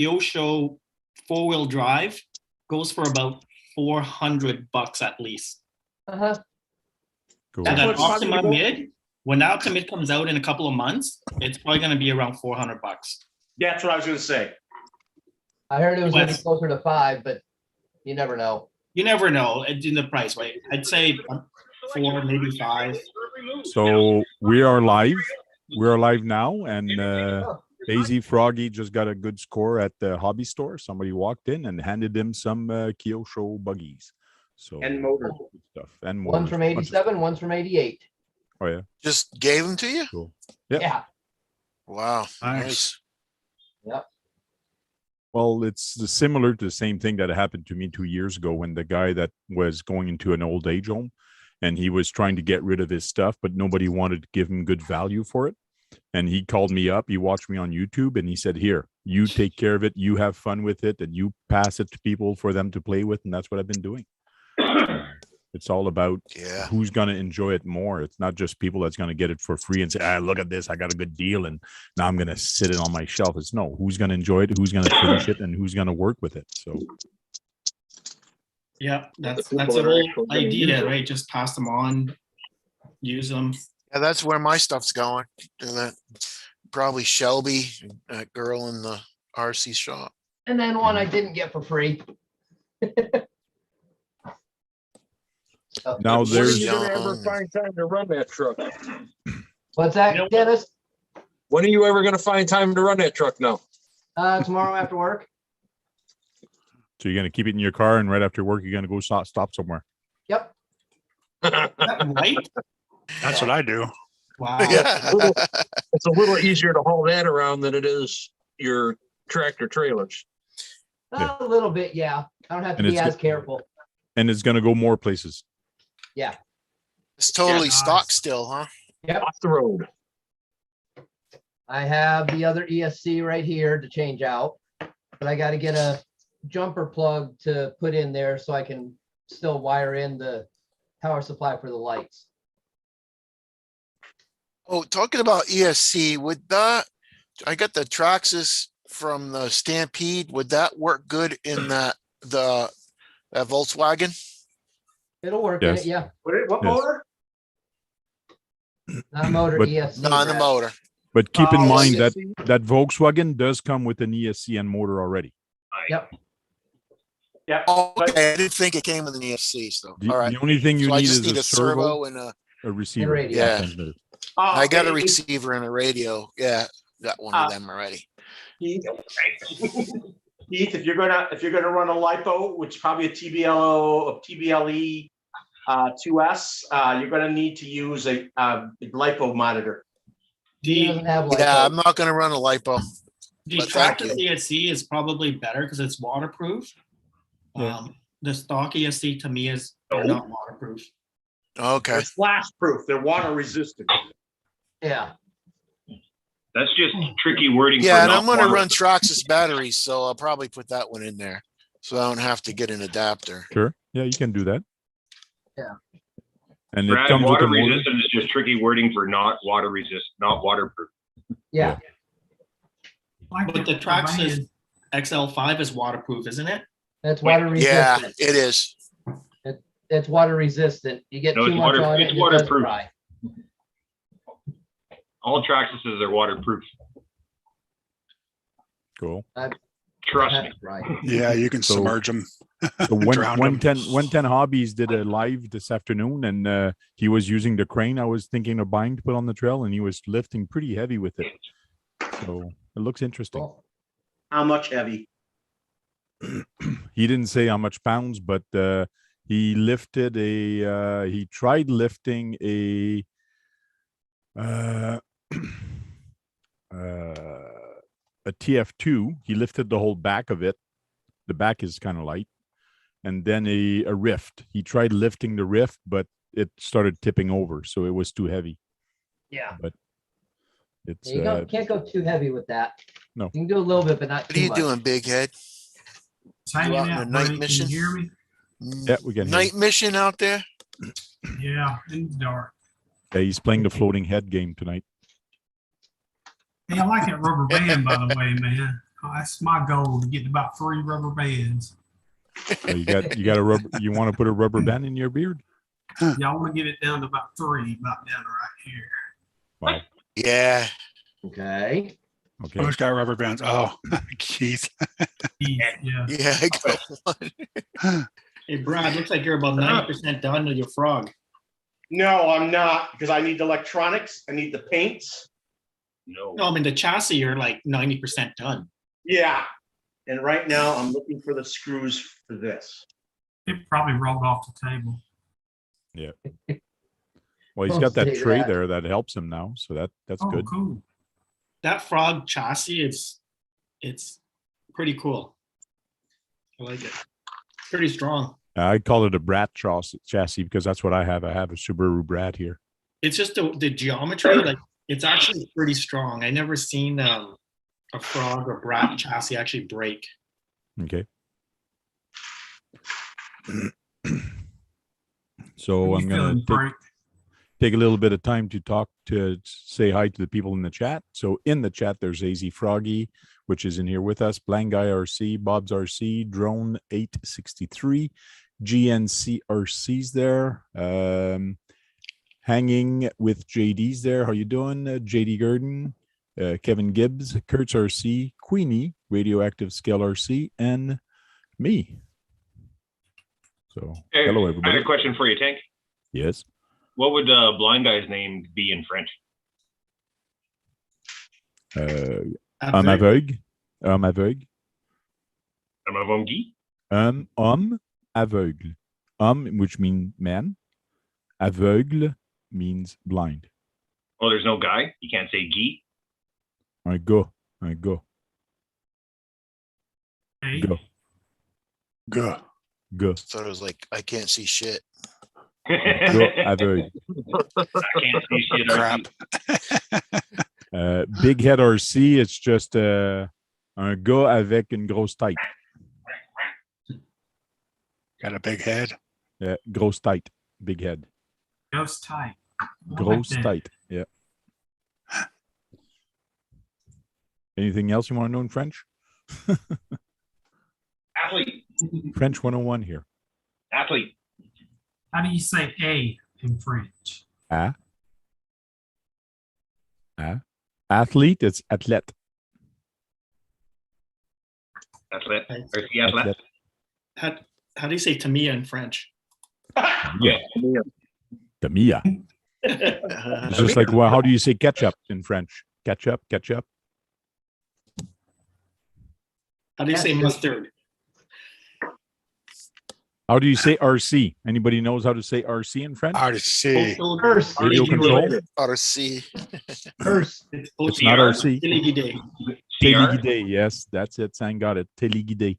Kyosho 4-wheel drive goes for about $400 at least. Uh-huh. Cool. And then That's what's Optima possible. Mid, when the Optima Mid comes out in a couple of months, it's probably going to be around $400. That's what I was gonna say. I heard it was gonna be Yes. closer to 5, but you never know. You never know in the price, right? I'd say 4, maybe 5. So we are live. We are live now, and Daisy Froggy just got a good score at the hobby store. Somebody walked in and handed him some Kyosho buggies. So And motors. good stuff. And One motors. from 87, one's from 88. Oh yeah, Just gave them to you? cool. Yep. Yeah. Wow. Nice. Nice. Yep. Well, it's similar to the same thing that happened to me 2 years ago when the guy that was going into an old age home and he was trying to get rid of his stuff, but nobody wanted to give him good value for it. And he called me up, he watched me on YouTube, and he said, here, you take care of it, you have fun with it, and you pass it to people for them to play with. And that's what I've been doing. It's all about Yeah. who's going to enjoy it more. It's not just people that's going to get it for free and say, look at this, I got a good deal, and now I'm going to sit it on my shelf. It's no, who's going to enjoy it, who's going to finish it, and who's going to work with it. So Yeah, that's people the that are whole actually gonna use idea, it. right? Just pass them on, use them. Yeah, that's where my stuff's going. Do that. Probably Shelby, that girl in the RC shop. And then one I didn't get for free. now When are there's you gonna ever Young. find time to run that truck? What's that, Nope. Dennis? When are you ever gonna find time to run that truck now? Tomorrow after work? so you're going to keep it in your car, and right after work, you're going to go stop somewhere. Yep. Is that right? That's what I do. Wow. Yeah. It's a little easier to haul that around than it is your tractor trailers. Yeah. A little bit, yeah. I don't have to And be it's as good. careful. And it's going to go more places. Yeah. It's totally Yeah. stock still, huh? Yep. Off the road. I have the other ESC right here to change out, but I got to get a jumper plug to put in there so I can still wire in the power supply for the lights. Oh, talking about ESC, would that, I got the Traxxas from the Stampede. Would that work good in that Volkswagen? It'll work in Yes. it, yeah. What Yes. motor? Not a motor, But- ESC. Not on the Brad. motor. But keep in Oh, mind yes. that Volkswagen does come with an ESC and motor already. Yep. Yeah. Okay, I didn't think it came with an ESC, so, The, all right. the only thing you So I need just is need a a servo servo, and a receiver. radio. Yeah. transmitter. I got a Okay, receiver and a radio. Yeah, got one of them already. Keith, Keith, if you're gonna run a LiPo, which is probably a TBLE 2S, you're gonna need to use a LiPo monitor. He The doesn't have like. Yeah, I'm not gonna run a LiPo. the But thank Traxxas ESC is probably better because it's waterproof. Yeah. The stock ESC to me is they're not waterproof. Okay. They're splash proof. They're water resistant. Yeah. That's just tricky wording. Yeah, for and not I'm gonna water- run Traxxas batteries, so I'll probably put that one in there. So I don't have to get an adapter. Sure. Yeah, you can do that. Yeah. And it Brad, comes with water a motor. resistant is just tricky wording for not water resist, not waterproof. Yeah. But the Traxxas XL5 is waterproof, isn't it? That's water Yeah, resistant. it is. It's water resistant. You get No, too it's much water- on it. it's and it does waterproof. dry. All Traxxas are waterproof. Cool. Trust me. That's right. Yeah, you can So- submerge them. So Drowned 110 Hobbies did a live this afternoon, and he was using the crane I was thinking of buying to put on the trail, and he was lifting pretty heavy with it. So it looks interesting. Cool. How much heavy? He didn't say how much pounds, but he lifted he tried lifting a TF2. He lifted the whole back of it. The back is kind of light. And then a Rift. He tried lifting the Rift, but it started tipping over, so it was too heavy. Yeah. It's You can't go too heavy with that. No. You can do a little bit, but not What are too you much. doing, big head? Hanging out in out, a night buddy. Can mission? you hear me? yeah, we can hear Night mission out there? Yeah, in the dark. you. Yeah, he's playing the floating head game tonight. Hey, I like that rubber band, by the way, man. That's my goal, to get about 3 rubber bands. So you got a rubber. You want to put a rubber band in your beard? Yeah, I want to get it down to about 3, about down to right here. Wow. Yeah. Okay. Okay. Who's got rubber bands? Oh, Keith. Yeah. Yeah, I got one. Hey, Brad, looks like you're about 90% done with your frog. No, I'm not, because I need the electronics, I need the paints. No. No, I mean, the chassis, you're like 90% done. Yeah. And right now I'm looking for the screws for this. It probably rolled off the table. Well, he's Don't got that say tray that. there that helps him now, so that's Oh, good. cool. That frog chassis, it's pretty cool. I like it. Pretty strong. I call it a Brat chassis because that's what I have. I have a Subaru Brat here. It's just the geometry, like it's actually pretty strong. I never seen a frog or brat chassis actually break. Okay. So I'm gonna take a little bit of time to say hi to the people in the chat. So in the chat, there's AZ Froggy, which is in here with us, Blind Guy RC, Bob's RC, Drone 863, GNC RC's there, hanging with JD's there. How you doing, JD Gurdon, Kevin Gibbs, Kurtz RC, Queenie, Radioactive Scale RC, and me. So Hey, hello I everybody. had a question for you, Tank. Yes. What would blind guy's name be in French? Un aveugle. Un aveugle. Un aveugle? Un homme aveugle. Homme, which means man. Aveugle means blind. Oh, there's no guy. You can't say Guy. Un gars. Un gars. Hey, Gars. Good. Gars. So it was like, I can't see shit. Gars aveugle. I can't see shit. Crap. Big head RC, it's just un gars avec une grosse tête. Got a big head. Grosse tête. Big head. ghost tight. I like Grosse that. tête. Yeah. Anything else you want to know in French? Athlete. French 101 here. Athlete. How do you say A in French? Athlete, it's athlète. Athlete. Or the athlete. How do you say Tamiya in French? Yeah. Tamiya. It's just like, well, how do you say ketchup in French? Ketchup, ketchup. How do you say mustard? How do you say RC? Anybody knows how to say RC in French? Hard to see. First, Radio control? RC. first. It's not RC. Téléguidé. Téléguidé. Yes, that's it. Sang got it. Téléguidé.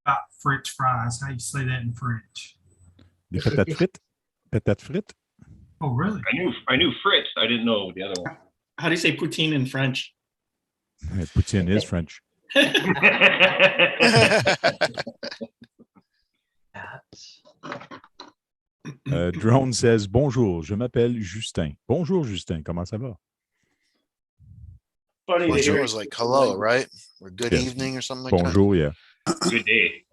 About French fries. How do you say that in French? Des patates frites. Patates frites. Oh, really? I knew Fritz. I didn't know the other one. How do you say poutine in French? Poutine is French. Drone says, bonjour, je m'appelle Justin. Bonjour, Justin. Comment ça va? Funny to Bonjour hear. was like hello, right? Or good Yes. evening or something like Bonjour, yeah. Good day.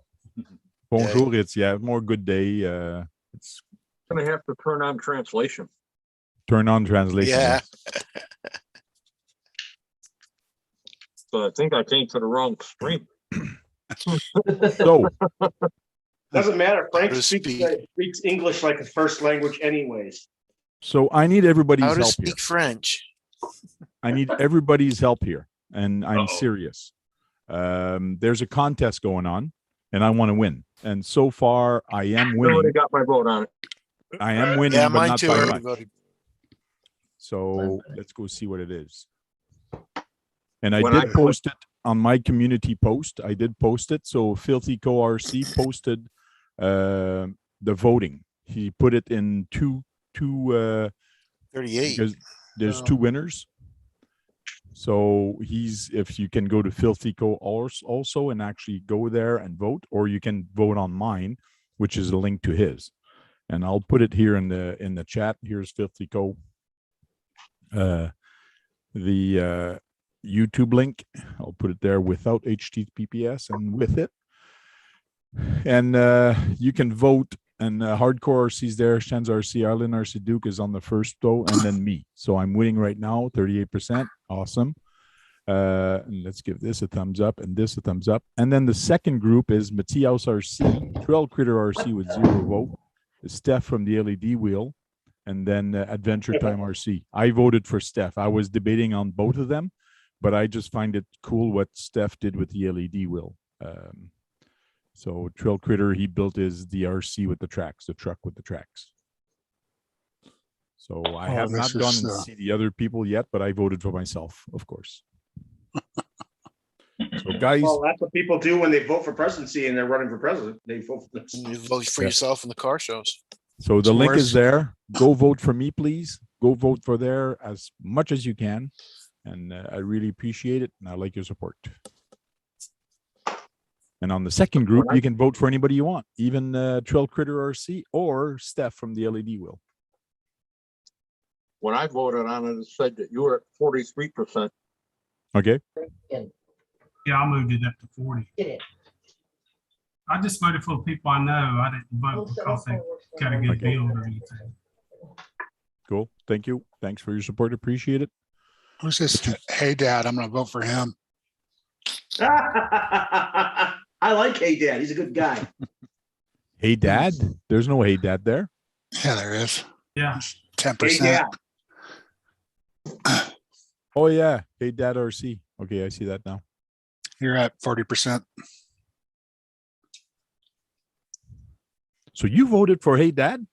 Bonjour, it's, yeah, more good day. It's Gonna have to turn on translation. turn on that. translation. Yeah. So I think I came to the wrong stream. So, Doesn't matter. Frank How to speaks English like a first language anyways. so I need everybody's How to help here. speak French. I need everybody's help here, and I'm Uh-oh. serious. There's a contest going on, and I want to win. And so far, I am I already winning. got my vote on it. I am winning, Yeah, but mine not too. by I already much. voted. So let's go see what it is. And I When did I click- post it on my community post. I did post it. So Filthy Co RC posted the voting. He put it in two 38. because there's two winners. So if you can go to Filthy Co also and actually go there and vote, or you can vote on mine, which is a link to his. And I'll put it here in the chat. Here's Filthy Co. YouTube link. I'll put it there without HTTPS and with it. And you can vote. And Hardcore RC's there. Shen's RC, Arlen RC Duke is on the first row, and then me. So I'm winning right now, 38%. Awesome. And let's give this a thumbs up and this a thumbs up. And then the second group is Matthias RC, Trail Critter RC with 0 vote, Steph from the LED Wheel, and then Adventure Time RC. I voted for Steph. I was debating on both of them, but I just find it cool what Steph did with the LED Wheel. So Trail Critter, he built the RC with the tracks, the truck with the tracks. So I have not gone and see the other people yet, but I voted for myself, of course. So guys, Well, that's what people do when they vote for presidency and they're running for president. They vote for this. You vote for yourself in the car shows. so the link is there. Go vote for me, please. Go vote for there as much as you can. And I really appreciate it. And I like your support. And on the second group, you can vote for anybody you want, even Trail Critter RC or Steph from the LED Wheel. When I voted on it, it said that you were at 43%. Okay. Yeah, I moved it up to 40. I just voted for the people I know. I didn't vote because they got a good deal or anything. Cool. Thank you. Thanks for your support. Appreciate it. Who's this? Hey, Dad, I'm going to vote for him. I like Hey Dad. He's a good guy. Hey, Dad. There's no Hey, Dad there. Yeah, there is. Yeah. 10%. Hey Dad. Oh, yeah. Hey, Dad RC. Okay, I see that now. You're at 40%. So you voted for Hey, Dad?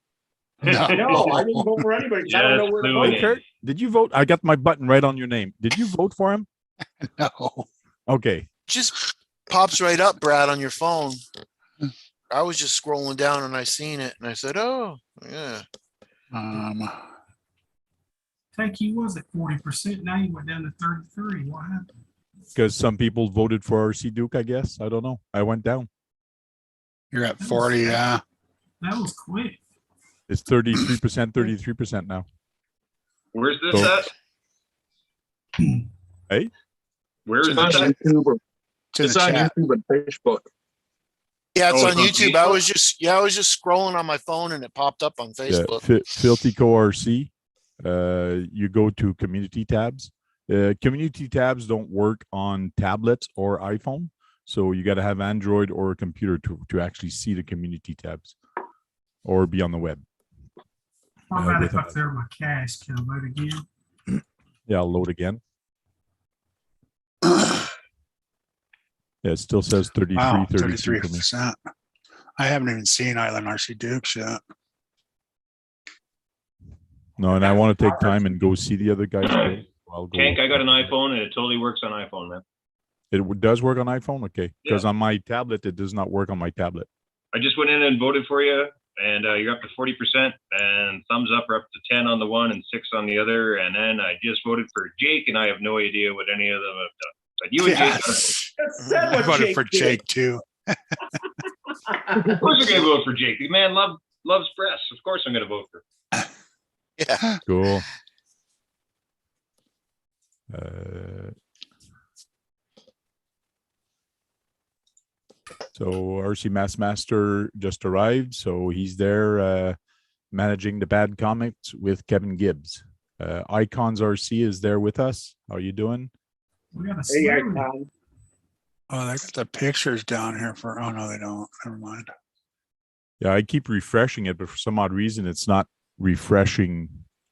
No, I didn't vote for anybody. 'Cause I don't know where to vote. Hey, Kurt, did you vote? I got my button right on your name. Did you vote for him? No. Okay. Just pops right up, Brad, on your phone. I was just scrolling down and I seen it and I said, oh, yeah. Think you was at 40%. Now you went down to 33. What happened? Because some people voted for RC Duke, I guess. I don't know. I went down. You're at 40, yeah. That was quick. It's 33%, 33% now. Where's this So- at? Hey? Where's It's on this at? YouTube. It's in It's the on chat. YouTube and Facebook. Yeah, it's Oh, on it's on YouTube. I Facebook? was just scrolling on my phone and it popped up on Yeah. Facebook. Filthy Co RC. You go to community tabs. Community tabs don't work on tablets or iPhone. So you got to have Android or a computer to actually see the community tabs or be on the web. How about if I clear my cache? Can I vote again? Yeah, I'll load again. Yeah, it still says 33, Wow, 33 for me. 33%. I haven't even seen Island RC Dukes yet. No, and I want to take time and go see the other guys. So I'll go. Tank, I got an iPhone and it totally works on iPhone, man. It does work on iPhone? Okay. Because on my tablet, it does not work on my tablet. I just went in and voted for you, and you're up to 40%, and thumbs up are up to 10 on the one and 6 on the other. And then I just voted for Jake, and I have no idea what any of them have done. But you and Jake, I voted for Jake too. of course, I'm going to vote for Jake. The man loves press. Of course, I'm going to vote for. Yeah. Cool. So RC Master just arrived, so he's there managing the bad comments with Kevin Gibbs. Icons RC is there with us. How are you doing? We got a Hey, slim. Oh, they got the pictures down here for, oh no, they don't. Never mind. Yeah, I keep refreshing it, but for some odd reason, it's not refreshing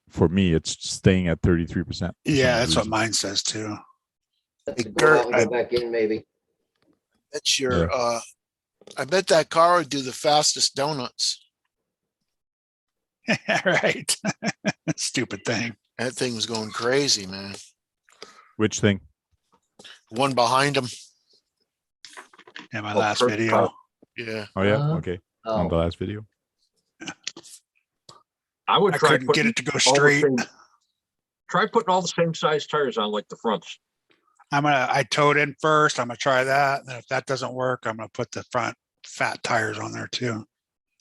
for me. It's staying at 33%. Yeah, that's what mine says too. Let's Hey, go out Kurt, and go back in maybe. That's your, I bet that car would do the fastest donuts. Right. Stupid thing. That thing was going crazy, man. Which thing? One behind him. In my Oh, last perfect. video. Yeah. Oh, yeah. Uh-huh. Okay. On the Oh, last video. I would I try couldn't get putting it to go all the straight. same- Try putting all the same size tires on like the fronts. I towed in first. I'm gonna try that. And if that doesn't work, I'm gonna put the front fat tires on there too.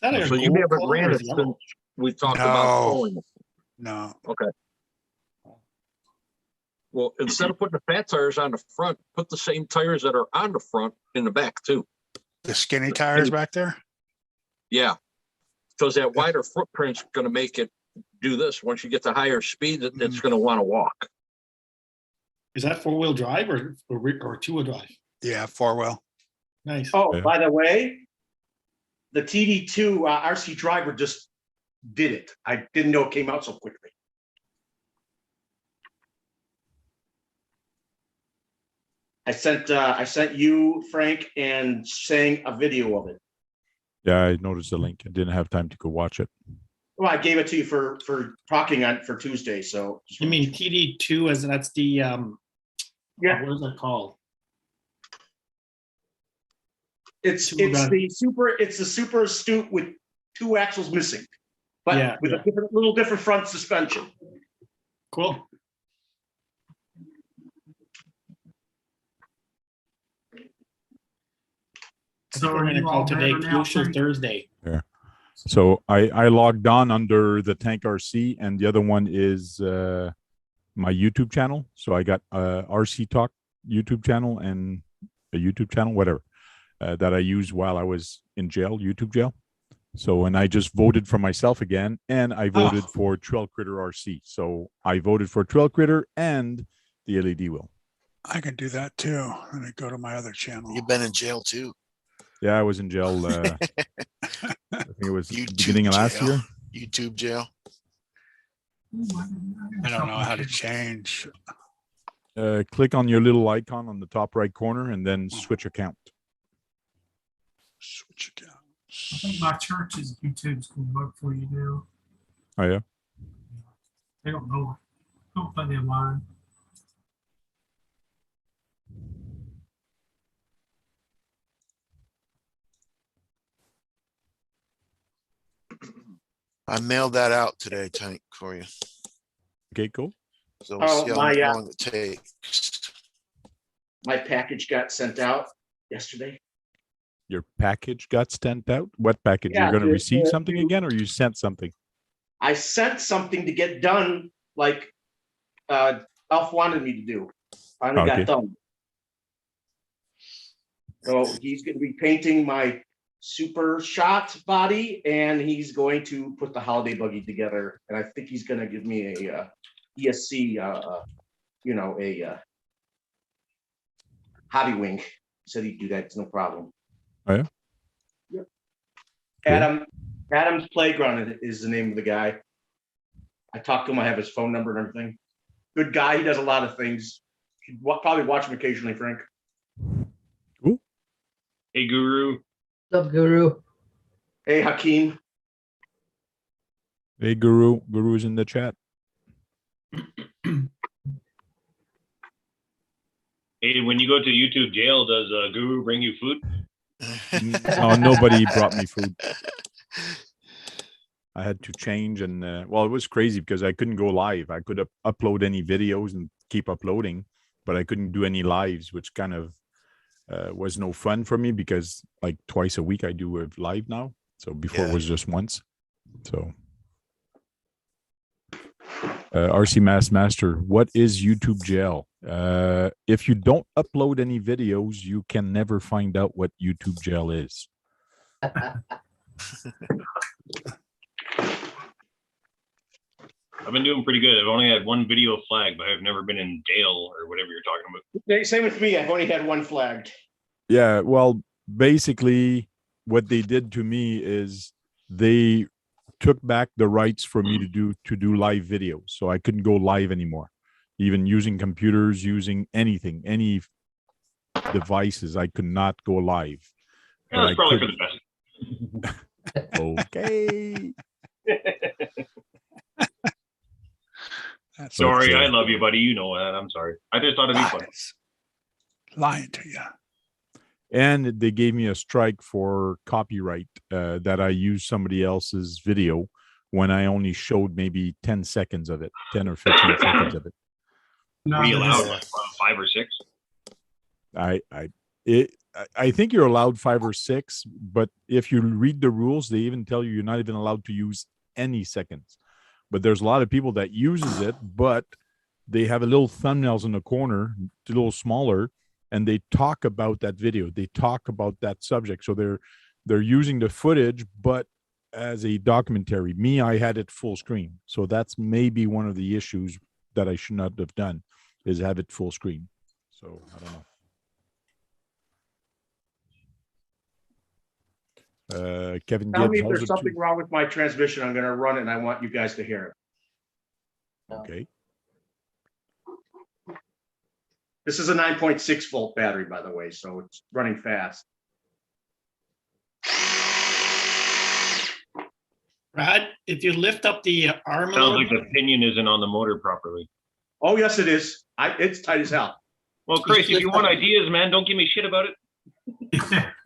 That a So you gold haven't color ran or it yellow? since we talked about No. towing. No. Okay. Well, instead of putting the fat tires on the front, put the same tires that are on the front in the back too. The skinny tires back there? Yeah. Because that wider footprint's gonna make it do this. Once you get to higher speed, it's gonna want to walk. Is that 4-wheel drive or 2-wheel drive? Yeah, 4-wheel. Nice. Oh, Yeah. by the way, the TD2 RC driver just did it. I didn't know it came out so quickly. I sent you, Frank, and Sang a video of it. Yeah, I noticed the link. I didn't have time to go watch it. Well, I gave it to you for talking on for Tuesday. So You mean TD2 as that's the Yeah. what is that called? It's the super astute with 2 axles missing, but Yeah, with a little different front suspension. Cool. So We're are gonna you call all today better now, Crucial Frank? Thursday. So I logged on under the Tank RC, and the other one is my YouTube channel. So I got RC Talk YouTube channel and a YouTube channel, whatever, that I used while I was in jail, YouTube jail. So, and I just voted for myself again, and I voted for Trail Critter RC. So I voted for Trail Critter and the LED wheel. I can do that too. Let me go to my other channel. You've been in jail too. Yeah, I was in jail. I think it was YouTube beginning of last jail. year. YouTube jail. I don't know how to change. Click on your little icon on the top right corner and then switch account. Switch account. I think my church's YouTube's gonna work for you now. Oh yeah. They don't know it. Don't put them line. I mailed that out today, Tank, for you. Okay, cool. So we'll see how my, long it takes. My package got sent out yesterday. Your package got sent out? What package? Yeah, You're going to the- receive the- something again, or you sent something? I sent something to get done, like Alf wanted me to do. Finally Okay. got done. So he's going to be painting my super shot body, and he's going to put the holiday buggy together. And I think he's going to give me a ESC, a hobby wing. He said he'd do that. It's no problem. Oh, yeah? Yep. Cool. Adam's Playground is the name of the guy. I talked to him. I have his phone number and everything. Good guy. He does a lot of things. You'd probably watch him occasionally, Frank. Hey, Guru. What's up, Guru? Hey, Hakeem. Hey, Guru. Guru is in the chat. Hey, when you go to YouTube jail, does Guru bring you food? No, nobody brought me food. I had to change, and well, it was crazy because I couldn't go live. I could upload any videos and keep uploading, but I couldn't do any lives, which kind of was no fun for me because like twice a week I do a live now. So before it was just once. So RC Master, what is YouTube jail? If you don't upload any videos, you can never find out what YouTube jail is. I've been doing pretty good. I've only had one video flagged, but I've never been in jail or whatever you're talking about. Same with me. I've only had one flagged. Yeah, well, basically what they did to me is they took back the rights for me to do live videos. So I couldn't go live anymore. Even using computers, using anything, any devices, I could not go live. Yeah, that's probably for the best. Okay. Sorry, I love you, buddy. You know that. I'm sorry. I just thought it'd be fun. Lying to you. And they gave me a strike for copyright that I used somebody else's video when I only showed maybe 10 seconds of it, 10 or 15 seconds of it. No, Were you allowed this- like 5 or 6? I think you're allowed 5 or 6, but if you read the rules, they even tell you you're not even allowed to use any seconds. But there's a lot of people that uses it, but they have a little thumbnails in the corner, a little smaller, and they talk about that video. They talk about that subject. So they're using the footage, but as a documentary. Me, I had it full screen. So that's maybe one of the issues that I should not have done, is have it full screen. So I don't know. Kevin Tell me Gibbs, if how's there's it something wrong with my transmission. I'm gonna run it and I want you guys to hear it. Okay. This is a 9.6 volt battery, by the way, so it's running fast. Brad, if you lift up the arm a Sounds little like the pinion isn't on the motor properly. Oh, yes, it is. It's tight as hell. Well, Chris, if you want ideas, man, don't give me shit about it.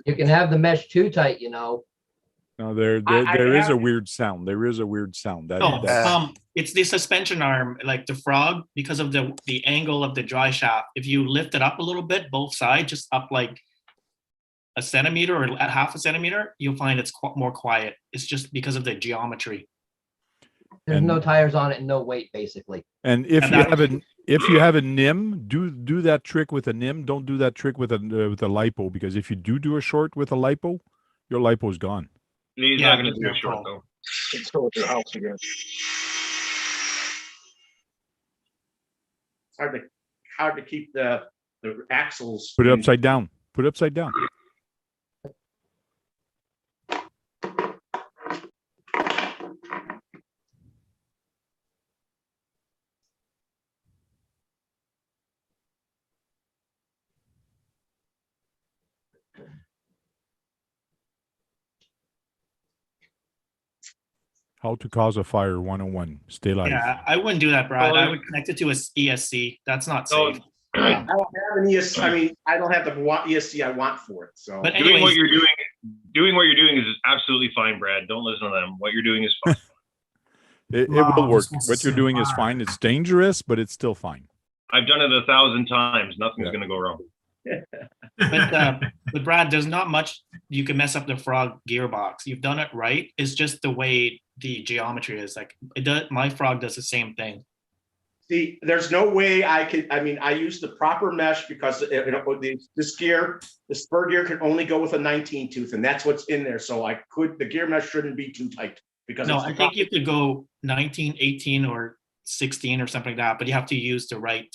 You can have the mesh too tight, you know. No, there is a weird sound. There is a weird sound. It's the suspension arm, like the frog, because of the angle of the dry shaft. If you lift it up a little bit, both sides, just up like a centimeter or at half a centimeter, you'll find it's more quiet. It's just because of the geometry. There's no tires on it and no weight, basically. And if you have a NIM, do that trick with a NIM. Don't do that trick with a lipo, because if you do a short with a lipo, your lipo is gone. He's not going to do a short though. Let's go with your house again. It's hard to keep the axles. Put it upside down. Put it upside down. How to cause a fire 101. Stay live. Yeah, I wouldn't do that, Brad. I would connect it to a ESC. That's not safe. I don't have an ESC. I mean, I don't have the ESC I want for it. So, but doing what you're doing is absolutely fine, Brad. Don't listen to them. What you're doing is fine. It will work. What you're doing is fine. It's dangerous, but it's still fine. I've done it 1,000 times. Nothing's going to go wrong. But Brad, there's not much you can mess up the frog gearbox. You've done it right. It's just the way the geometry is. Like my frog does the same thing. There's no way I could. I mean, I use the proper mesh because this gear, the spur gear, can only go with a 19 tooth, and that's what's in there. So the gear mesh shouldn't be too tight because I think you could go 19, 18, or 16 or something like that, but you have to use the right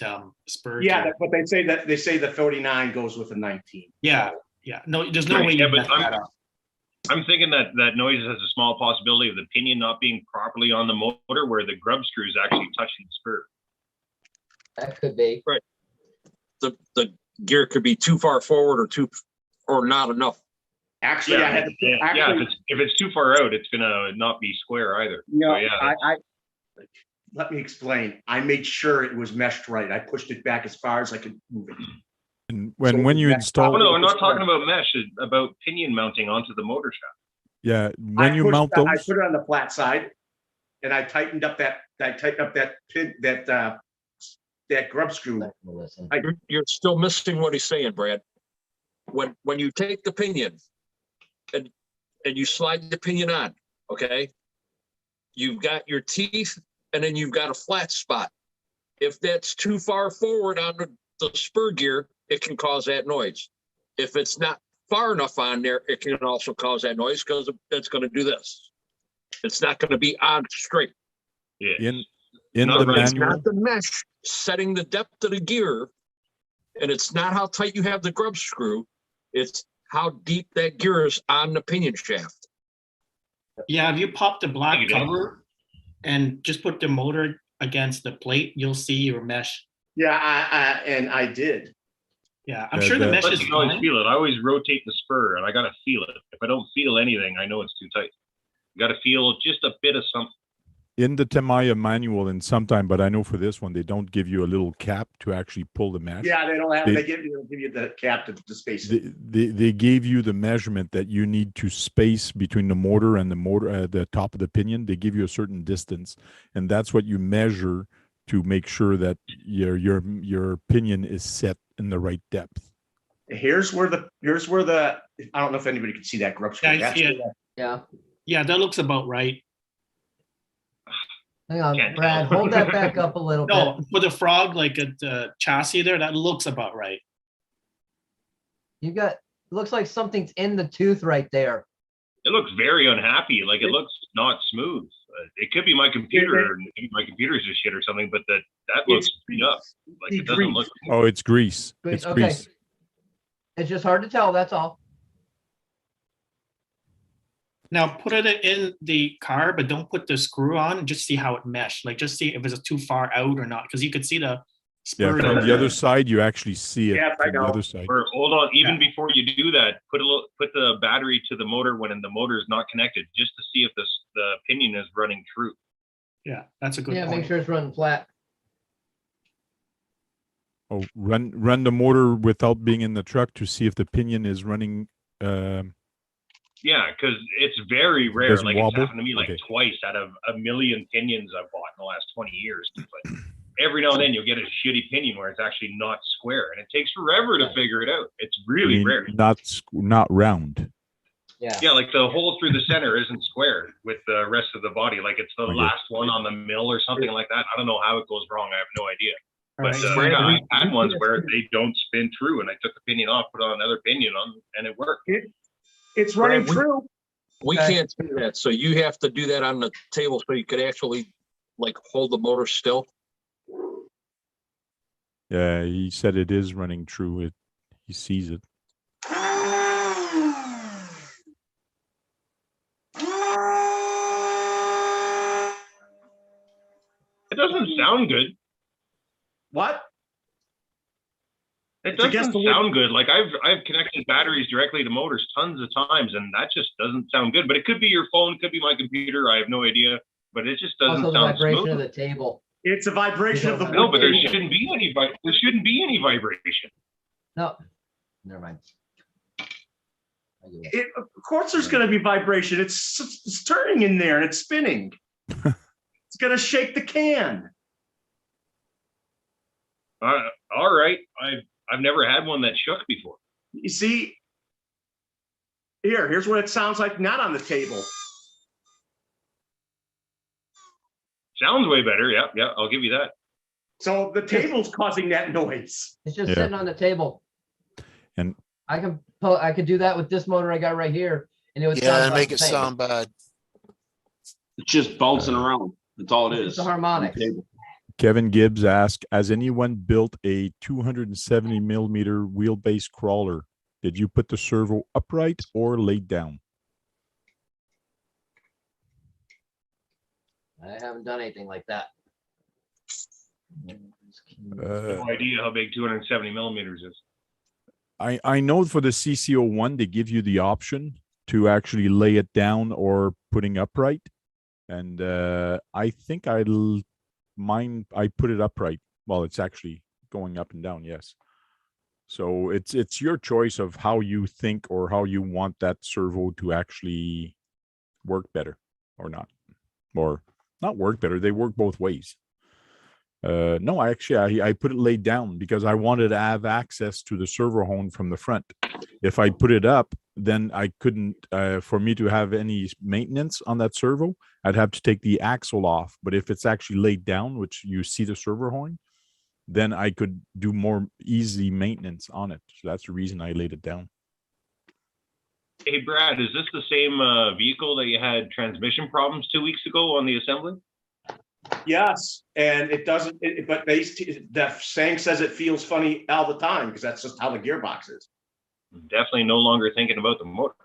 spur. Yeah, but they say the 39 goes with a 19. Yeah, yeah. No, there's no way you mess that up. I'm thinking that noise has a small possibility of the pinion not being properly on the motor, where the grub screw is actually touching the spur. That could be right. The gear could be too far forward or not enough. Actually, yeah, if it's too far out, it's gonna not be square either. No, so, yeah, let me explain. I made sure it was meshed right. I pushed it back as far as I could move it. And when you install, no, I'm not talking about mesh. It's about pinion mounting onto the motor shaft. Yeah, when you mount those, I put it on the flat side, and I tightened up that pin that grub screw. You're still missing what he's saying, Brad. When you take the pinion and you slide the pinion on, okay, you've got your teeth and then you've got a flat spot. If that's too far forward on the spur gear, it can cause that noise. If it's not far enough on there, it can also cause that noise because it's going to do this. It's not going to be on straight. Yeah. In the manual, it's not the mesh setting the depth of the gear, and it's not how tight you have the grub screw. It's how deep that gear is on the pinion shaft. Yeah, if you pop the black cover and just put the motor against the plate, you'll see your mesh. Yeah, I did. Yeah, I'm sure the mesh is fine. I always feel it. I always rotate the spur, and I got to feel it. If I don't feel anything, I know it's too tight. You got to feel just a bit of something. In the Tamiya manual, and sometime, but I know for this one, they don't give you a little cap to actually pull the mesh. Yeah, they don't have. They give you the cap to space it. They gave you the measurement that you need to space between the motor and the top of the pinion. They give you a certain distance, and that's what you measure to make sure that your pinion is set in the right depth. Here's where the I don't know if anybody can see that grub screw. Yeah, that looks about right. Hang on, Can't Brad, tell. hold that back up a little bit. No, for the frog, like at the chassis there, that looks about right. You got, looks like something's in the tooth right there. It looks very unhappy. Like it looks not smooth. It could be my computer. Or maybe my computer's just shit or something. But that looks beat up. Like it doesn't look. Oh, it's grease. Grease, It's okay. grease. It's just hard to tell, that's all. Now put it in the car, but don't put the screw on and just see how it meshed. Like just see if it's too far out or not, because you could see the Yeah, spur. from the other side, you actually see it. Yes, I from the know. other side. Or hold on, even before you do that, put the battery to the motor when the motor is not connected, just to see if the pinion is running true. Yeah, that's a good Yeah, point. make sure it's running flat. Oh, run the motor without being in the truck to see if the pinion is running. Yeah, because it's very rare. Doesn't Like wobble? it's happened to me like Okay. twice out of a million pinions I've bought in the last 20 years. But every now and then you'll get a shitty pinion where it's actually not square, and it takes forever to figure it out. It's I really mean, rare. not round. Yeah. Yeah, like the hole through the center isn't square with the rest of the body. Like it's the Okay. last one on the mill or something like that. I don't know how it goes wrong. I have no idea. All But right. yeah, I had ones where they don't spin true, and I took the pinion off, put on another pinion on, and it worked. It's running Brad, true. We Okay. can't do that. So you have to do that on the table so you could actually like hold the motor still. Yeah, he said it is running true. He sees it. It doesn't sound good. What? It It's against doesn't the sound good. Like I've connected batteries directly to motors tons of times, and that just doesn't sound good. But it could be your phone, could be my computer. I have no idea. But it just doesn't Also the sound vibration smooth. of the table. It's a vibration of the No, but there wood. shouldn't be any vibration. No, never mind. I give up. Of course, there's going to be vibration. It's turning in there and it's spinning. It's going to shake the can. All right. I've never had one that shook before. You see, here's what it sounds like not on the table. Sounds way better. Yeah, yeah. I'll give you that. So the table's causing that noise. It's just Yeah. sitting on the table. And I could do that with this motor I got right here, and it would sound Yeah, about make the it same. sound bad. It's just bouncing around. That's all it is. It's the harmonics. Kevin Gibbs asked, has anyone built a 270 millimeter wheelbase crawler? Did you put the servo upright or laid down? I haven't done anything like that. No idea how big 270 millimeters is. I know for the CC01, they give you the option to actually lay it down or putting upright. And I think I put it upright. Well, it's actually going up and down. Yes. So it's your choice of how you think or how you want that servo to actually work better or not, or not work better. They work both ways. No, I put it laid down because I wanted to have access to the servo horn from the front. If I put it up, then I couldn't, for me to have any maintenance on that servo, I'd have to take the axle off. But if it's actually laid down, which you see the servo horn, then I could do more easy maintenance on it. So that's the reason I laid it down. Hey, Brad, is this the same vehicle that you had transmission problems 2 weeks ago on the assembly? Yes, and it doesn't. But the saying says it feels funny all the time because that's just how the gearbox is. Definitely no longer thinking about the motor.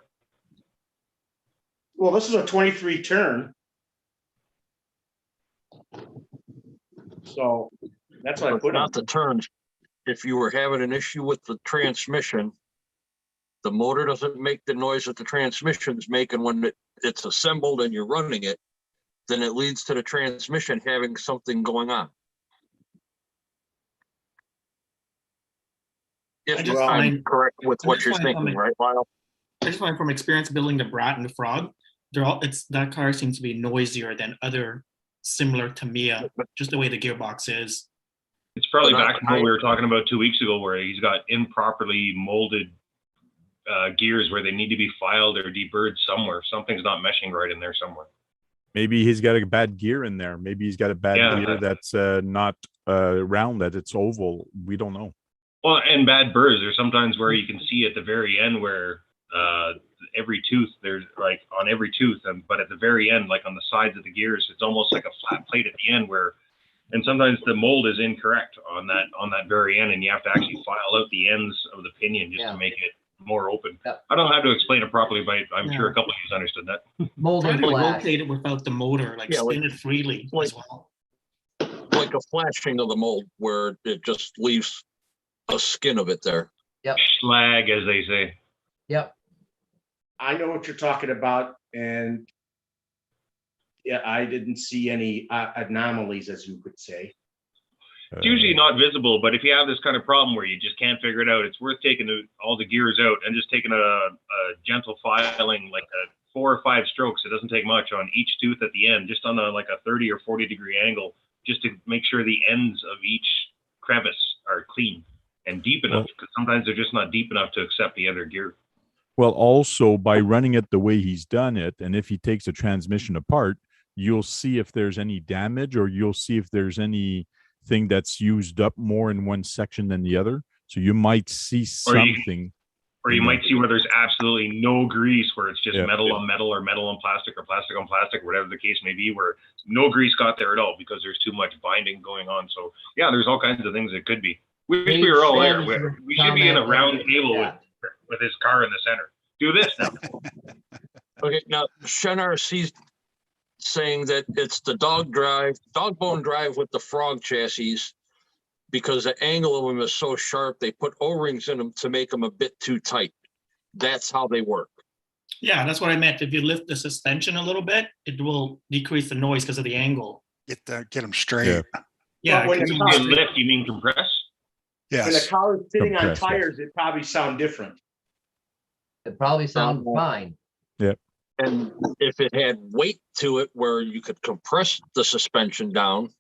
Well, this is a 23 turn, so that's what I But put on. not the turns. If you were having an issue with the transmission, the motor doesn't make the noise that the transmission's making when it's assembled and you're running it, then it leads to the transmission having something going on. I If just I'm find- correct with I what just you're find thinking, something- right, Lyle? I just find from experience building the Brat and the Frog, that car seems to be noisier than other similar Tamiya, just the way the gearbox is. It's probably But back to what we were talking about 2 weeks ago, where he's got improperly molded gears where they need to be filed or deburred somewhere. Something's not meshing right in there somewhere. Maybe he's got a bad gear in there. Maybe he's got a bad Yeah. gear that's not round, that it's oval. We don't know. Well, and bad burrs. There's sometimes where you can see at the very end where every tooth, there's like on every tooth, but at the very end, like on the sides of the gears, it's almost like a flat plate at the end where, and sometimes the mold is incorrect on that very end, and you have to actually file out the ends of the pinion just Yeah. to make it more open. Yep. I don't know how to explain it properly, but I'm sure Yeah. a couple of you understood that. Mold Try and to flash. rotate it without the motor, like Yeah, like- spin it freely like- as well. Like a flashing of the mold where it just leaves a skin of it there. Slag, as they say. Yep. I know what you're talking about, and yeah, I didn't see any anomalies, as you could say. It's usually not visible, but if you have this kind of problem where you just can't figure it out, it's worth taking all the gears out and just taking a gentle filing, like 4 or 5 strokes. It doesn't take much on each tooth at the end, just on like a 30 or 40 degree angle, just to make sure the ends of each crevice are clean and deep enough, because sometimes they're just not deep enough to accept the other gear. Well, also by running it the way he's done it, and if he takes a transmission apart, you'll see if there's any damage, or you'll see if there's anything that's used up more in one section than the other. So you might see Or you- something. Or you might see where there's absolutely no grease, where it's just Yeah. metal on metal or metal on plastic or plastic on plastic, whatever the case may be, where no grease got there at all because there's too much binding going on. So yeah, there's all kinds of things it could be. We wish we were all there. We should be in a round table with his car in the center. Do this now. Okay, now Shen RC's saying that it's the dog bone drive with the frog chassis, because the angle of them is so sharp, they put O-rings in them to make them a bit too tight. That's how they work. Yeah, that's what I meant. If you lift the suspension a little bit, it will decrease the noise because of the angle. Get them straight. Yeah. Yeah, But when it you keeps You it- lift, you mean compress? When a Yes. car is sitting on Compressed, yes. tires, it probably sound different. It probably sounds fine. And if it had weight to it where you could compress the suspension down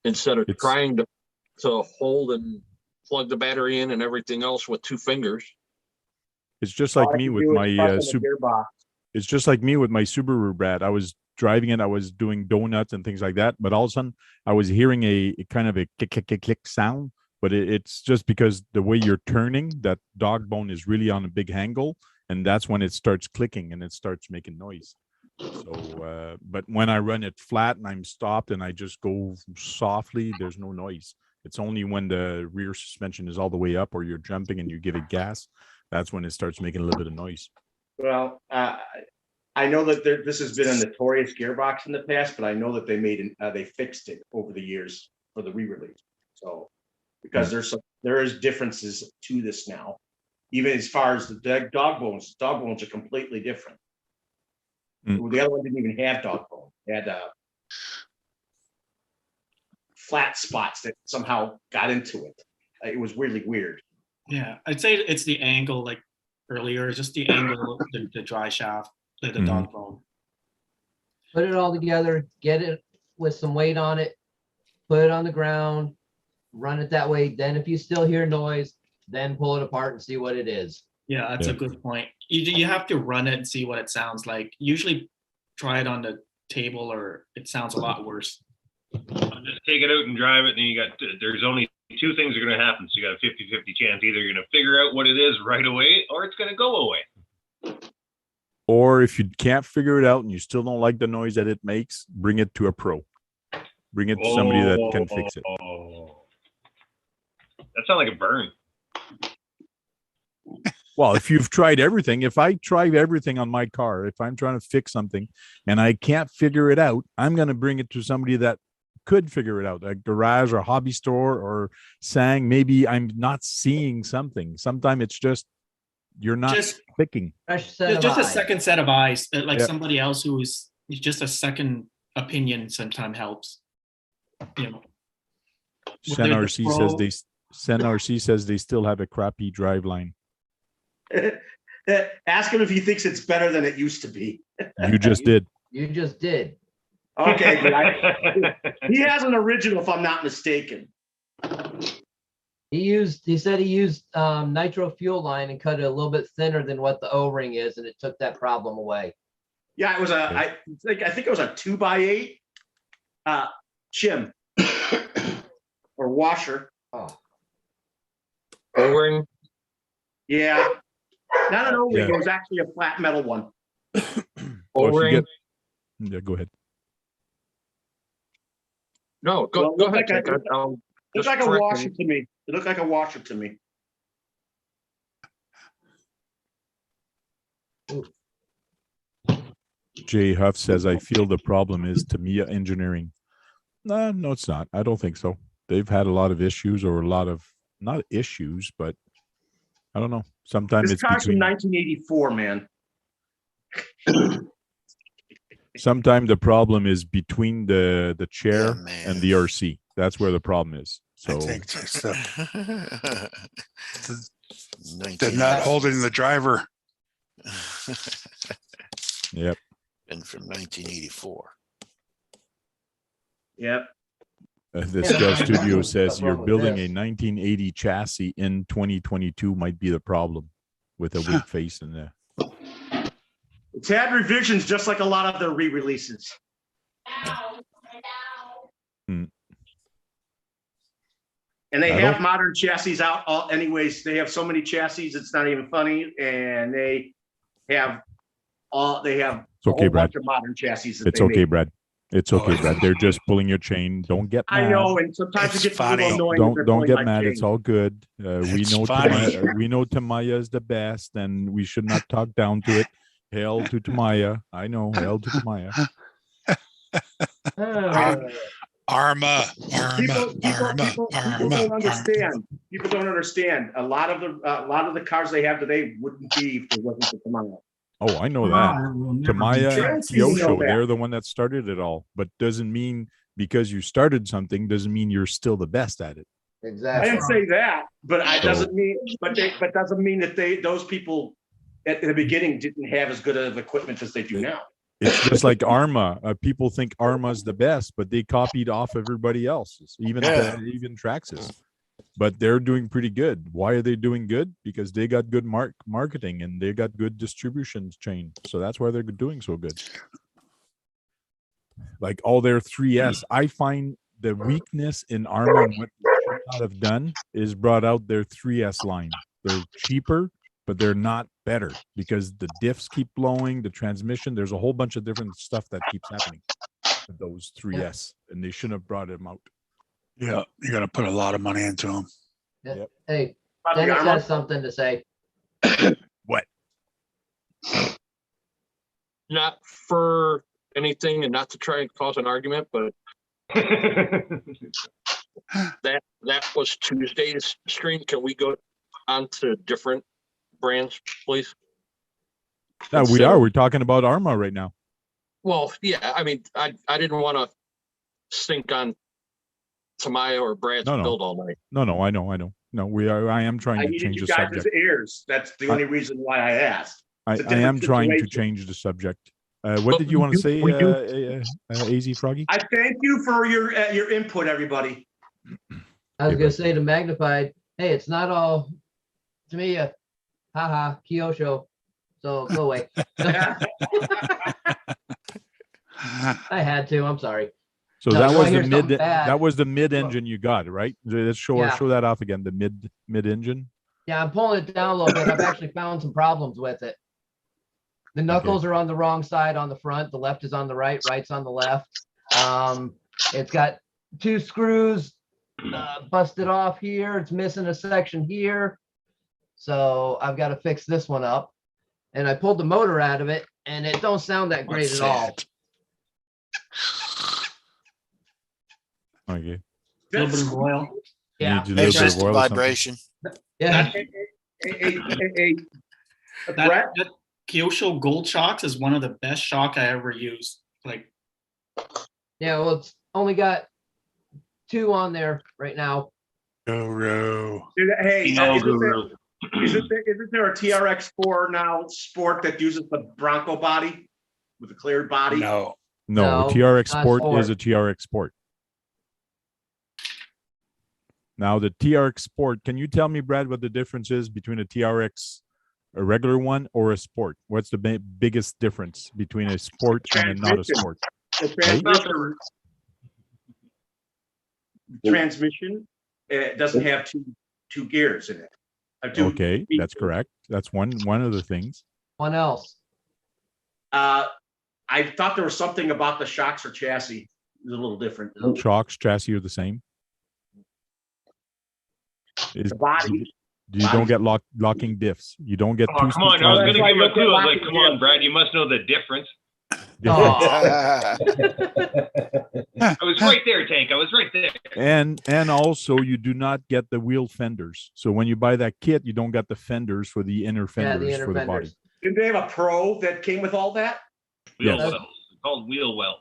instead of It's- trying to hold and plug the battery in and everything else with 2 fingers. It's just All like I me can with do is my press on the gearbox. it's just like me with my Subaru, Brad. I was driving it, I was doing donuts and things like that, but all of a sudden I was hearing a kind of a click, click, click, click sound. But it's just because the way you're turning, that dog bone is really on a big angle, and that's when it starts clicking and it starts making noise. So, but when I run it flat and I'm stopped and I just go softly, there's no noise. It's only when the rear suspension is all the way up or you're jumping and you give it gas, that's when it starts making a little bit of noise. Well, I know that this has been a notorious gearbox in the past, but I know that they fixed it over the years for the re-release. So, because there is differences to this now, even as far as the dog bones are completely different. The other one didn't even have dog bone. It had flat spots that somehow got into it. It was really weird. Yeah, I'd say it's the angle, like earlier, just the angle of the dry shaft, the dog bone. Put it all together, get it with some weight on it, put it on the ground, run it that way. Then if you still hear noise, then pull it apart and see what it is. Yeah, that's a good point. You have to run it and see what it sounds like. Usually try it on the table or it sounds a lot worse. Just take it out and drive it, and there's only 2 things that are going to happen. So you got a 50-50 chance. Either you're going to figure out what it is right away, or it's going to go away. Or if you can't figure it out and you still don't like the noise that it makes, bring it to a pro. Bring it to somebody that can fix it. That sounds like a burn. Well, if you've tried everything, if I try everything on my car, if I'm trying to fix something and I can't figure it out, I'm going to bring it to somebody that could figure it out, a garage or a hobby store or saying, maybe I'm not seeing something. Sometimes it's just, you're not clicking. Fresh set of Just a eyes. second set of eyes, like Yeah. somebody else who's just a second opinion sometimes helps. You know. Sen RC says they still have a crappy drive line. Ask him if he thinks it's better than it used to be. You just did. You just did. Okay, good. He has an original, if I'm not mistaken. He said he used nitro fuel line and cut it a little bit thinner than what the O-ring is, and it took that problem away. Yeah, it was I think it was a 2x8 shim or washer. Oh, O-ring. Yeah, not an O-ring. Yeah. It was actually a flat metal one. Well, if you O-ring. get, yeah, go ahead. No, Well, go it looked ahead, like Jake. I'll It looked just like a correct washer me. to me. It looked like a washer to me. Jay Huff says, I feel the problem is Tamiya Engineering. No, it's not. I don't think so. They've had a lot of issues or a lot of, not issues, but I don't know. Sometimes This it's car's from between, 1984, man. sometimes the problem is between the chair man. and the RC. That's where the problem is. I So think it's the Nineteen nut holding the driver. yep. and from 1984. Yep. The Yeah, Scale that's Studio wrong says you're with building a this. 1980 chassis in 2022 might be the problem with a weak face in there. It's had revisions just like a lot of the re-releases. Hmm. And they I have don't- modern chassis out anyways. They have so many chassis, it's not even funny. And they have It's a okay, whole Brad. bunch of modern chassis that It's they okay, made. Brad. It's okay, Oh. Brad. They're just pulling your chain. Don't get mad. I know, and sometimes It's it gets a funny. little annoying. if they're Don't pulling get my mad. chain. It's all good. We It's know funny. Tamaya is the best, and we should not talk down to it. Hail to Tamaya. I know. Hail to Tamaya. Arma, People don't Arma. understand. People don't understand. A lot of the cars they have today wouldn't be if it wasn't for Tamaya. Oh, I know that. Tamaya and Traxxas know Kyosho, that. they're the one that started it all. But doesn't mean because you started something doesn't mean you're still the best at it. I exactly. didn't say that, but it So- doesn't mean. But doesn't mean that those people at the beginning didn't have as good of equipment as they do now. It's just like Arma. People think Arma's the best, but they copied off everybody else's, even Yeah. even Traxxas. But they're doing pretty good. Why are they doing good? Because they got good marketing and they got good distribution chain. So that's why they're doing so good. Like all their 3S, I find the weakness in Arma and what they should not have done is brought out their 3S line. They're cheaper, but they're not better because the diffs keep blowing, the transmission, there's a whole bunch of different stuff that keeps happening with those 3S, and they shouldn't have brought them out. Yeah, you got to put a lot of money into them. Hey, About the Dennis Arma? has something to say. What? Not for anything and not to try and cause an argument, but that was Tuesday's stream. Can we go on to different brands, please? No, we So- are. We're talking about Arma right now. Well, yeah, I mean, I didn't want to sink on Tamaya or Brad's No. build all night. No, I know. No, we are. I am trying I to needed change you the guys' subject. ears. That's the only reason why I asked. I it's a am different trying to situation. change the subject. What But did you want to say, we do- AZ Froggy? I thank you for your input, everybody. I was Okay, gonna but- say to Magnified, hey, it's not all to me, haha, Kyosho. So go away. I had to, I'm sorry. So No, that you was wanna the hear something mid. bad? That was the mid engine you got, right? Let's show Yeah. show that off again. The mid engine. Yeah, I'm pulling it down a little bit. I've actually found some problems with it. The knuckles are on the wrong side on the front. The left is on the right, right's on the left. It's got 2 screws busted off here. It's missing a section here. So I've got to fix this one up. And I pulled the motor out of it and it don't sound that great at all. Okay. A little bit of oil. Yeah. Needs a little It's bit just of a oil or something. vibration. Yeah. Brett, That Kyosho Gold Shocks is one of the best shock I ever used. Like, Yeah. Well, it's only got 2 on there right now. Guru. hey, No, isn't there a TRX4 now Sport that uses the Bronco body with a cleared body? No. No, No, a TRX not Sport Sport. is a TRX Sport. Now the TRX Sport, can you tell me, Brad, what the difference is between a TRX A regular one or a sport? What's the biggest difference between a sport and a not a sport? The transmission, it doesn't have two gears in it. Okay, that's correct. That's one of the things. One else. I thought there was something about the shocks or chassis. It's a little different. Shocks, chassis are the same. The body. You don't get locking diffs. You don't get Oh, two come on. I was going to give it two. I was like, come on, Brad, you must know the difference. I was right there, Tank. I was right there. And also you do not get the wheel fenders. So when you buy that kit, you don't get the fenders for the inner fenders for the body. Didn't they have a Pro that came with all that? Wheel Yes. wells. It's called wheel wells.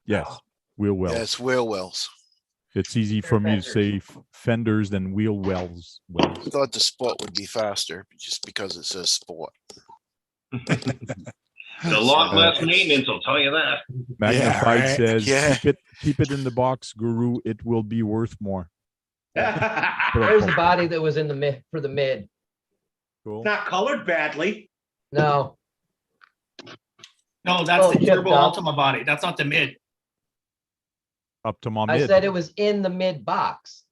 Yes, wheel wells. Yes, wheel wells. It's easy for me to say fenders than wheel wells. I thought the sport would be faster just because it says sport. It's a lot less maintenance, I'll tell you that. Magnified says, Yeah. keep it in the box, Guru. It will be worth more. There's the body that was in the mid for the mid. Cool. Not colored badly. No. No, that's the chipped Turbo up. Ultima body. That's not the mid. Up to my I mid. said it was in the mid box.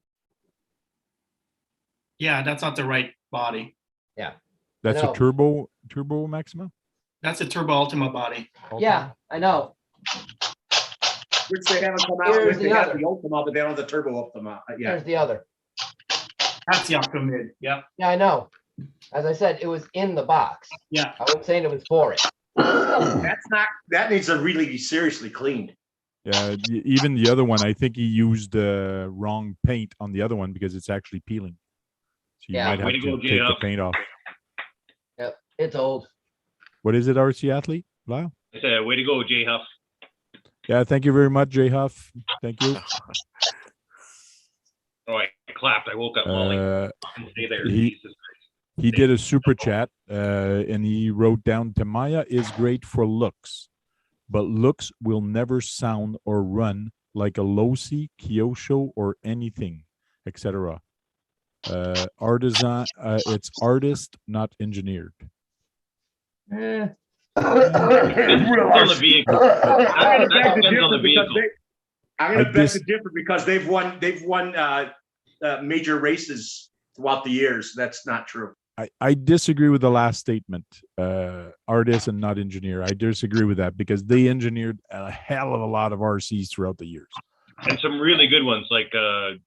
Yeah, that's not the right body. That's No. a turbo Maxima. That's a Turbo Ultima body. Yeah, I know. Which they haven't come out Here's with. the They got other. the Ultima, but they don't have the Turbo Ultima. Yeah. There's the other. That's the Octo mid. Yeah, Yeah, I know. As I said, it was in the box. yeah. I wasn't saying it was for it. That needs to really be seriously cleaned. Yeah, even the other one, I think he used the wrong paint on the other one because it's actually peeling. So you Yeah. might have Way to to go, take the J-Up. paint off. Yep, it's old. What is it, RC Athlete? Wow. I said, way to go, J Huff. Yeah, thank you very much, J Huff. Thank you. Oh, I clapped. I woke up Molly. Stay there. he- Jesus Christ. He did a super chat and he wrote down Tamiya is great for looks, but looks will never sound or run like a Losi, Kyosho, or anything, etc. Artisan, it's artist, not engineered. Eh, Depends on the vehicle. That depends on the vehicle. I'm I going to beg dis- to differ because they've won major races throughout the years. That's not true. I disagree with the last statement, artist and not engineer. I disagree with that because they engineered a hell of a lot of RCs throughout the years. And some really good ones like the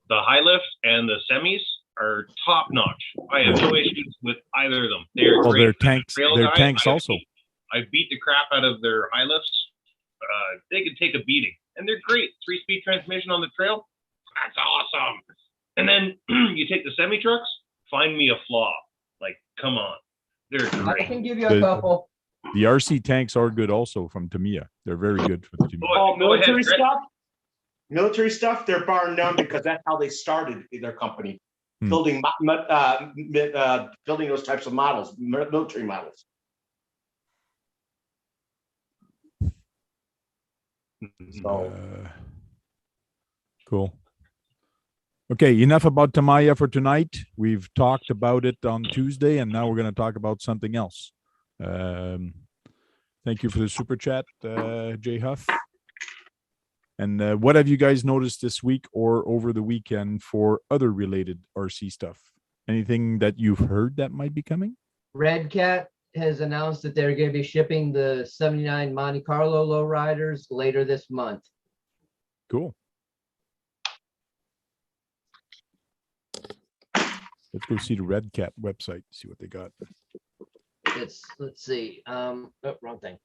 high lifts and the semis are top notch. I have no issues with either of them. They're Well, great. their tanks, Trail their guys, tanks I also. I beat the crap out of their high lifts. They can take a beating, and they're great. 3-speed transmission on the trail. That's awesome. And then you take the semi trucks. Find me a flaw. Like, come on, they're I great. can give you a couple. The RC tanks are good also from Tamiya. They're very good for Tamiya. Oh, Go ahead, military Brett. stuff? Military stuff, they're bar none because that's how they started their company. Building those types of models, military models. So Cool. Okay, enough about Tamiya for tonight. We've talked about it on Tuesday, and now we're going to talk about something else. Thank you for the super chat, Jay Huff. And what have you guys noticed this week or over the weekend for other related RC stuff? Anything that you've heard that might be coming? Red Cat has announced that they're going to be shipping the 79 Monte Carlo lowriders later this month. Cool. Let's go see the Red Cat website, see what they got. It's, let's see, oh, wrong thing.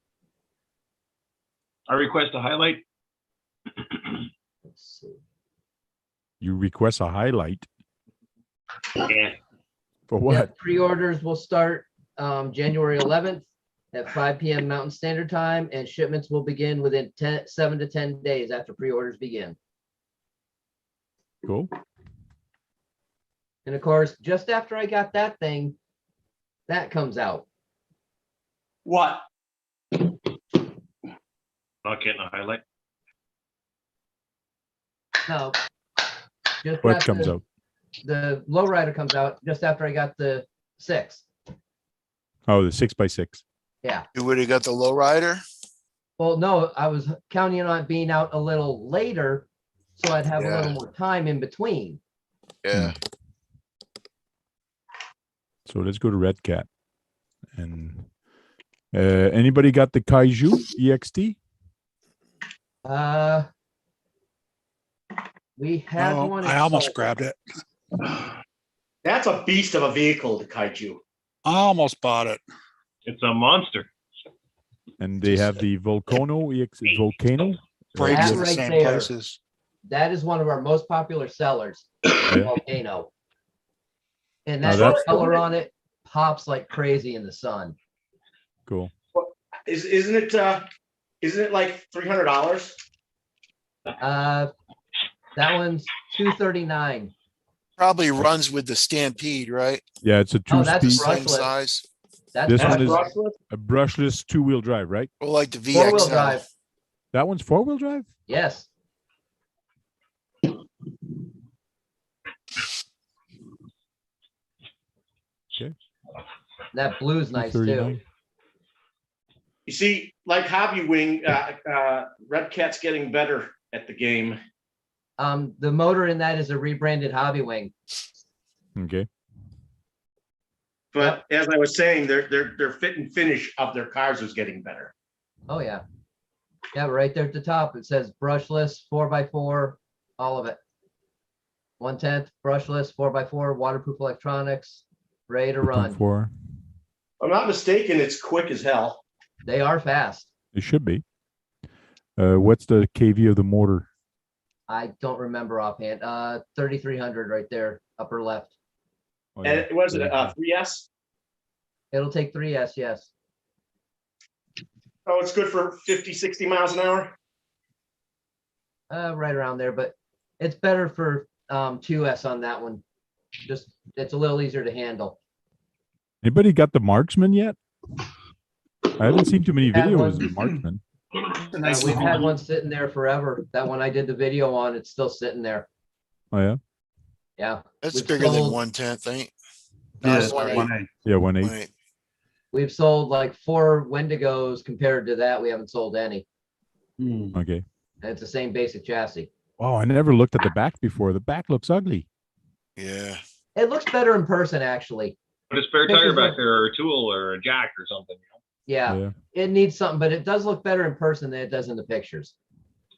I request a highlight. Let's see. You request a highlight Yeah. for Yeah, what? pre-orders will start January 11th at 5 p.m. Mountain Standard Time, and shipments will begin within 7 to 10 days after pre-orders begin. Cool. And of course, just after I got that thing, that comes out. what? Not getting a highlight. No. Just What got comes the- out? The lowrider comes out just after I got the 6. Oh, the 6x6. Yeah. You would have got the low rider. Well, no, I was counting on it being out a little later, so I'd have a Yeah. little more time in between. Yeah. So let's go to Red Cat. And anybody got the Kaiju EXT? We had No, one. I almost grabbed it. That's a beast of a vehicle, the Kaiju. I almost bought it. It's a monster. And they have the Volcano Volcano. Brakes That in the right same there. places. That is one of our most popular sellers, Yeah. Volcano. And Now that that's- color on it pops like crazy in the sun. Cool. Isn't it like $300? That one's $239. Probably runs with the Stampede, right? Yeah, it's a Oh, that's two-speed. Same brushless. size. That's This one is brushless? a brushless two-wheel drive, right? Or like the four-wheel VXL. drive. That one's four-wheel drive? Yes. Okay. That blue's nice too. 239. You see, like Hobby Wing, Red Cat's getting better at the game. The motor in that is a rebranded Hobby Wing. Okay. But as I was saying, their fit and finish of their cars is getting better. Oh yeah. Yeah, right there at the top, it says brushless, 4x4, all of it. 1/10 brushless, 4x4, waterproof electronics, ready to run. 2.4. If I'm not mistaken, it's quick as hell. They are fast. It should be. What's the KV of the motor? I don't remember offhand. 3,300 right there, upper left. Oh, And yeah. it was it a 3S? It'll take 3S, yes. Oh, it's good for 50, 60 miles an hour. Right around there, but it's better for 2S on that one. Just it's a little easier to handle. Anybody got the Marksman yet? I haven't seen too many Had videos one. of the Marksman. It's a nice We've small had one. one sitting there forever. That one I did the video on, it's still sitting there. Oh yeah, Yeah. That's We've bigger than sold- 1/10, ain't No, Yeah, it's 1/8. 1/8. yeah, 1.8. Right. We've sold like 4 Wendigos. Compared to that, we haven't sold any. Okay. And it's the same basic chassis. Oh, I never looked at the back before. The back looks ugly. Yeah. It looks better in person, actually. Put a spare tire Pictures back look- there, or a tool, or a jack, or something. Yeah, it needs something, but it does look better in person than it does in the pictures.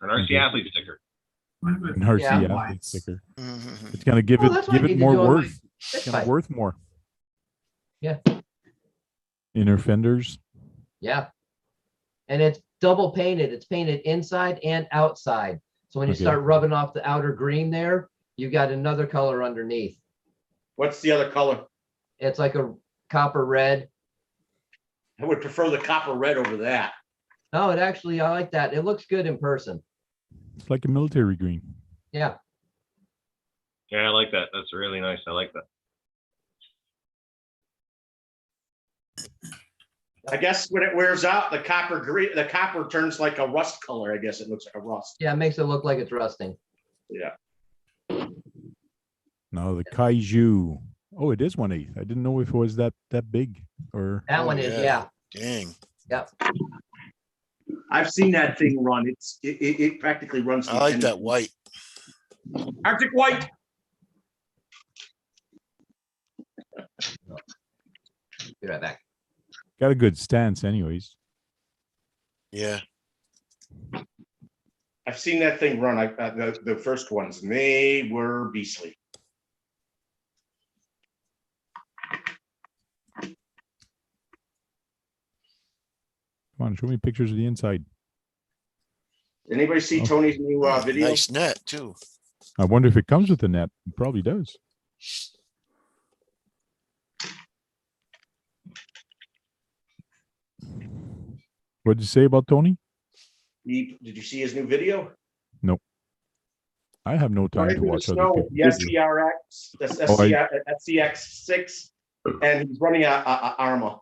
An RC Okay. athlete sticker. An RC Yeah. athlete sticker. Mhm. It's gonna give Well, that's what I give it need to more do on my worth. Six It's gonna bike. worth more. Yeah. Inner fenders. Yeah. And it's double painted. It's painted inside and outside. So when you Okay. start rubbing off the outer green there, you got another color underneath. What's the other color? It's like a copper red. I would prefer the copper red over that. No, it actually, I like that. It looks good in person. It's like a military green. Yeah. Yeah, I like that. That's really nice. I like that. I guess when it wears out, the copper turns like a rust color. I guess it looks like a rust. Yeah, it makes it look like it's rusting. Yeah. No, the Kaiju. Oh, it is 1/8. I didn't know if it was that big or. That Oh, one is, yeah. yeah. Dang. Yep. I've seen that thing run. It practically runs. I like that white. Arctic white. Be right back. Got a good stance, anyways. Yeah. I've seen that thing run. The first ones, and they were beastly. Come on, show me pictures of the inside. Anybody see Okay. Tony's new video? Nice net too. I wonder if it comes with the net. It probably does. What did you say about Tony? Did you see his new video? I have no time Running to through the watch other snow, people's the videos. SCRX, that's Oh, SCX6, and he's running a Arma.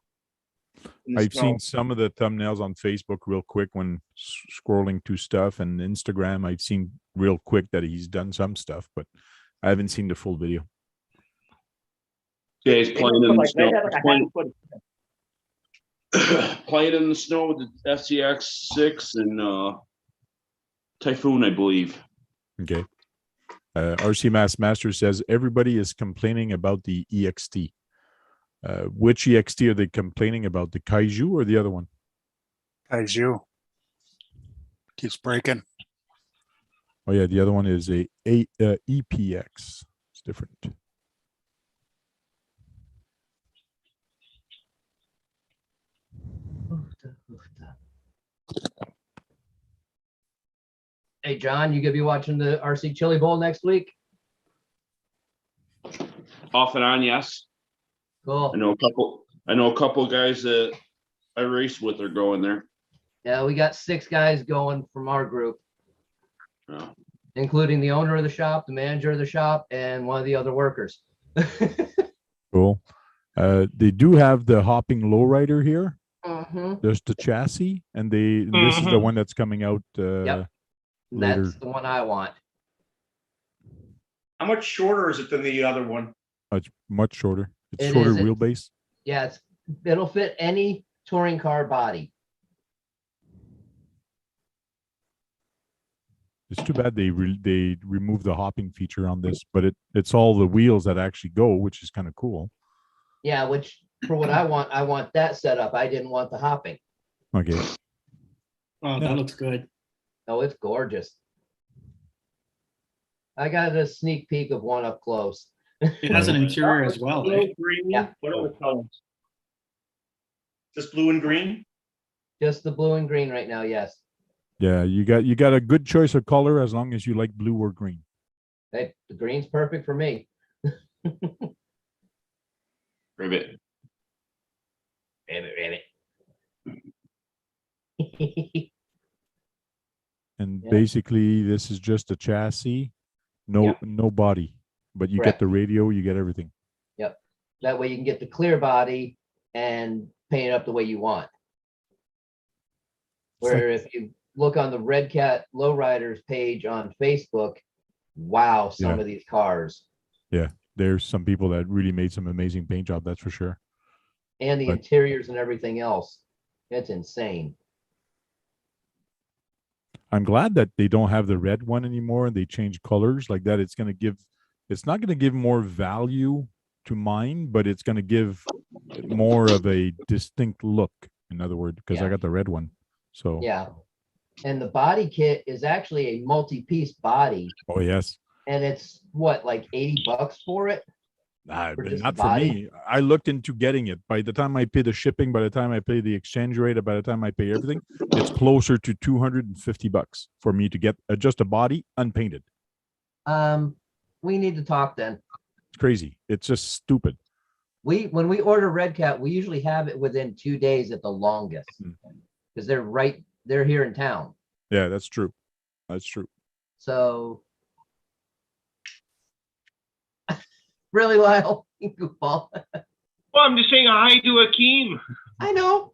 in the I've snow. seen some of the thumbnails on Facebook real quick when scrolling to stuff, and Instagram. I've seen real quick that he's done some stuff, but I haven't seen the full video. Yeah, he's playing in the Like, they snow. had like a Playing, half foot. playing in the snow with the FCX 6 and Typhoon, I believe. Okay. RC Master says everybody is complaining about the EXT. Which EXT are they complaining about? The Kaiju or the other one? Kaiju. Keeps breaking. Oh yeah, the other one is a EPX. It's different. Hey, John, you gonna be watching the RC Chili Bowl next week? Off and on, yes. Cool. I know a couple guys that I race with are going there. Yeah, we got 6 guys going from our group, Yeah. including the owner of the shop, the manager of the shop, and one of the other workers. Cool. They do have the hopping lowrider here. Mhm. There's the chassis, and this is the one that's coming out Yep. later. That's the one I want. How much shorter is it than the other one? It's much shorter. It's It shorter is. wheelbase. Yeah, it'll fit any touring car body. It's too bad they removed the hopping feature on this, but it's all the wheels that actually go, which is kind of cool. Yeah, which for what I want that setup. I didn't want the hopping. Okay. Oh, that looks good. Oh, it's gorgeous. I got a sneak peek of one up close. It has an interior as well. Blue, green, Yeah. what are the colors? Just blue and green? Just the blue and green right now, yes. Yeah, you got a good choice of color as long as you like blue or green. Hey, the green's perfect for me. Ribbit. Rabbit. And Yeah. basically, this is just a chassis, no body, but you Correct. get the radio, you get everything. Yep. That way you can get the clear body and paint it up the way you want. It's like- Where if you look on the Red Cat Lowriders page on Facebook, wow, some Yeah. of these cars There's some people that really made some amazing paint job, that's for sure. and the But- interiors and everything else. It's insane. I'm glad that they don't have the red one anymore and they change colors like that. It's not going to give more value to mine, but it's going to give more of a distinct look. In other words, because I Yeah. got the red one. So, Yeah. And the body kit is actually a multi-piece body, oh yes. and it's what, like $80 for it? Nah, For but just not the for body? me. I looked into getting it. By the time I pay the shipping, by the time I pay the exchange rate, by the time I pay everything, it's closer to $250 for me to get just a body unpainted. We need to talk then. It's crazy. It's just stupid. When we order Red Cat, we usually have it within 2 days at the longest. Mm. Because they're here in town. Yeah, that's true. That's true. So really, Lyle, you goofball. Well, I'm just saying hi to Akeem. I know.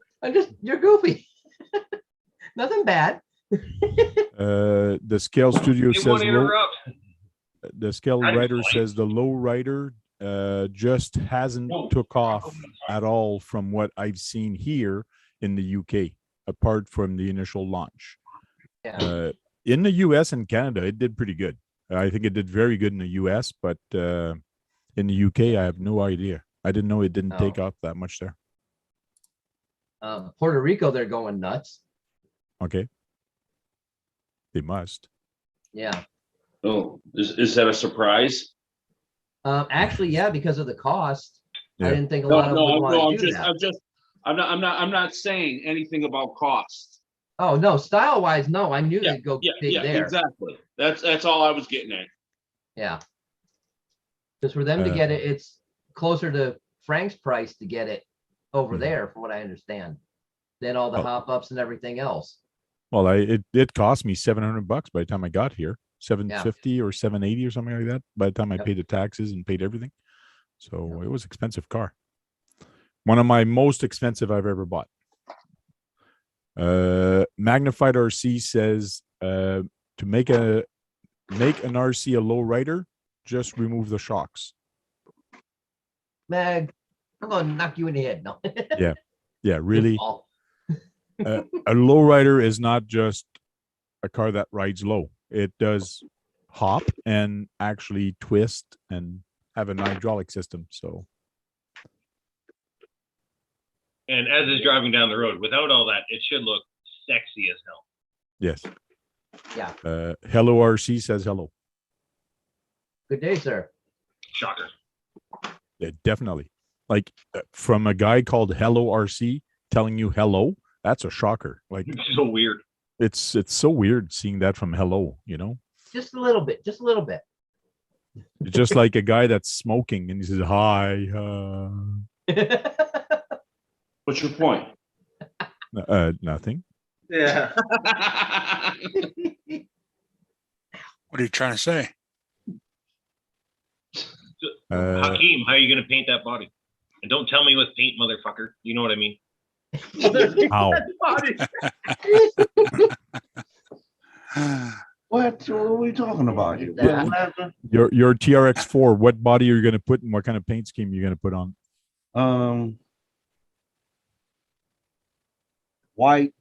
You're goofy. Nothing bad. The Scale Studio Didn't says want to low, interrupt. the Scale I didn't Rider like- says the low rider just hasn't took off at all from what I've seen here in the UK, apart from the initial launch. Yeah. In the US and Canada, it did pretty good. I think it did very good in the US, but in the UK, I have no idea. I didn't know it didn't take off that much there. Puerto Rico, they're going nuts. Okay. They must. Yeah. Oh, is that a surprise? Actually, yeah, because of the cost. I Yeah. didn't think a lot of them would want to do that. I'm not saying anything about cost. Oh, no, style-wise, no, I knew Yeah, they'd go Yeah, big yeah, there. exactly. That's all I was getting at. Yeah. Because for them to get it, it's closer to Frank's price to get it over there, from what I understand, than all the Oh. hop-ups and everything else. Well, it cost me $700 by the time I got here, 750 or 780 or something like that. By the time I Yep. paid the taxes and paid everything, so it was expensive car. One of my most expensive I've ever bought. Magnified RC says to make an RC a low rider, just remove the shocks. Meg, I'm gonna knock you in the head. No. Yeah, really. Oh, A lowrider is not just a car that rides low. It does hop and actually twist and have an hydraulic system. So And as is driving down the road, without all that, it should look sexy as hell. yes. Yeah. Hello RC says hello. good day, sir. Shocker. Yeah, definitely. Like from a guy called Hello RC telling you hello, that's a shocker. Like It's so weird. it's so weird seeing that from hello, you know? Just a little bit. Just a little bit. It's just like a guy that's smoking and he says hi. What's your point? Nothing. Yeah. What are you trying to say? Hakeem, how are you going to paint that body? And don't tell me with paint, motherfucker. You know what I mean? How? What are we talking about here? Yeah. Your TRX4, what body are you going to put and what kind of paint scheme you're going to put on? White,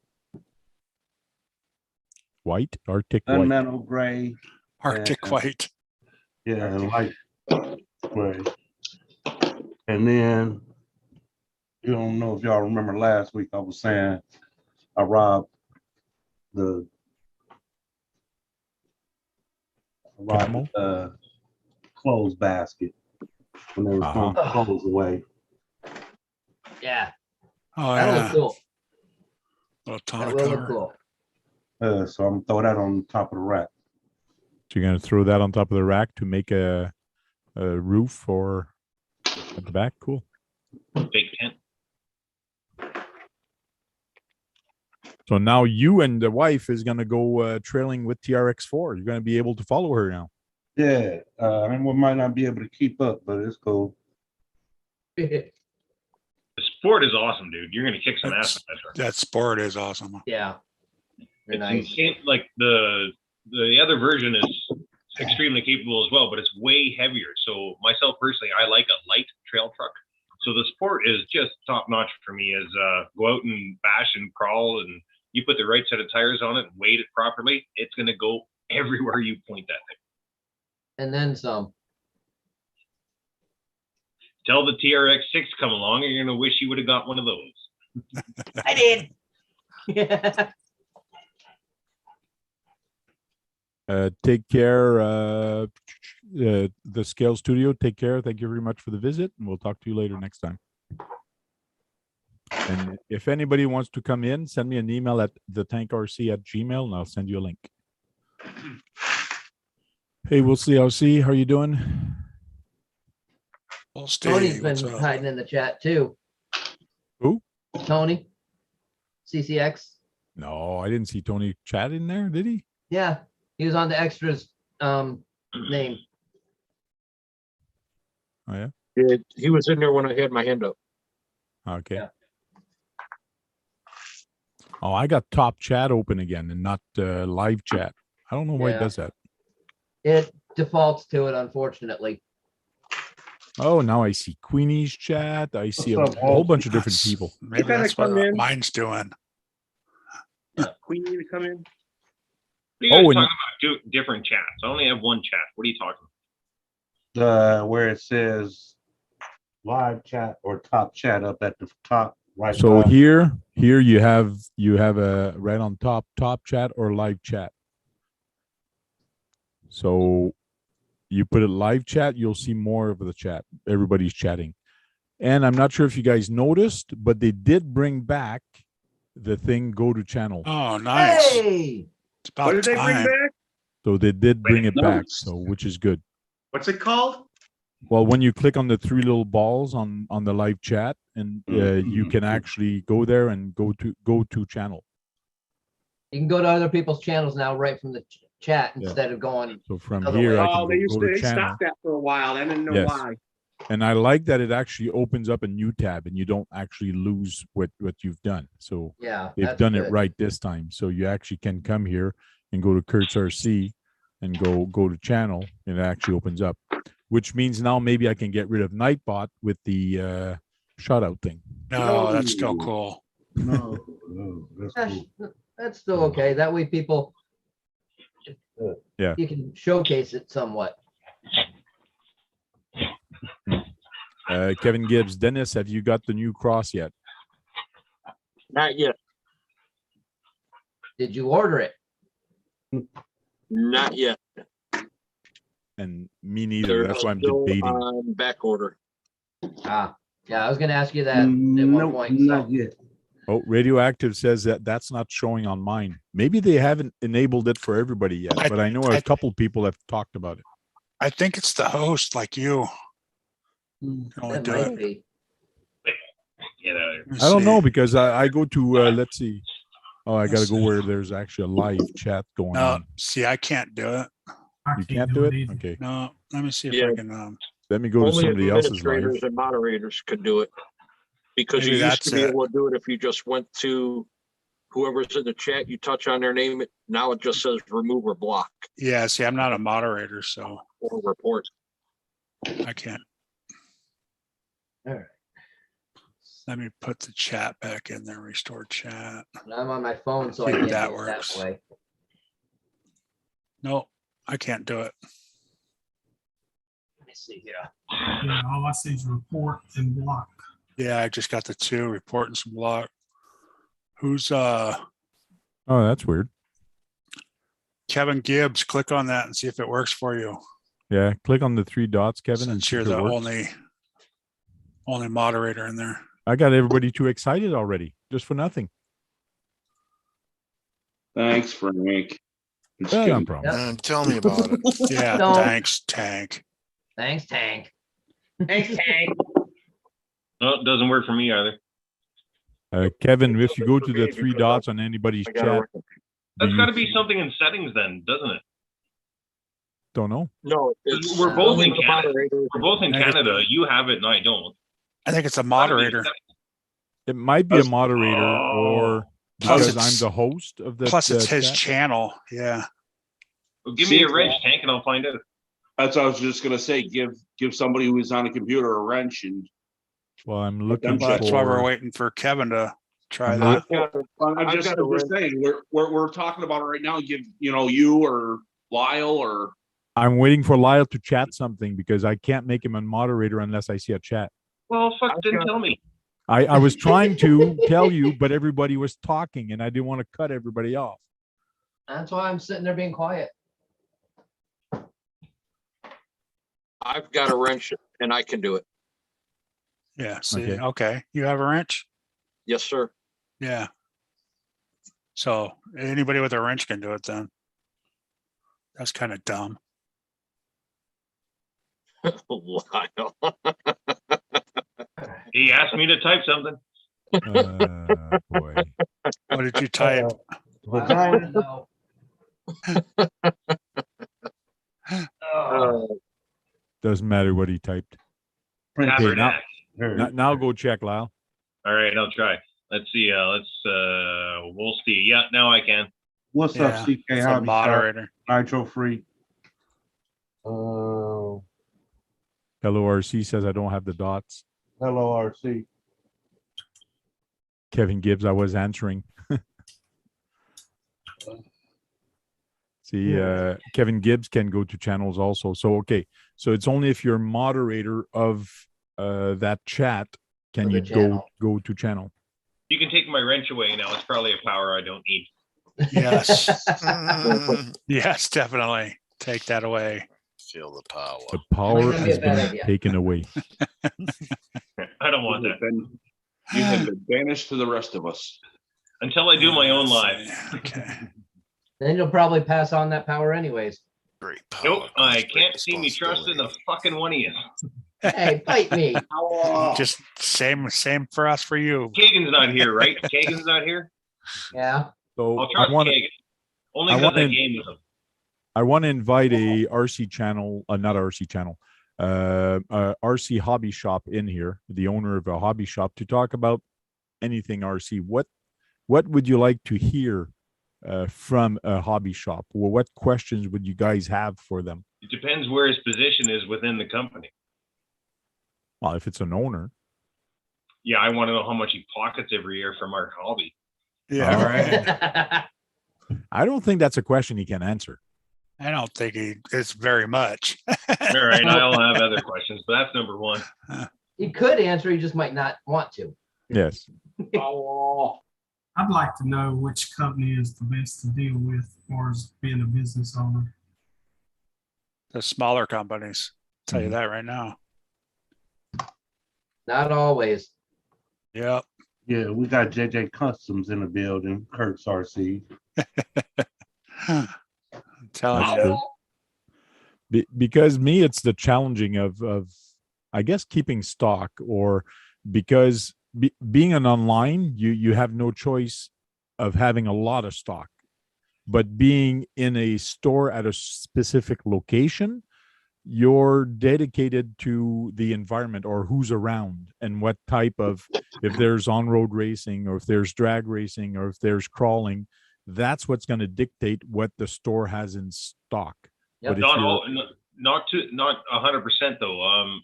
White, Arctic white. gunmetal gray. Arctic Yeah. white. Yeah, and light gray. And then, you don't know if y'all remember last week, I was saying I robbed the Camel? clothes basket when they were throwing clothes away. Yeah. Oh, That'll yeah. look cool. Little That tonic will look cover. cool. So I'm gonna throw that on top of the rack. So you're going to throw that on top of the rack to make a roof or at the back? Cool. Fake tent. So now you and the wife is going to go trailing with TRX4. You're going to be able to follow her now. Yeah, and we might not be able to keep up, but it's cool. The sport is awesome, dude. You're going to kick some ass with that truck. That sport is awesome. Yeah. They're It's nice. insane. Like the other version is extremely capable as well, but it's way heavier. So myself personally, I like a light trail truck. So the sport is just top notch for me. Is go out and bash and crawl, and you put the right set of tires on it and weight it properly. It's going to go everywhere you point that thing. And then some. Tell the TRX6 come along, and you're going to wish you would have got one of those. I did. Yeah. Take care. The Scale Studio, take care. Thank you very much for the visit, and we'll talk to you later next time. And if anybody wants to come in, send me an email at thetankrc@gmail, and I'll send you a link. Hey, we'll see. I'll see. How are you doing? Well, Tony's Steve, been what's up? hiding in the chat too. Who? Tony. CCX. No, I didn't see Tony chat in there, did he? Yeah. He was on the extras name. Oh, yeah? He was in there when I had my hand up. Okay. Yeah. Oh, I got top chat open again and not live chat. I don't know why it Yeah. does that. It defaults to it, unfortunately. Oh, now I see Queenie's chat. I see a What's up, whole Walt? bunch of different people. Maybe gotta that's what come in. mine's doing. Queen need to come in. What are you guys Oh, and- talking about? Two different chats. I only have one chat. What are you talking about? Where it says live chat or top chat up at the top right. So side. here you have a right on top chat or live chat. So you put it live chat, you'll see more of the chat. Everybody's chatting. And I'm not sure if you guys noticed, but they did bring back the thing go to channel. Oh, nice. Hey. It's What about did they bring time. back? So they did bring it back, Nice. so which is good. What's it called? Well, when you click on the three little balls on the live chat, and you can actually go there and go to channel. You can go to other people's channels now right from the chat instead of going. So from Other here, way. I Oh, they can used go to, to they channel. stopped that for a while. I didn't know Yes. why. And I like that it actually opens up a new tab and you don't actually lose what you've done. So Yeah. they've that's done it good. right this time. So you actually can come here and go to Kurt's RC and go to channel, and it actually opens up. which means now maybe I can get rid of Nightbot with the shutout thing. No, that's still cool. No, that's cool. That's still okay. That way people. Yeah. You can showcase it somewhat. Kevin Gibbs, Dennis, have you got the new cross yet? Not yet. Did you order it? Not yet. And me neither. They're That's why I'm still debating. on back order. Ah, yeah, I was gonna ask you that at one Nope, point. so- not yet. Oh, Radioactive says that that's not showing on mine. Maybe they haven't enabled it for everybody yet, but I know a couple people have talked about it. I think it's the host like you. Mm. Can only That do might it. be. Get out of here. Let me I don't see. know because I go to let's see. Oh, I gotta go where there's actually a live chat going No, on. see, I can't do it. I You can't do it? either. Okay. No, let me see if Yeah. I can, Let me go to Only somebody else's live. administrators and moderators could do it. Because you Maybe used to that's be it. able to do it if you just went to whoever's in the chat, you touch on their name. Now it just says remove or block yeah, see, I'm not a moderator, so or report. I can't. All right. Let me put the chat back in there, restore chat. And I'm on my phone, so I See if can't that do it works. that way. No, I can't do it. Let me see here. Yeah, all I see is report and block. Yeah, I just got the two, report and some block. Who's Oh, that's weird. Kevin Gibbs? Click on that and see if it works for you. Yeah, click on the three dots, Kevin, and Since see you're if it the works. only moderator in there. I got everybody too excited already, just for nothing. Thanks, Frank. Just Yeah, no kidding. problem. Tell me about it. Yeah, No. thanks, Tank. Thanks, Tank. Thanks, Tank. No, it doesn't work for me either. Kevin, if you go to the three dots on anybody's I got chat, it. That's you- got to be something in settings then, doesn't it? don't know. No, it's We're both only in the Canada. moderators. We're both in I guess- Canada. You have it and I don't. I think it's a moderator. It might be a moderator or Plus because I'm it's- the host of the Plus, it's his chat. channel. Yeah. Well, give me See, a wrench, Tank, and I'll find out. That's what I was just gonna say, give somebody who is on a computer a wrench and. Well, I'm looking Well, that's why we're for. waiting for Kevin to try I'm that. I'm just saying, we're talking about it right now, give, you or Lyle or. I'm waiting for Lyle to chat something because I can't make him a moderator unless I see a chat. Well, fuck, didn't tell me. I was trying to tell you, but everybody was talking and I didn't want to cut everybody off. That's why I'm sitting there being quiet. I've got a wrench and I can do it. Yeah. See, Okay. okay. You have a wrench? Yes, sir. Yeah. So anybody with a wrench can do it then. That's kind of dumb. Lyle. He asked me to type something. Boy. What did you type? Vagina. No. Oh, Doesn't matter what he typed. Okay, now, Tabernacle. now go check, Lyle. All right, I'll try. Let's see. We'll see. Yeah, now I can. What's Yeah, up, CK? it's a Hobby Shop, moderator. Nitro Free. Hello, RC says I don't have the dots. Hello, RC. Kevin Gibbs, I was answering. See, Kevin Gibbs can go to channels also. So, okay. So it's only if you're moderator of that chat can Of the you channel. go to channel. You can take my wrench away now. It's probably a power I don't need. Yes. Mm, Yes, definitely. Take that away. Feel the power. The power Might not be a has bad been idea. taken away. I don't want that. You have been banished to the rest of us. Until I do my own Let's live. see. Okay. Then you'll probably pass on that power anyways. Great power. Nope, I comes great can't see me trusting the responsibility. fucking one of you. Hey, bite me. Just same for us for you. Kagan's not here, right? Kagan's not here? Yeah. So I'll I trust want to Kagan. Only I because I wanna- game with him. I want to invite a RC channel, not RC channel, RC hobby shop in here, the owner of a hobby shop, to talk about anything RC. What would you like to hear from a hobby shop? Well, what questions would you guys have for them? It depends where his position is within the company. Well, if it's an owner. Yeah, I want to know how much he pockets every year from our hobby. Yeah, right. I don't think that's a question he can answer. I don't think it's very much. All right, I'll have other questions, but that's number one. He could answer, he just might not want to. Yes. Oh, I'd like to know which company is the best to deal with as far as being a business owner. The smaller companies, I'll tell you that right now. Not always. Yep. Yeah, we got JJ Customs in the building, Kurt's RC. I'm telling That's you. true. Because me, it's the challenging of I guess keeping stock, or because being an online, you have no choice of having a lot of stock, but being in a store at a specific location, you're dedicated to the environment or who's around and what type of, if there's on-road racing or if there's drag racing or if there's crawling, that's what's going to dictate what the store has in stock. Yep. But if Not you're- all, not 100% though.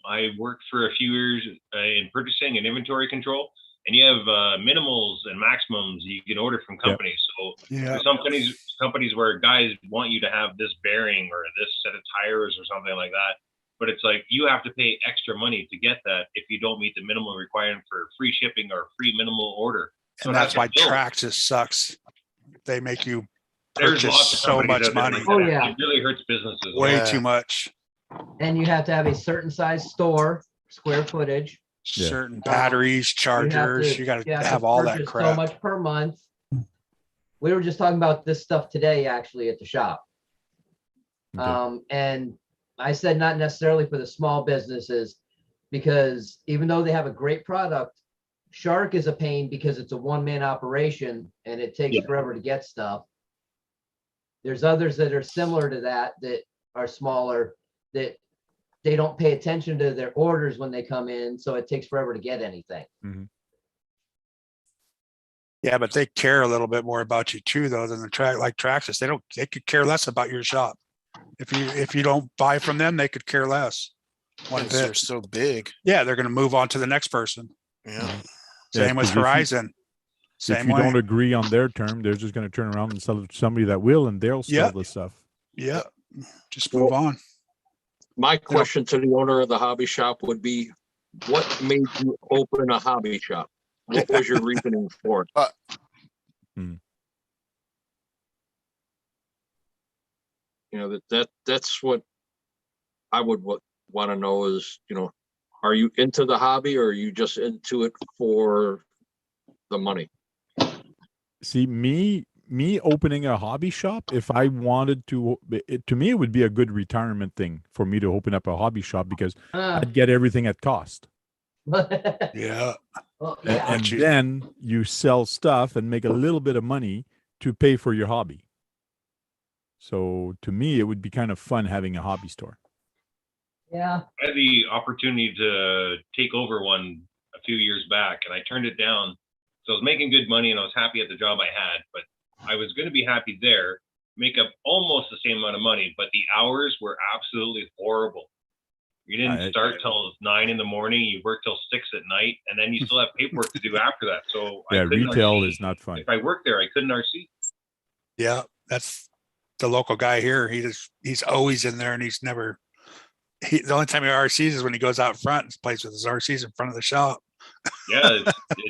I worked for a few years in purchasing and inventory control, and you have minimals and maximums you can order from companies. So Yeah. there's some companies where guys want you to have this bearing or this set of tires or something like that, but it's like you have to pay extra money to get that if you don't meet the minimum requirement for free shipping or free minimal order. So And it that's has why to build. Traxxas sucks. They make you There's purchase lots of so companies much out there money. like Oh, that. yeah. It really hurts businesses. Way Yeah. too much. And you have to have a certain size store, square footage. Yeah. Certain batteries, chargers, you got to have all that purchase So crap. much per month. We were just talking about this stuff today, actually, at the shop. Okay. And I said not necessarily for the small businesses, because even though they have a great product, Shark is a pain because it's a one-man operation and it takes forever to get stuff. There's others that are similar to that are smaller, that they don't pay attention to their orders when they come in, so it takes forever to get anything. Yeah, but they care a little bit more about you too, though, than like Traxxas. They could care less about your shop. If you don't buy from them, they could care less. One Because they're bit. so big. Yeah, they're going to move on to the next person. Yeah. Same with because if you- Horizon. If Same you way. don't agree on their term, they're just going to turn around and sell it to somebody that will, and they'll sell Yep. the stuff. Yeah, just move on. My question to the owner of the hobby shop would be, what made you open a hobby shop? What was your reasoning for it? You know, that's what I would want to know is, you know, are you into the hobby or are you just into it for the money? See, me opening a hobby shop, if I wanted to, to me, it would be a good retirement thing for me to open up a hobby shop because I'd get everything at cost. Yeah. Well, And, yeah. and then you sell stuff and make a little bit of money to pay for your hobby. So to me, it would be kind of fun having a hobby store. Yeah. I had the opportunity to take over one a few years back and I turned it down. So I was making good money and I was happy at the job I had, but I was going to be happy there, make up almost the same amount of money, but the hours were absolutely horrible. You didn't start till 9 in the morning, you work till 6 at night, and then you still have paperwork to do after that. So Yeah, I couldn't retail RC. is not fun. If I worked there, I couldn't RC. Yeah, that's the local guy here. He's always in there and he's never, the only time he RCs is when he goes out front and plays with his RCs in front of the shop. Yeah.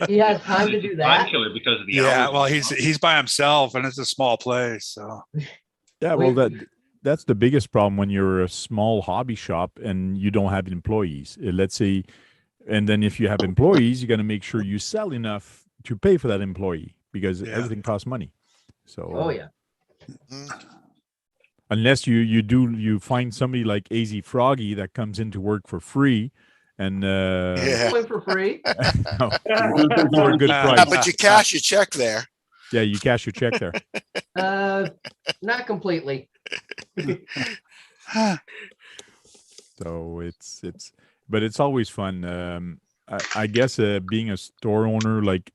He has time to it's do a that? time killer because of the Yeah, hours. well, he's by himself and it's a small place. So Yeah, well, Wait. that's the biggest problem when you're a small hobby shop and you don't have employees. Let's say, and then if you have employees, you got to make sure you sell enough to pay for that employee because Yeah. everything costs money. So, Oh, yeah. unless you find somebody like AZ Froggy that comes into work for free, and Yeah. Went for free. no, for a good Yeah, price. but you cash your check there. Yeah, you cash your check there. Not completely. So but it's always fun. I guess being a store owner, like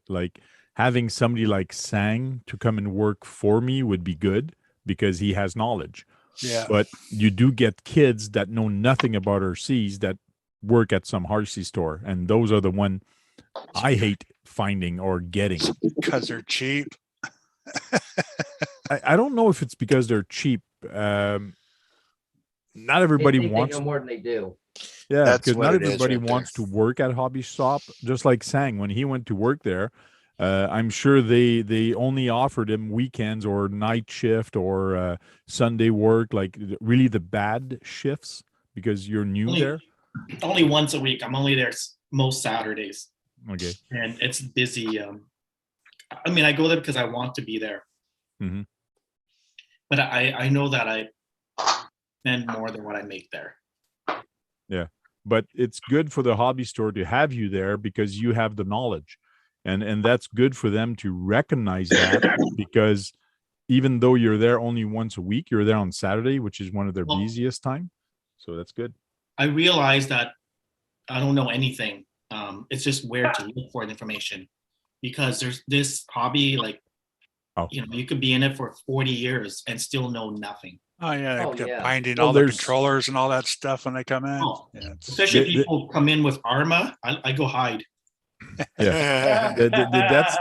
having somebody like Sang to come and work for me would be good because he has knowledge. Yeah. But you do get kids that know nothing about RCs that work at some RC store, and those are the one I hate finding or getting. Because they're cheap. I don't know if it's because they're cheap. Not They everybody think they wants. know more than they do. Yeah, That's because what not it is everybody right there. wants to work at hobby shop. Just like Sang, when he went to work there, I'm sure they only offered him weekends or night shift or Sunday work, like really the bad shifts because you're new Only- there. Only once a week. I'm only there most Saturdays, Okay. and it's busy. I mean, I go there because I want to be there. Mhm. But I know that I spend more than what I make there. But it's good for the hobby store to have you there because you have the knowledge, and that's good for them to recognize that because even though you're there only once a week, you're there on Saturday, which is one of their Well- busiest time. So that's good. I realize that I don't know anything. It's just where to look for the information, because there's this hobby, like, Oh. you could be in it for 40 years and still know nothing. Oh yeah, Oh, they're yeah. binding Well, all the there's- controllers and all that stuff when they come in. Oh, Yeah, it's- especially if The- people come in with Arma, I go hide. That's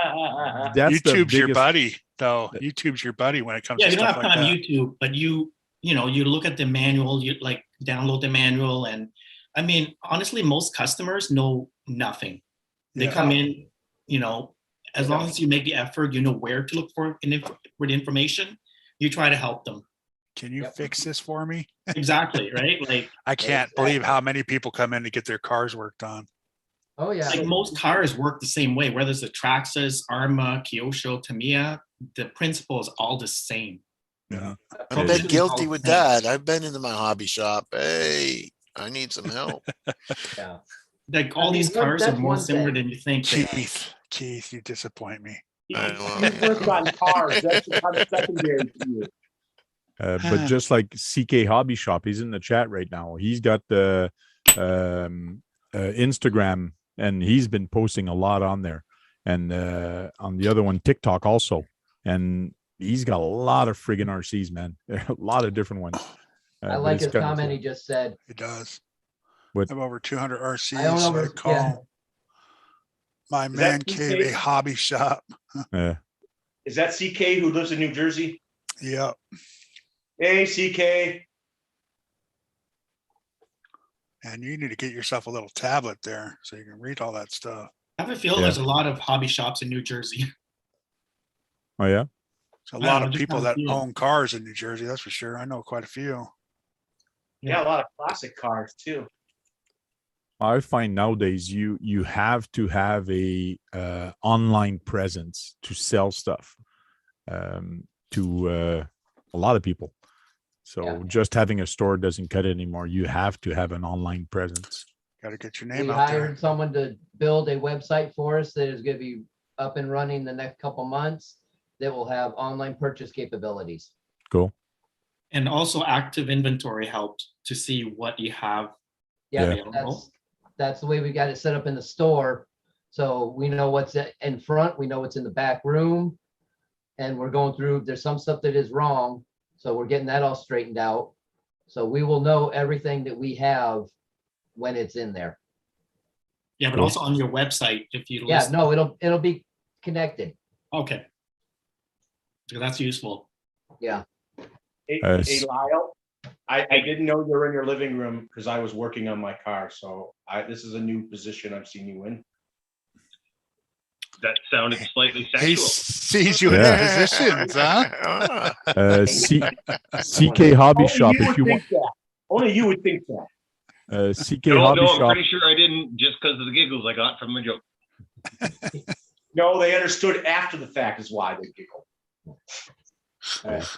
the YouTube's your biggest. buddy, though. YouTube's your buddy when it comes Yeah, to you don't stuff have like time on that. YouTube, but you look at the manual, you like download the manual, and I mean, honestly, most customers know nothing. They Yeah. come in, as long as you make the effort, you know where to look for the information, you try to help them. Can you Yep. fix this for me? Exactly, right? Like I can't believe how many people come in to get their cars worked on. Oh, yeah. like most cars work the same way, whether it's the Traxxas, Arma, Kyosho, Tamiya, the principle is all the same. Yeah. I've Yeah. been guilty with that. I've been into my hobby shop. Hey, I need some help. Yeah. Like all I mean, these cars are that's more one similar thing. than you think. they are. Keith, you disappoint me. I You work on cars, that's kind of secondary to you. But just like CK Hobby Shop, he's in the chat right now. He's got the Instagram, and he's been posting a lot on there, and on the other one, TikTok also. And he's got a lot of friggin' RCs, man. A lot of different ones. I but like it's his kinda comment cool. he just said. It does. What? I have over 200 I own RCs. So I over- call yeah. my that man cave CK? a hobby shop. Yeah. Is that CK who lives in New Jersey? Yep. Hey, CK. And you need to get yourself a little tablet there so you can read all that stuff. I have a feeling Yeah. there's a lot of hobby shops in New Jersey. Oh yeah. There's a I lot don't of know, just people have a that few. own cars in New Jersey, that's for sure. I know quite a few. Yeah, a lot of classic cars too. I find nowadays you have to have a online presence to sell stuff to a lot of people. So Yeah. just having a store doesn't cut it anymore. You have to have an online presence. Got to get your We name out there. hired someone to build a website for us that is gonna be up and running the next couple months, that will have online purchase capabilities. Cool. And also active inventory helps to see what you have. Yeah, Available. that's the way we got it set up in the store. So we know what's in front, we know what's in the back room. And we're going through, there's some stuff that is wrong, so we're getting that all straightened out. So we will know everything that we have when it's in there. Yeah, but Cool. also on your website, if you Yeah, list. no, it'll be connected. Okay. So that's useful. Yeah. Hey, Yes. hey, Lyle, I didn't know you were in your living room because I was working on my car. So this is a new position I've seen you in. That sounded slightly He sexual. sees you in Yeah. positions, huh? CK Hobby Only Shop. you If would you want think that. Only you would think that. CK No, Hobby no, I'm Shop. pretty sure I didn't just because of the giggles I got from the joke. No, they understood after the fact is why they giggled.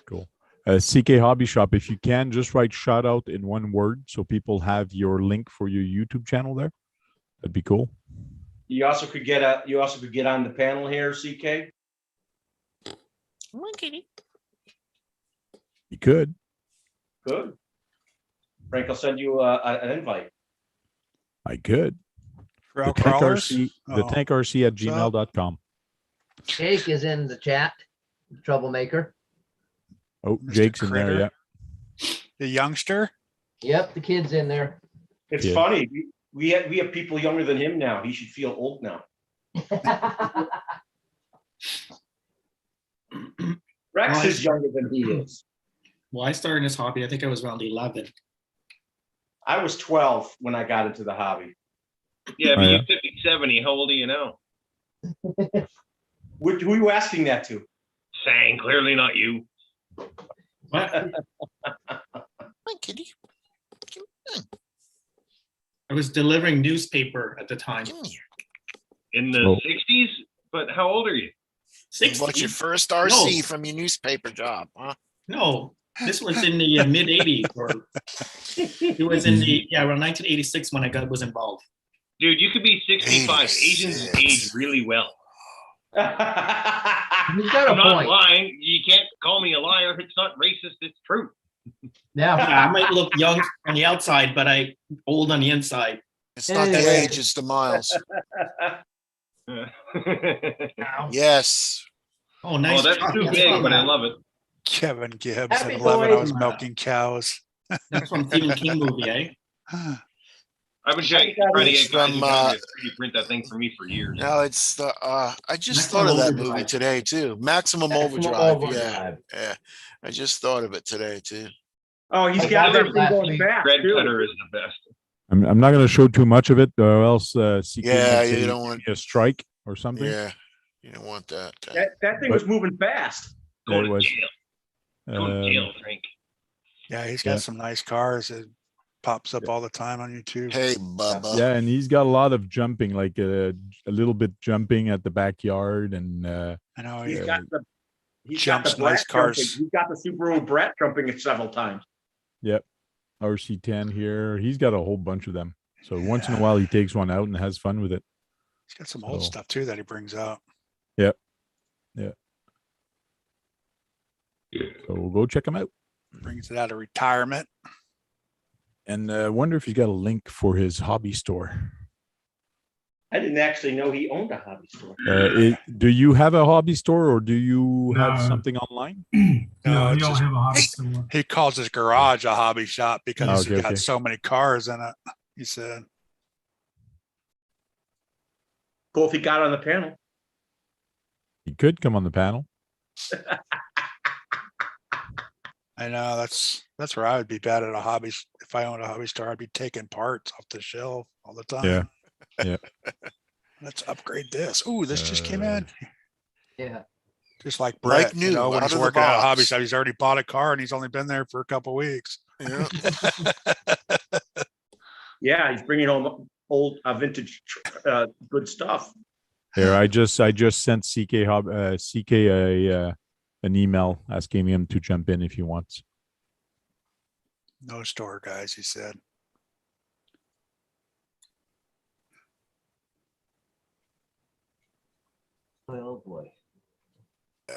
Cool. CK Hobby Shop. If you can, just write shout out in one word so people have your link for your YouTube channel there. That'd be cool. You also could get on the panel here, CK. You could. Good. Frank, I'll send you an invite. I could. For The out tank crawlers? RC, the Oh. tank RC at gmail.com. Jake is in the chat, troublemaker. Oh, Mr. Jake's in there. Critter. Yeah. The youngster? Yep, the kid's in there. It's Yeah. funny. We have people younger than him now. He should feel old now. Rex Well, is younger than he is. Well, I started in this hobby, I think I was around 11. I was 12 when I got into the hobby. Yeah, Oh, but yeah. you're 50-70. How old are you now? Who are you asking that to? Saying clearly not you. What? Hi, kitty. I was delivering newspaper at the time. Come here. In the Oh. 60s? But how old are you? You bought 60? your first RC No. from your newspaper job, huh? No, this was in the mid 80s, or it was in the around 1986 when I was involved. Dude, you could be 65. Asians 86. age really well. He's got I'm a not point. lying. You can't call me a liar. It's not racist. It's true. Yeah, Yeah, I might look young on the outside, but I old on the inside. It's not the Anyway. age, it's the miles. Oh, Yes. Oh, nice. that's truck. too That's big, from, but I love it. Kevin Gibbs Happy at 11, I was boys. milking cows. That's from Stephen King movie, eh? I've been trying to get guys who got me to 3D print that thing for me for years. No, it's the I just Maximum thought of that Overdrive. movie today too. Maximum Maximum Overdrive. Yeah. Overdrive. Yeah. I just thought of it today too. Oh, he's I got got that it thing last going week. fast, Red too. Cutter is the best. I'm not going to show too much of it, or else CK Yeah, might you say, don't "Give want- me a strike or something." Yeah. You don't want that. That thing was moving fast. Go It to was. jail. Go to jail, Frank. Yeah, he's got Yeah. some nice cars. It pops up all the time on YouTube. Hey, Bubba. Yeah, and he's got a lot of jumping, like a little bit jumping at the backyard, and I know. He's Yeah. got the Jumps Brett nice cars. jumping. He's got the Subaru Brett jumping it several times. RC10 here. He's got a whole bunch of them. So once in a Yeah. while, he takes one out and has fun with it. He's got some old So- stuff too that he brings out. So we'll go check him out. Brings it out of retirement. And wonder if he's got a link for his hobby store. I didn't actually know he owned a hobby store. Do you have a hobby store, or do you have No. something online? No, No, he it's don't just- have a hobby Hey. store. He calls his garage a hobby shop because Oh, he's okay, got okay. so many cars in it. He said, Cool if he got on the panel. He could come on the panel. I know that's where I would be bad at a hobby. If I owned a hobby store, I'd be taking parts off the shelf all the time. Yeah. Yeah. Let's upgrade this. Ooh, this just came in. Yeah. Just like Like Brett, new, you know, when out he's of the working at a hobby box. shop, he's already bought a car and he's only been there for a couple weeks. Yeah. Yeah, he's bringing home old vintage good stuff. Here, I just sent CK an email asking him to jump in if he wants. No store guys, he said. Oh boy. Yeah,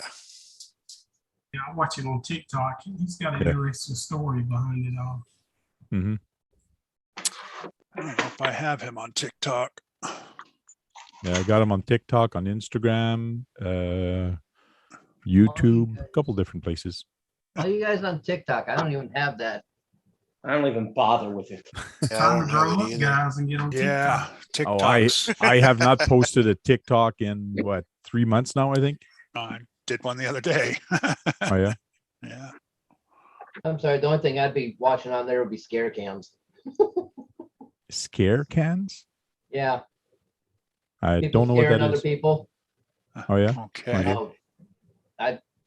I watch him on TikTok. He's got an Yeah. interesting story behind it all. Hmm. I don't know if I have him on TikTok. Yeah, I got him on TikTok, on Instagram, YouTube, a couple different places. How you guys on TikTok? I don't even have that. I don't even bother with it. Yeah, I Time don't to know grow it up, either. guys, and get on Yeah, TikTok. Oh, TikToks. I have not posted a TikTok in what, 3 months now, I think. I did one the other day. Oh yeah. Yeah. I'm sorry. The only thing I'd be watching on there would be scare cams. Scare cans? Yeah. I People don't know what scaring that other is. people. Oh yeah. Okay. Oh,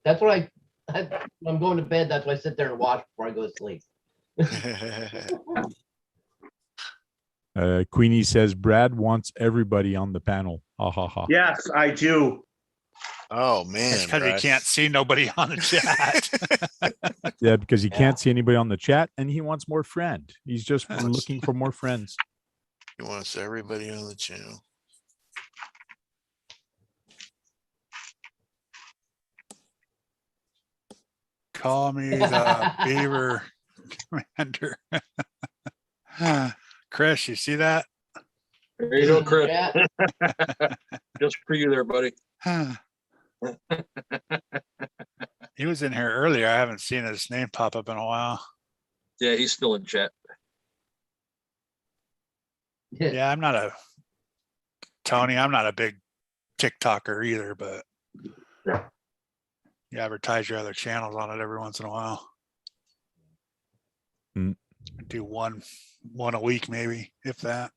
that's what when I'm going to bed. That's why I sit there and watch before I go to sleep. Queenie says Brad wants everybody on the panel. Ha ha ha. Yes, I do. Oh man. It's because he Brad. can't see nobody on the chat. Yeah, because he Yeah. can't see anybody on the chat and he wants more friend. He's just That's- looking for more friends. He wants everybody on the channel. Call me the beaver commander. Chris, you see that? There you go, Chris. Yeah. Just for you there, buddy. He was in here earlier. I haven't seen his name pop up in a while. Yeah, he's still in chat. Yeah, I'm not a Tony. I'm not a big TikToker either, but you advertise your other channels on it every once in a while. Mm. Do one a week, maybe, if that.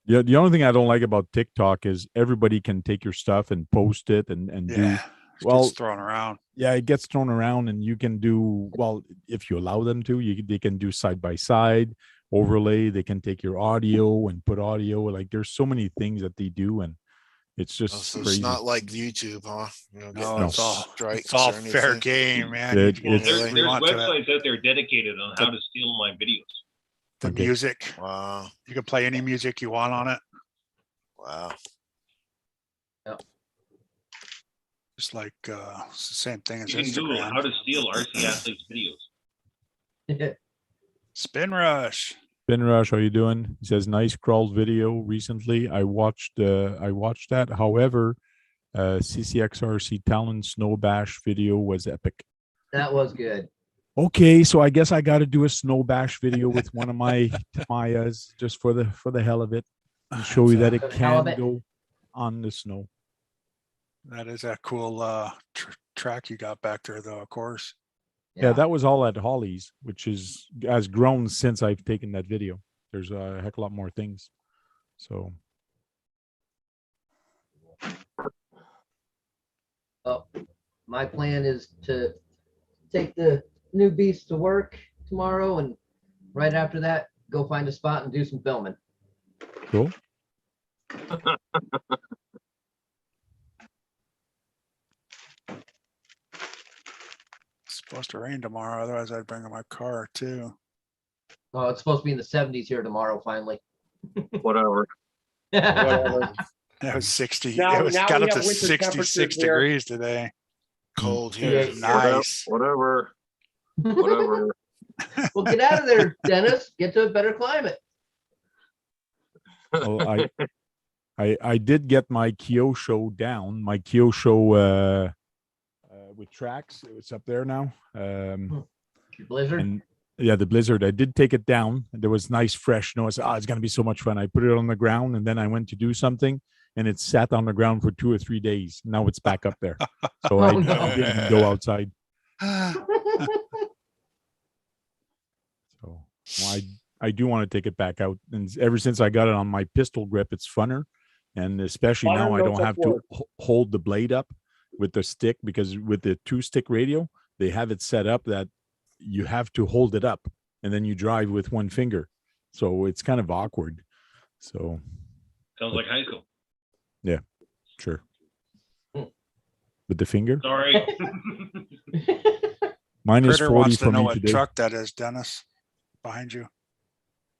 Yeah, the only thing I don't like about TikTok is everybody can take your stuff and post it and do Yeah, well. it's thrown around. Yeah, it gets thrown around, and you can do well if you allow them to. They can do side by side overlay. They can take your audio and put audio. Like there's so many things that they do, and it's just So crazy. it's not like YouTube, huh? You know, No, getting it's all strikes it's all or fair anything. game, man. It- You Well, it's- really there's want to websites out there dedicated on how to steal my videos. the Okay. music. Wow. You can play any music you want on it. Wow. Just like it's the same thing as You can Google how Instagram. to steal RC athletes' videos. Spin Rush. Ben Rush, how you doing? He says nice crawl video recently. I watched that. However, CCXRC Talon Snow Bash video was epic. That was good. Okay, so I guess I got to do a snow bash video with one of my Tamayas just for the hell of it, and show you that it For the hell of can it. go on the snow. That is a cool track you got back there, though. Of course. Yeah, that was all at Holly's, which has grown since I've taken that video. There's a heck of a lot more things. So My plan is to take the new beast to work tomorrow, and right after that, go find a spot and do some filming. cool. It's supposed to rain tomorrow, otherwise I'd bring my car too. Oh, it's supposed to be in the 70s here tomorrow, finally. Whatever. Whatever. It was 60. Now- it was now got we up have to winter 66 temperatures here. degrees today. Cold Mm. here. Yeah. Nice. Whatever. Whatever. Well, get out of there, Dennis. Get to a better climate. Well, I did get my Kyosho down. My Kyosho with Traxxas, it's up there now. Blizzard. And yeah, the Blizzard. I did take it down. There was nice fresh snow. I said, "Oh, it's gonna be so much fun." I put it on the ground, and then I went to do something, and it sat on the ground for 2 or 3 days. Now it's back up there. So I Oh, no. didn't even go outside. So well, I do want to take it back out. And ever since I got it on my pistol grip, it's funner. And especially now I don't have to hold the blade up with the stick, because with the 2-stick radio, they have it set up that you have to hold it up and then you drive with one finger. So it's kind of awkward. So Sounds like high school. sure. With the finger? Sorry. Mine is Critter 40 wants to for know me what today. truck that is, Dennis. Behind you.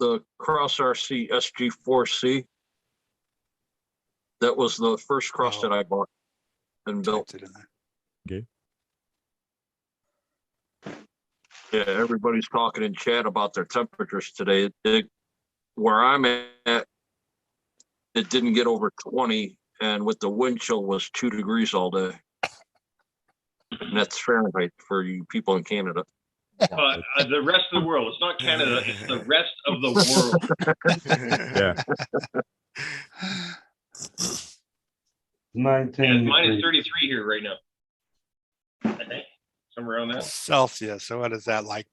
The Cross RC SG4C. That was the first cross that I bought and built. Typed it in there. Yeah, everybody's talking in chat about their temperatures today. Where I'm at, it didn't get over 20, and with the wind chill was 2 degrees all day. And that's Fahrenheit for you people in Canada. The rest of the world. It's not Canada. It's the rest of the world. Yeah. 19 Yeah, it's minus degrees. 33 here right now. I think somewhere around that. Celsius. So what is that like?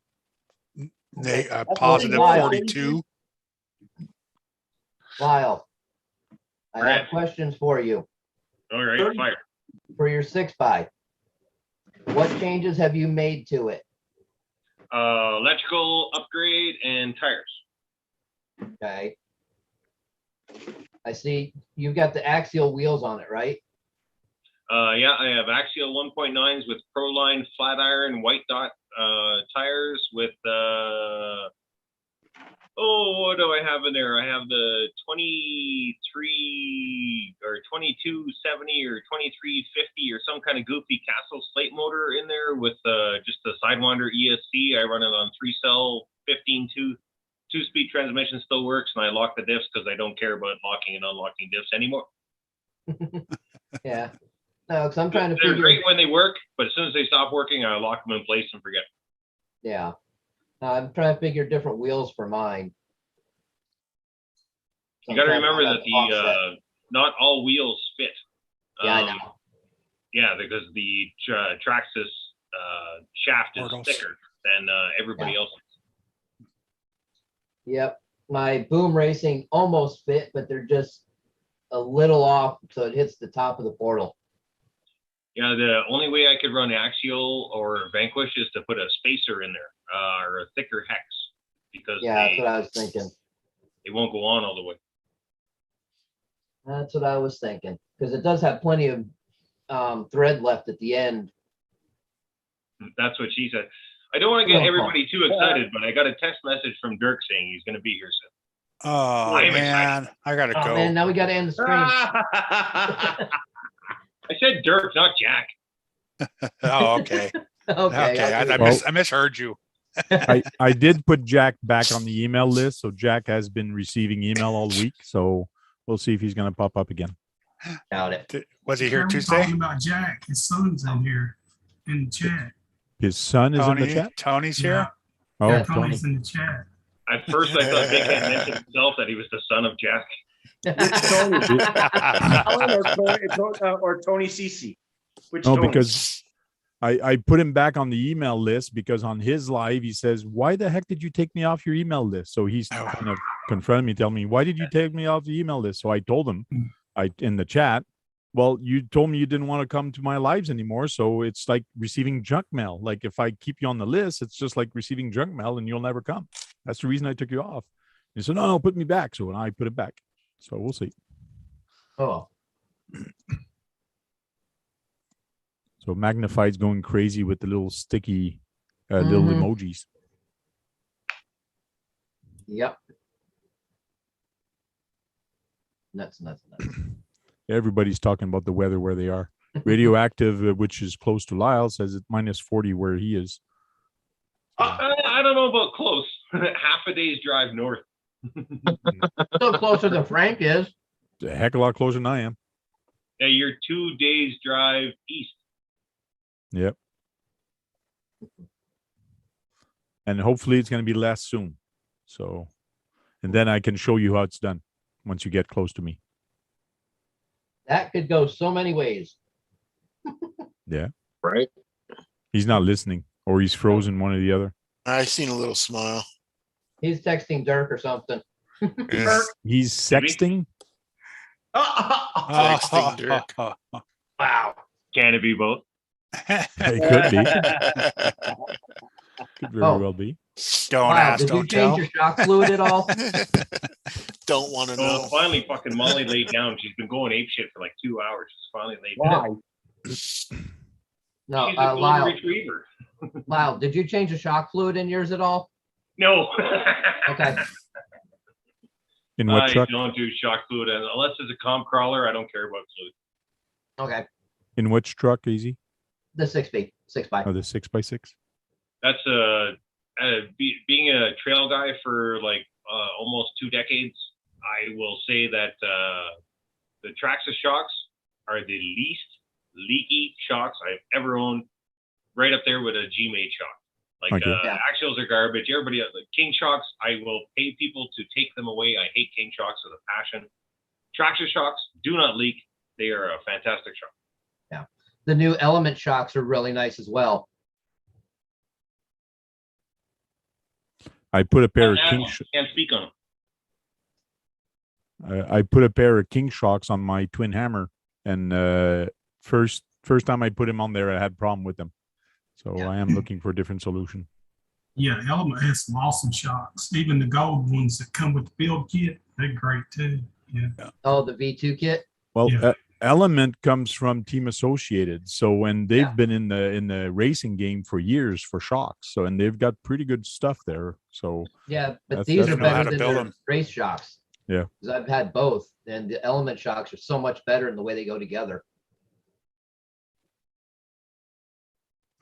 That's Positive wild. 42. Lyle, I have Brad. questions for you. All right, fire. For your 6x, what changes have you made to it? Electrical upgrade and tires. Okay. I see you've got the axial wheels on it, right? Yeah, I have axial 1.9s with Proline flat iron white dot tires with what do I have in there? I have the 23 or 2270 or 2350 or some kind of goofy Castle slate motor in there with just the Sidewinder ESC. I run it on 3-cell 15 two-speed transmission, still works, and I lock the diffs because I don't care about locking and unlocking diffs anymore. Yeah. No, because I'm trying to They're figure. great when they work, but as soon as they stop working, I lock them in place and forget. Yeah. I'm trying to figure different wheels for mine. So You got to I'm trying remember find that out the offset. not all wheels fit. Yeah, I Um, know. Yeah, because the Traxxas shaft is Portals. thicker than everybody else's. Yep. My boom racing almost fit, but they're just a little off, so it hits the top of the portal. Yeah, the only way I could run Axial or Vanquish is to put a spacer in there or a thicker hex because Yeah, that's what I was thinking. they won't go on all the way. That's what I was thinking, because it does have plenty of thread left at the end. That's what she said. I don't want to get Oh. everybody too excited, but I got a text message from Dirk saying he's going to be here soon. Oh, I am man, I gotta Oh go. man, now we got to end the stream. I said Dirk, not Jack. Oh, okay. Okay. Okay, I'll do Well- it. I misheard you. I did put Jack back on the email list, so Jack has been receiving email all week. So we'll see if he's going to pop up again. Doubt it. Was he here We're Tuesday? talking about Jack. His son's in here in the chat. His son is in the Tony, chat. Tony's Yeah, here. Oh, Yeah, Tony. Tony's in the chat. At first, I thought Big Head mentioned himself that he was the son of Jack. Alan or Tony Cece. Which No, Tony? because I put him back on the email list because on his live he says, "Why the heck did you take me off your email list?" So he's Oh. kind of confronted me, telling me, "Why did you take me off the email list?" So I told him, in the chat, "Well, you told me you didn't want to come to my lives anymore, so it's like receiving junk mail. Like if I keep you on the list, it's just like receiving junk mail, and you'll never come. That's the reason I took you off." He said, "No, put me back." So I put it back. So we'll see. Oh, So Magnified's going crazy with the little sticky little Mhm. emojis. yep. Nuts. Everybody's talking about the weather where they are. Radioactive, which is close to Lyle, says it's -40 where he is. I don't know about close. Half a day's drive north. Still closer than Frank is. It's a heck of a lot closer than I am. Yeah, you're 2 days drive east. Yep. And hopefully it's going to be less soon. So, and then I can show you how it's done once you get close to me. That could go so many ways. Yeah. Right? He's not listening or he's frozen, one or the other. I seen a little smile. He's texting Dirk or something. Yeah. He's sexting. Texting Dirk. Wow. Can it be both? It could be. Could very Oh. well be. Don't Wow, ask, did you don't change tell. your shock fluid at all? Don't want to So know. finally, fucking Molly laid down. She's been going ape shit for like 2 hours. She's finally laid Why? down. No, She's a golden Lyle. retriever. Lyle, did you change the shock fluid in yours at all? No. Okay. In what I truck? don't do shock fluid unless it's a comp crawler. I don't care about fluid. Okay. In which truck, Easy? The 6B, 6x. Oh, the 6x6. That's being a trail guy for like almost 2 decades. I will say that the Traxxas shocks are the least leaky shocks I've ever owned. Right up there with a G-Made shock. Like Okay. Yeah. Axials are garbage. Everybody else, like King shocks, I will pay people to take them away. I hate King shocks with a passion. Traxxas shocks do not leak. They are a fantastic shock. The new element shocks are really nice as well. I put a pair of I King. can't speak on them. I put a pair of King shocks on my twin hammer, and first time I put him on there, I had a problem with them. So Yeah. I am looking for a different solution. Yeah, Element has some awesome shocks. Even the gold ones that come with the build kit, they're great too. Yeah. Oh, the V2 kit. Well, Yeah. Element comes from Team Associated, so when they've Yeah. been in the racing game for years for shocks, so and they've got pretty good stuff there. So Yeah, but That's- these that's are know how better to than build their them. race shocks. Yeah. Because I've had both, and the element shocks are so much better in the way they go together.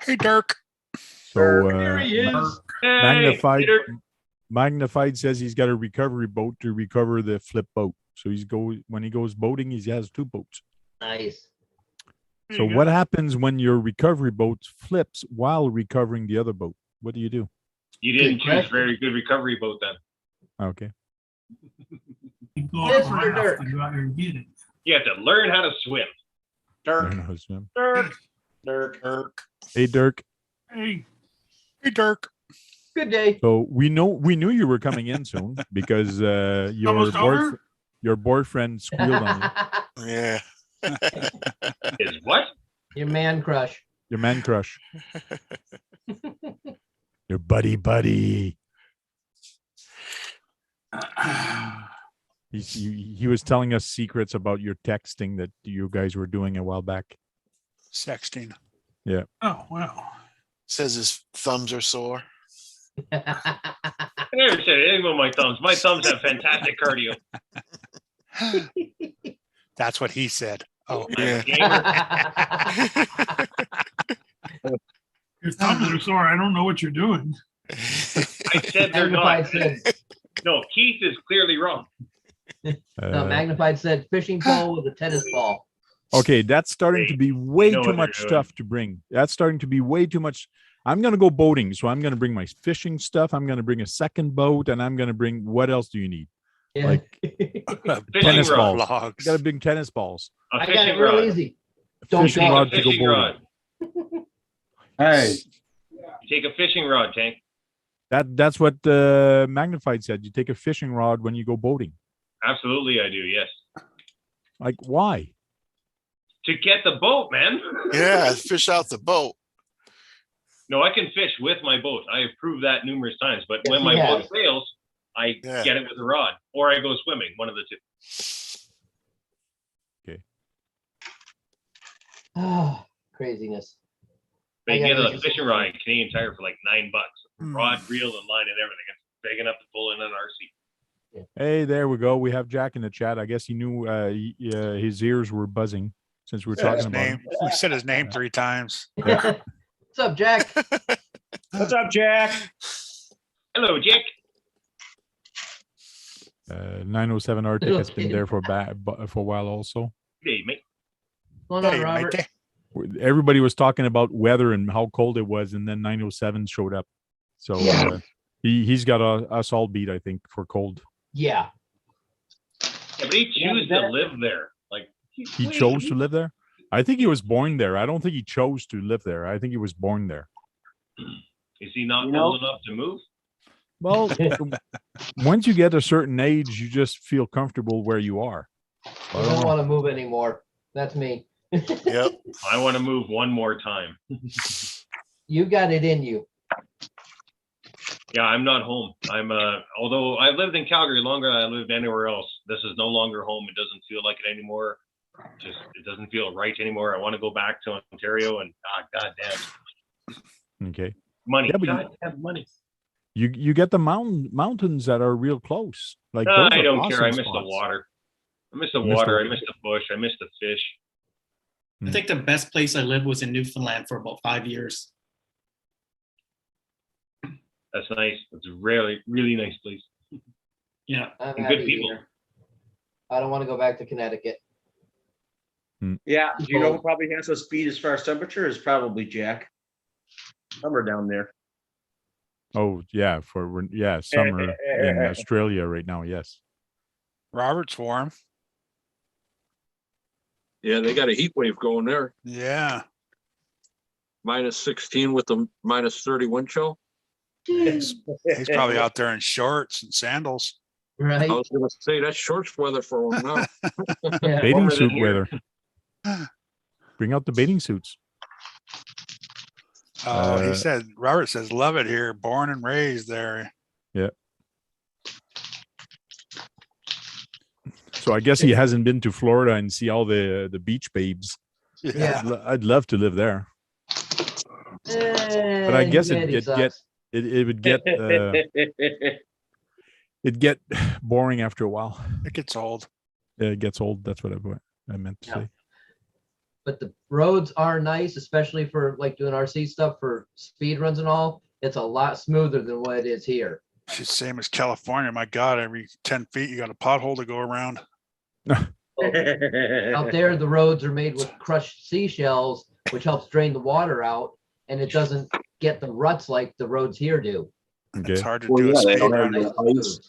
Hey, Dirk. so Here he is. Hey, Magnified Peter. Magnified says he's got a recovery boat to recover the flip boat. So when he goes boating, he has 2 boats. Nice. So what happens when your recovery boat flips while recovering the other boat? What do you do? You didn't Good choose question. very good recovery boat then. Okay. You go Yes, up Mr. raft Dirk. and go out there and get it. You have to learn how to swim. Learn Dirk, how to swim. Dirk, Dirk. Dirk. Hey, Dirk. Hey, Hey, Dirk. Good day. So we knew you were coming in soon because Almost over? your boyfriend squealed on you. Yeah. Is what? Your man crush. Your man crush. Your buddy. He was telling us secrets about your texting that you guys were doing a while back. Sexting. Oh, wow. Says his thumbs are sore. I never said anything about my thumbs. My thumbs have fantastic cardio. That's what he said. Oh, I'm a gamer. Your thumbs are sore. I don't know what you're doing. I said they're Magnified not. said, No, Keith is clearly wrong. no, Magnified said fishing pole with a tennis ball. Okay, that's starting to be way know too what they're much doing. stuff to bring. That's starting to be way too much. I'm going to go boating, so I'm going to bring my fishing stuff. I'm going to bring a second boat, and I'm going to bring, what else do you need? Yeah. Like Fishing tennis rod. balls. logs. You got to bring tennis balls. A I got it fishing real rod. easy. Don't Fishing go. rod to go Fishing rod. boating. Hey, You take a fishing rod, Tank. That's what Magnified said. You take a fishing rod when you go boating. Absolutely, I do. Yes. Like, why? To get the boat, man. Yeah, fish out the boat. No, I can fish with my boat. I have proved that numerous times. But Yes, when he my boat has. fails, I Yeah. get it with a rod, or I go swimming. One of the two. Oh, craziness. They I get gotta a use fishing this. rod at Canadian Tire for like $9. Hmm. Rod, reel, and line, and everything. It's big enough to pull in an RC. Hey, there we go. We have Jack in the chat. I guess he knew his ears were buzzing since we're talking His about name. him. We said his name 3 times. What's up, Jack? What's up, Jack? Hello, Jack. 907 Arctic has been there for a while also. Hey, mate. What's going on, Hey, Robert? matey. Everybody was talking about weather and how cold it was, and then 907 showed up. So Yeah. he's got us all beat, I think, for cold. Yeah. Yeah, but he choose to live there. Like He chose to live there. I think he was born there. I don't think he chose to live there. I think he was born there. Is he not You know- old enough to move? Well, once you get a certain age, you just feel comfortable where you are. I don't want to move anymore. That's me. Yep. I want to move one more time. You got it in you. Yeah, I'm not home. I'm although I've lived in Calgary longer than I lived anywhere else. This is no longer home. It doesn't feel like it anymore. Just it doesn't feel right anymore. I want to go back to Ontario and goddamn Okay. money. Yeah, but you- goddamn money. You get the mountains that are real close. Like those I are don't care. I awesome miss the spots. water. I miss the You miss the water. I water. miss the bush. I miss the fish. I think the best place I lived was in Newfoundland for about 5 years. That's nice. It's a really, really nice place. Yeah. I'm And good happy people. here. I don't want to go back to Connecticut. Yeah, do you know who probably has us beat as far as temperature? Is probably Jack. Summer down there. Oh yeah, summer in Australia right now. Yes. Robert's warm. Yeah, they got a heat wave going there. Yeah. -16 with the -30 wind chill. He's probably out there in shorts and sandals. Right? I was gonna say that's shorts weather for him now. Yeah. Bathing Warmer than suit here. weather. Bring out the bathing suits. Oh, he Uh, said, Robert says, love it here. Born and raised there. So I guess he hasn't been to Florida and see all the beach babes. Yeah. I'd love to live there. But I guess it would get it'd get boring after a while. It gets old. It gets old. That's what I meant to Yeah. say. But the roads are nice, especially for like doing RC stuff for speed runs and all. It's a lot smoother than what it is here. It's the same as California. My God, every 10 feet, you got a pothole to go around. Out there, the roads are made with crushed seashells, which helps drain the water out, and it doesn't get the ruts like the roads here do. Okay. It's hard to Well, do a yeah, they speed don't have run. the ice.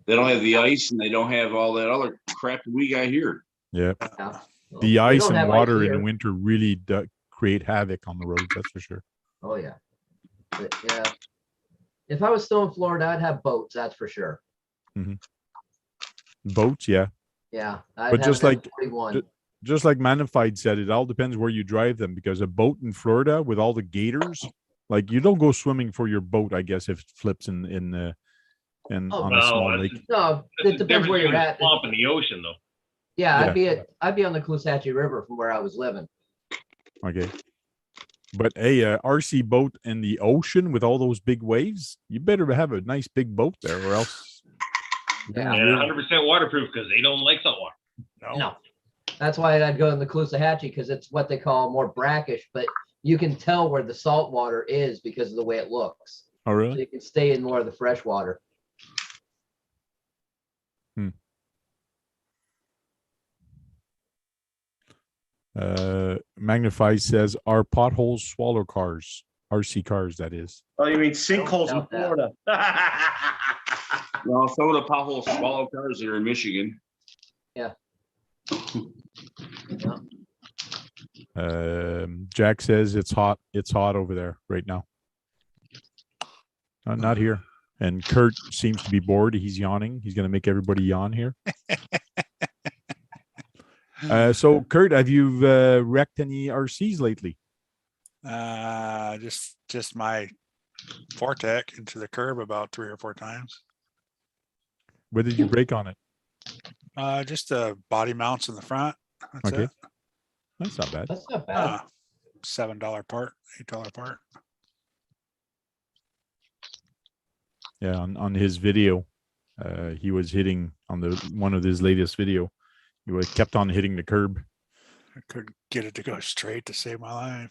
They don't have the ice and they don't have all that other crap we got here. Yeah. Yeah. Well, The we ice don't and have water here. in winter really create havoc on the roads. That's for sure. Oh, yeah. But, yeah. If I was still in Florida, I'd have boats, that's for sure. Boats, yeah. Yeah. I'd But have just an like M41. just like Manified said, it all depends where you drive them, because a boat in Florida with all the gators, like you don't go swimming for your boat, I guess, if it flips in Oh, on a small that's- lake. No, That's it the depends difference where you're between a at. swamp and the ocean, though. Yeah, Yeah. I'd be on the Clusatchee River from where I was living. Okay. But a RC boat in the ocean with all those big waves, you better have a nice big boat there, or else. Yeah. And 100% waterproof because they don't like salt water. No. That's why I'd go in the Clusatchee, because it's what they call more brackish, but you can tell where the salt water is because of the way it looks. Oh, So really? you can stay in more of the fresh water. Magnify says, are potholes swallow cars? RC cars, that is. Oh, you mean sinkholes in doubt that. Florida? Well, some of the potholes swallow cars that are in Michigan. Jack says it's hot. It's hot over there right now. Not here. And Kurt seems to be bored. He's yawning. He's going to make everybody yawn here. So, Kurt, have you wrecked any RCs lately? Just my Fortec into the curb about 3 or 4 times. Where did you break on it? Just the body mounts in the front. That's Okay. it. That's not bad. That's not bad. $7 part, $8 part. Yeah, on his video, he was hitting on one of his latest video. He kept on hitting the curb. I couldn't get it to go straight to save my life.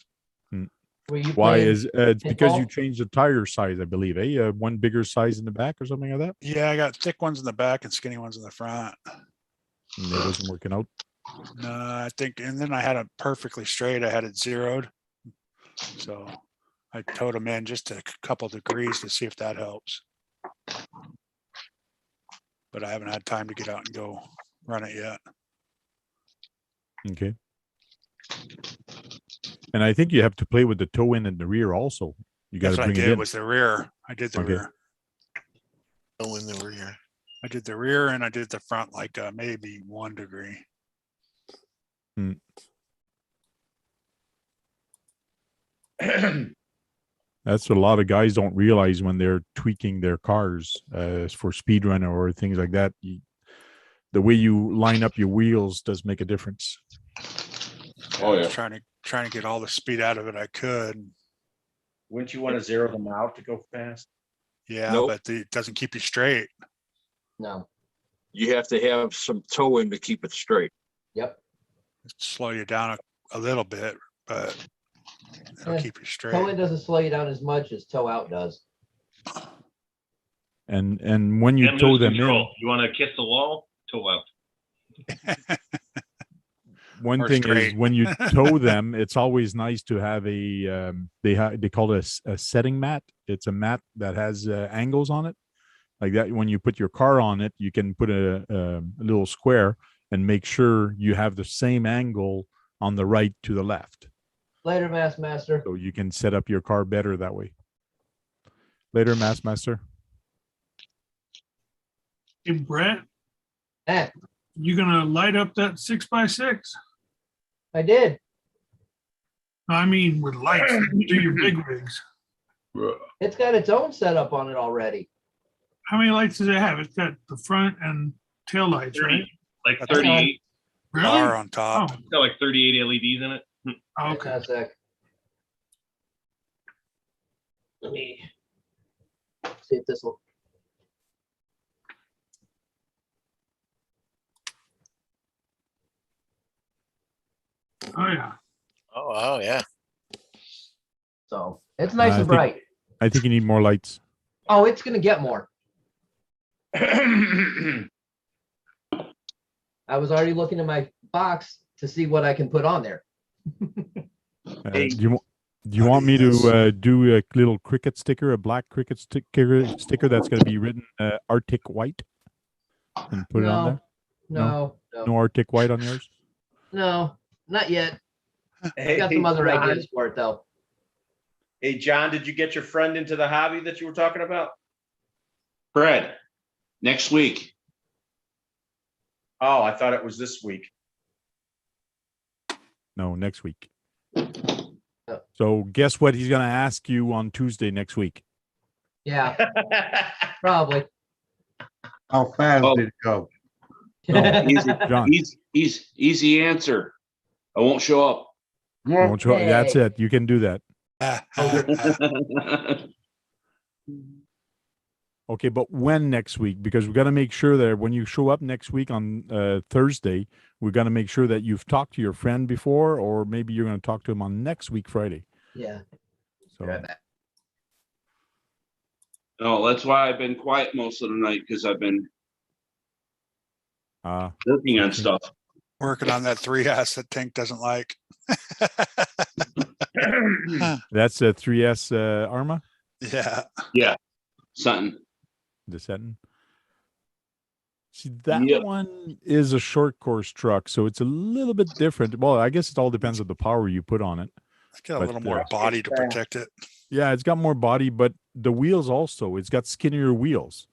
Were you Why playing is it's because you pinball? changed the tire size, I believe. One bigger size in the back or something like that. Yeah, I got thick ones in the back and skinny ones in the front. And it wasn't working out. No, I think, and then I had it perfectly straight. I had it zeroed. So I towed them in just a couple degrees to see if that helps. But I haven't had time to get out and go run it yet. Okay. And I think you have to play with the toe in and the rear also. You got That's to what I bring it did in. was the rear. I did the Okay. rear. Oh, in the rear. I did the rear and I did the front like maybe 1 degree. That's what a lot of guys don't realize when they're tweaking their cars for speed runner or things like that. The way you line up your wheels does make a difference. Oh, I was yeah. trying to get all the speed out of it I could. Wouldn't you want to zero them out to go fast? Yeah, Nope. but it doesn't keep you straight. No. You have to have some toe in to keep it straight. Yep. Slow you down a little bit, but it'll Yeah, keep you straight. Toe in doesn't slow you down as much as toe out does. And when you And tow lose them control. You want to kiss the wall? Toe out. in, one Or thing is straight. when you tow them, it's always nice to have they call it a setting mat. It's a mat that has angles on it. Like that, when you put your car on it, you can put a little square and make sure you have the same angle on the right to the left. Later, Mass Master. So you can set up your car better that way. Later, Mass Master. Hey, Brett, Eh, you gonna light up that 6x6? I did. I mean, with lights, do your big rigs. It's got its own setup on it already. How many lights does it have? It's got the front and tail lights, 30, right? like That's 38. Really? Bar on top. Oh, It's got like 38 LEDs in it. okay. Hang on a sec. Let me see if this will. Oh, yeah. Oh, yeah. So it's nice I and think- bright. I think you need more lights. Oh, it's gonna get more. I was already looking in my box to see what I can put on there. Do Do you want me to do a little cricket sticker, a black cricket sticker that's going to be written Arctic White, and put it on there? No, No Arctic White on yours? no, not yet. Hey, Got some other John. ideas for it though. Hey, John, did you get your friend into the hobby that you were talking about? Brad, next week. Oh, I thought it was this week. No, next week. So guess what he's going to ask you on Tuesday next week? Yeah, probably. How fast Oh. did it go? Easy, John. easy answer. I won't show up. Won't you- That's it. You can do that. Okay, but when next week? Because we got to make sure that when you show up next week on Thursday, we got to make sure that you've talked to your friend before, or maybe you're going to talk to him on next week, Friday. Yeah. So Right back. No, that's why I've been quiet most of the night, because I've been working on stuff. Working on that 3S that Tank doesn't like. that's a 3S Arma, Yeah. Yeah, something. the Seton. See, that Yep. one is a short course truck, so it's a little bit different. Well, I guess it all depends on the power you put on it. It's got a But, little more body to protect it. Yeah, it's got more body, but the wheels also, it's got skinnier wheels.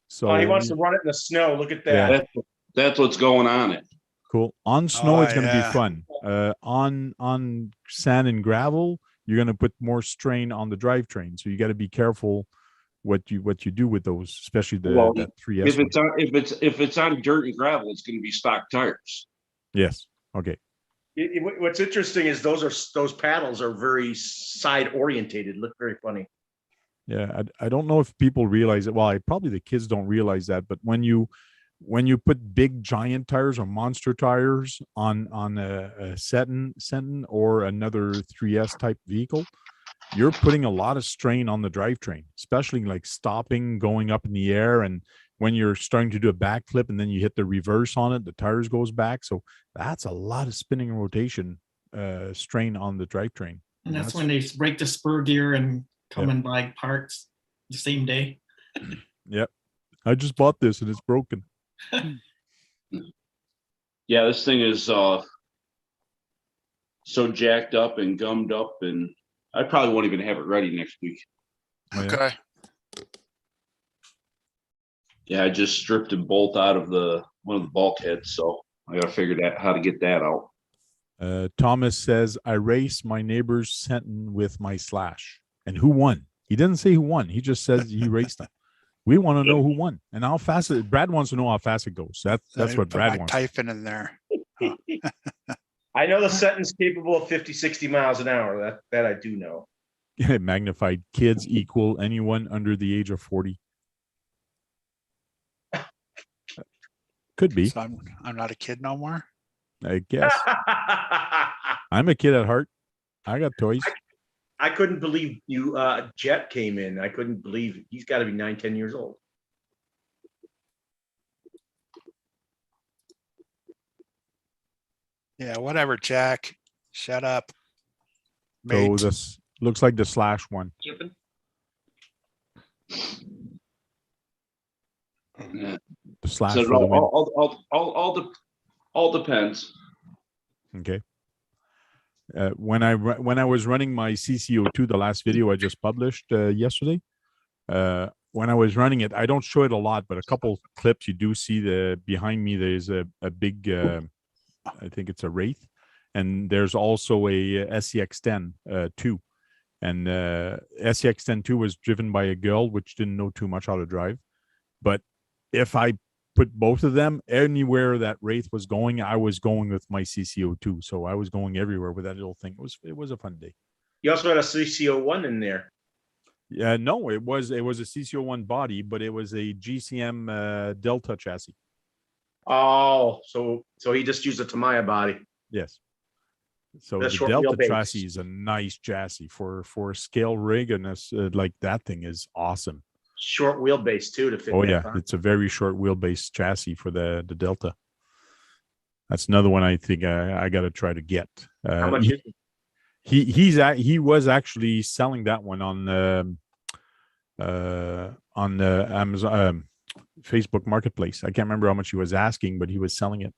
So Oh, he wants to run it in the snow. Look at that. Yeah. That's what's going on it. Cool. On snow, it's going to yeah. be fun. On sand and gravel, you're going to put more strain on the drivetrain. So you got to be careful what you do with those, especially Well, that 3S. If it's on dirt and gravel, it's going to be stock tires. Yes. Okay. What's interesting is those paddles are very side orientated. Look very funny. Yeah, I don't know if people realize it. Well, probably the kids don't realize that, but when you put big giant tires or monster tires on a Seton or another 3S type vehicle, you're putting a lot of strain on the drivetrain, especially like stopping, going up in the air, and when you're starting to do a backflip and then you hit the reverse on it, the tires goes back. So that's a lot of spinning rotation strain on the drivetrain. And that's when they break the spur gear and come and buy parts the same day. Yep. I just bought this and it's broken. Yeah, this thing is so jacked up and gummed up, and I probably won't even have it ready next week. Oh, yeah. Okay. Yeah, I just stripped a bolt out of one of the bulkheads, so I gotta figure how to get that out. Thomas says, I raced my neighbor's Seton with my Slash. And who won? He didn't say who won. He just says he raced them. We want to know who won and how fast Brad wants to know how fast it goes. That's what Brad wants. Typing in there. I know the Seton's capable of 50, 60 miles an hour. That I do know. Magnified kids equal anyone under the age of 40. Could be. So I'm not a kid no more. I guess. I'm a kid at heart. I got toys. I couldn't believe you. Jet came in. I couldn't believe it. He's got to be 9, 10 years old. Yeah, whatever, Jack. Shut up. So Mate. this looks like the Slash one. Yeah. The Slash So for the win. all depends. Okay. When I was running my CCO2, the last video I just published yesterday, when I was running it, I don't show it a lot, but a couple clips you do see behind me. There's a big, I think it's a Wraith, and there's also a SCX-10 2, and SCX-10 2 was driven by a girl which didn't know too much how to drive, but if I put both of them anywhere that Wraith was going, I was going with my CCO2. So I was going everywhere with that little thing. It was a fun day. You also had a CCO1 in there. Yeah, no, it was a CCO1 body, but it was a GCM Delta chassis. Oh, so he just used a Tamiya body. Yes. So That's the short Delta wheelbase. chassis is a nice chassis for a scale rig, and like that thing is awesome. Short wheelbase too to fit. Oh that yeah, body. it's a very short wheelbase chassis for the Delta. That's another one I think I got to try to get. How much is it? he was actually selling that one on the Amazon Facebook Marketplace. I can't remember how much he was asking, but he was selling it.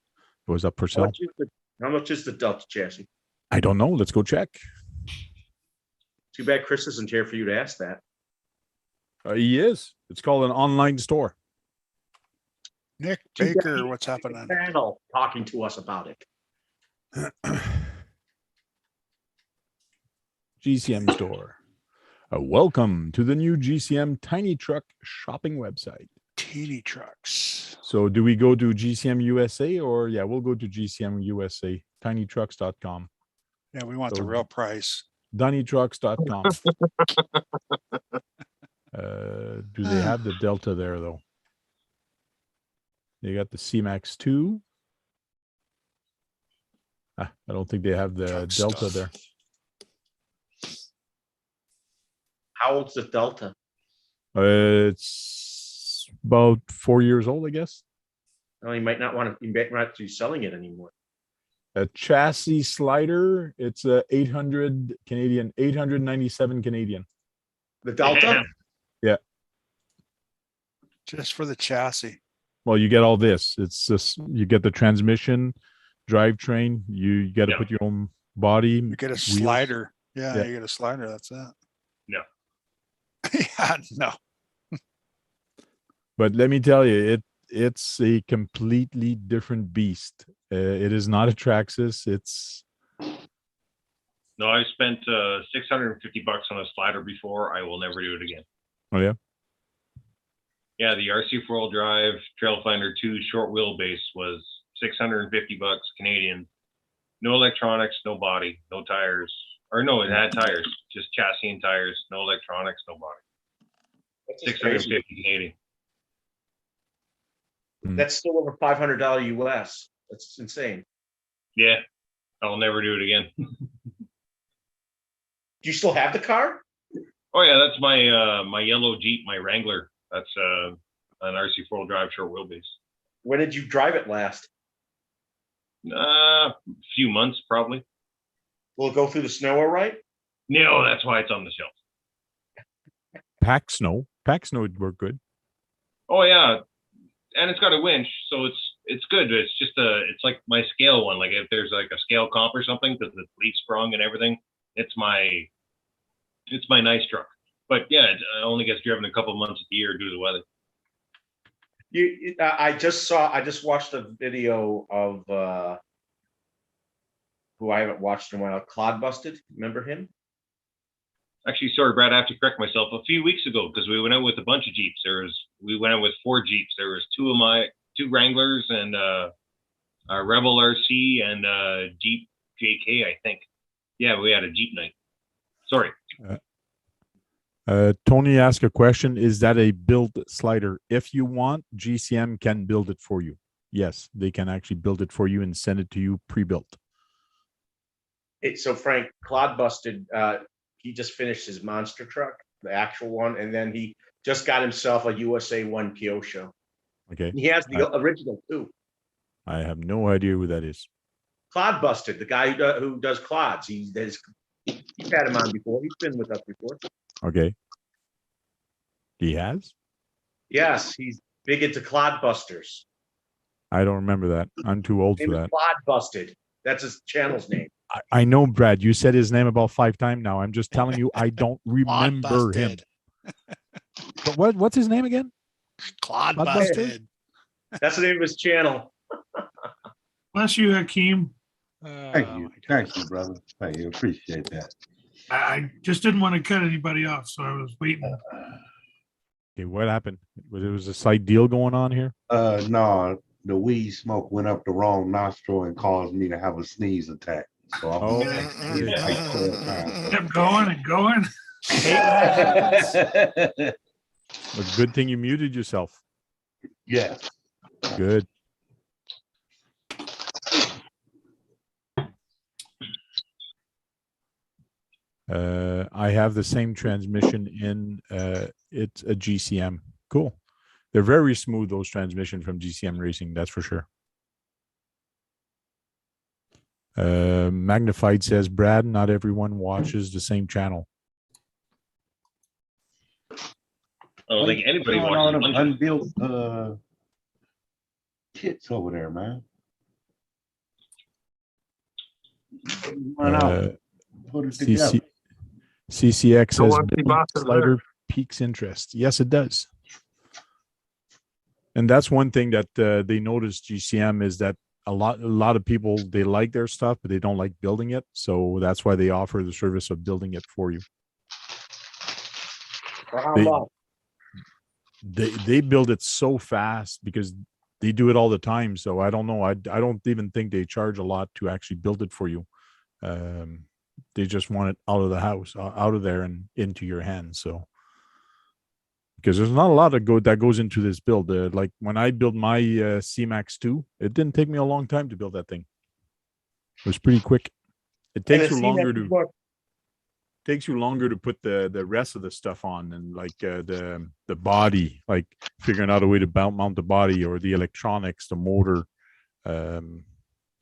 It was up for How sale. much is the Delta chassis? I don't know. Let's go check. Too bad Chris isn't here for you to ask that. He is. It's called an online store. Nick Too bad Baker, he what's didn't happening? make a Panel talking to us about it. GCM store. Welcome to the new GCM tiny truck shopping website. Teeny trucks. So do we go to GCM USA or yeah, we'll go to GCM USA, tinytrucks.com. Yeah, we want the So- real price. Dunnitrucks.com. Do they have the Delta there though? They got the C-Max 2. I don't think they have the Truck Delta stuff. there. How old's the Delta? It's about 4 years old, I guess. Well, you might not want to. You might not be selling it anymore. A chassis slider. It's a 800 Canadian, 897 Canadian. The Delta. Yeah. Just for the chassis. Well, you get all this. It's just you get the transmission, drivetrain. You got to Yeah. put your own body. You get a wheels. slider. Yeah, Yeah. you get a slider. That's it. No. Yeah, no. But let me tell you, it's a completely different beast. It is not a Traxxas. It's No, I spent $650 on a slider before. I will never do it again. oh yeah. Yeah, the RC four-wheel drive Trailfinder 2 short wheelbase was $650 Canadian. No electronics, no body, no tires. Or no, it had tires, just chassis and tires, no electronics, no body. That's just crazy. 650 Canadian. That's still over $500 US. That's insane. Yeah, I'll never do it again. Do you still have the car? Oh yeah, that's my yellow Jeep, my Wrangler. That's an RC four-wheel drive short wheelbase. When did you drive it last? A few months probably. Will it go through the snow all right? No, that's why it's on the shelf. Pack snow would work good. Oh yeah, and it's got a winch, so it's good. It's just it's like my scale one. Like if there's like a scale comp or something, because it's leaf sprung and everything, it's my nice truck. But yeah, it only gets driven a couple months of the year due to the weather. I just watched a video of who I haven't watched in a while, Clod Busted. Remember him? Actually, sorry, Brad, I have to correct myself. A few weeks ago, because we went out with a bunch of Jeeps. We went out with 4 Jeeps. There was 2 Wranglers and a Rebel RC and a Jeep JK, I think. Yeah, we had a Jeep night. Sorry. Tony asked a question. Is that a build slider? If you want, GCM can build it for you. Yes, they can actually build it for you and send it to you pre-built. So Frank, Clod Busted, he just finished his monster truck, the actual one, and then he just got himself a USA 1 PO show. Okay. He has the original too. I have no idea who that is. Clod Busted, the guy who does clods. He's had him on before. He's been with us before. Okay. He has? Yes, he's big into Clod Busters. I don't remember that. I'm too old for that. Clod Busted. That's his channel's name. I know, Brad. You said his name about 5 times now. I'm just telling you, I don't remember him. But what's his name again? Clod Busted. That's the name of his channel. Bless you, Hakeem. Thank you. Thank you, brother. Thank you. Appreciate that. I just didn't want to cut anybody off, so I was waiting. Okay, what happened? There was a slight deal going on here? No, the weed smoke went up the wrong nostril and caused me to have a sneeze attack. So I'm Kept going and going. But good thing you muted yourself. Yeah. Good. I have the same transmission in it's a GCM. Cool. They're very smooth, those transmission from GCM Racing, that's for sure. Magnified says, Brad, not everyone watches the same channel. I don't think anybody Showing all watches them lunch. unbuilt kits over there, man. Run out, put it together. CCX No says empty build boxes slider piques interest. Yes, it does. And that's one thing that they noticed GCM is that a lot of people, they like their stuff, but they don't like building it. So that's why they offer the service of building it for you. For how They- much? They build it so fast because they do it all the time. So I don't know. I don't even think they charge a lot to actually build it for you. They just want it out of the house, out of there and into your hands. So because there's not a lot that goes into this build. Like when I built my C-Max 2, it didn't take me a long time to build that thing. It was pretty quick. It takes you longer to put the rest of the stuff on, and like the body, like figuring out a way to mount the body or the electronics, the motor.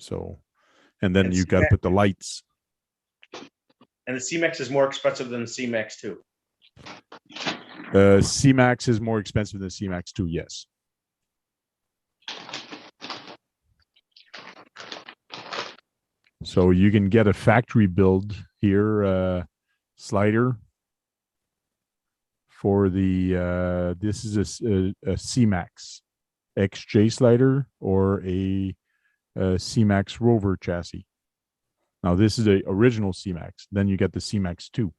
So, and then And you got to C-Max- put the lights. And the C-Max is more expensive than the C-Max 2. C-Max is more expensive than C-Max 2, yes. So you can get a factory build here, slider for the, this is a C-Max XJ slider or a C-Max Rover chassis. Now this is a original C-Max. Then you get the C-Max 2.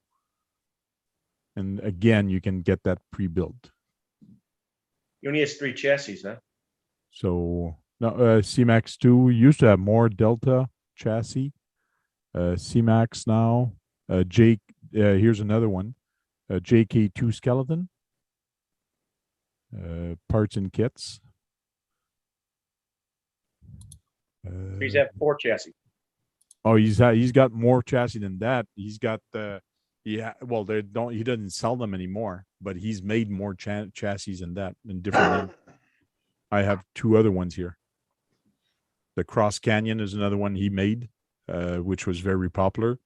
And again, you can get that pre-built. He only has 3 chassis, huh? So no, C-Max 2 used to have more Delta chassis. C-Max now. Here's another one. JK2 skeleton. Parts and kits. He's had 4 chassis. Oh, he's got more chassis than that. He's got well, he doesn't sell them anymore, but he's made more chassis than that in different names. I have 2 other ones here. The Cross Canyon is another one he made, which was very popular.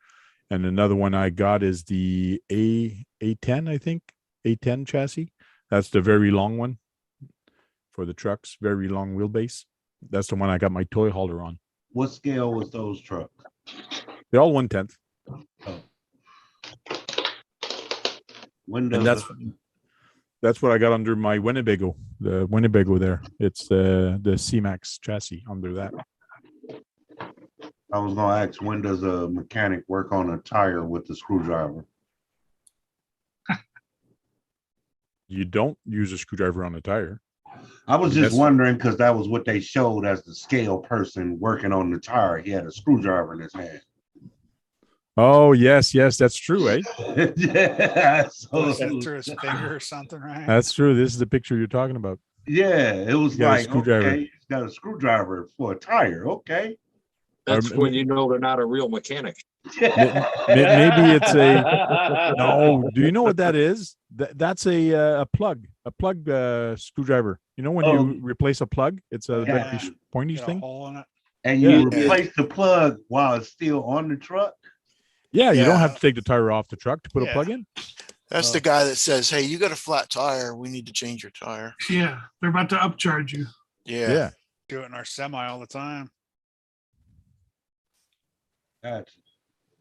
And another one I got is the A10, I think, A10 chassis. That's the very long one for the trucks, very long wheelbase. That's the one I got my toy hauler on. What scale was those trucks? They're all 1/10. When And does that's what I got under my Winnebago, the Winnebago there. It's the C-Max chassis under that. I was gonna ask, when does a mechanic work on a tire with the screwdriver? You don't use a screwdriver on a tire. I was just That's- wondering because that was what they showed as the scale person working on the tire. He had a screwdriver in his hand. Oh, yes, that's true, eh? Yeah, Put so, it through his finger or something, right? That's true. This is the picture you're talking about. yeah, it was got a like, screwdriver. okay, he's got a screwdriver for a tire. Okay. That's Or when you know they're not a real mechanic. Maybe it's a no. Do you know what that is? That's a plug screwdriver. You know when Oh. you replace a plug, it's a Yeah. like pointy Get a thing. hole in it. And Yeah. you replace the plug while it's still on the truck. Yeah, you don't Yeah. have to take the tire off the truck to put a Yeah. plug in. That's the guy that says, "Hey, you got a flat tire. We need to change your tire." Yeah, they're about to upcharge you. Yeah. Do it in our semi all the time. Gotcha.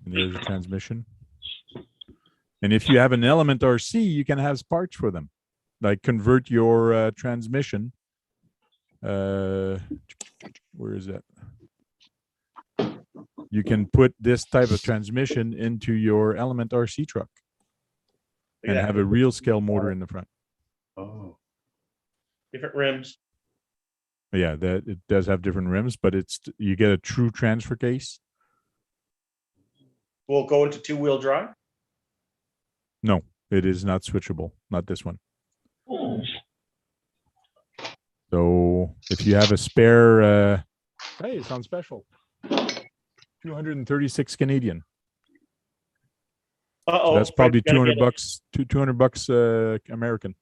And there's a transmission. And if you have an Element RC, you can have parts for them, like convert your transmission. Where is that? You can put this type of transmission into your Element RC truck and have a real scale motor in the front. Oh, Different rims. Yeah, that it does have different rims, but you get a true transfer case. Will it go into 2-wheel drive? No, it is not switchable. Not this one. So if you have a spare, hey, it's on special. 236 Canadian. Uh-oh. So that's probably Fred's gonna get $200 $200 American.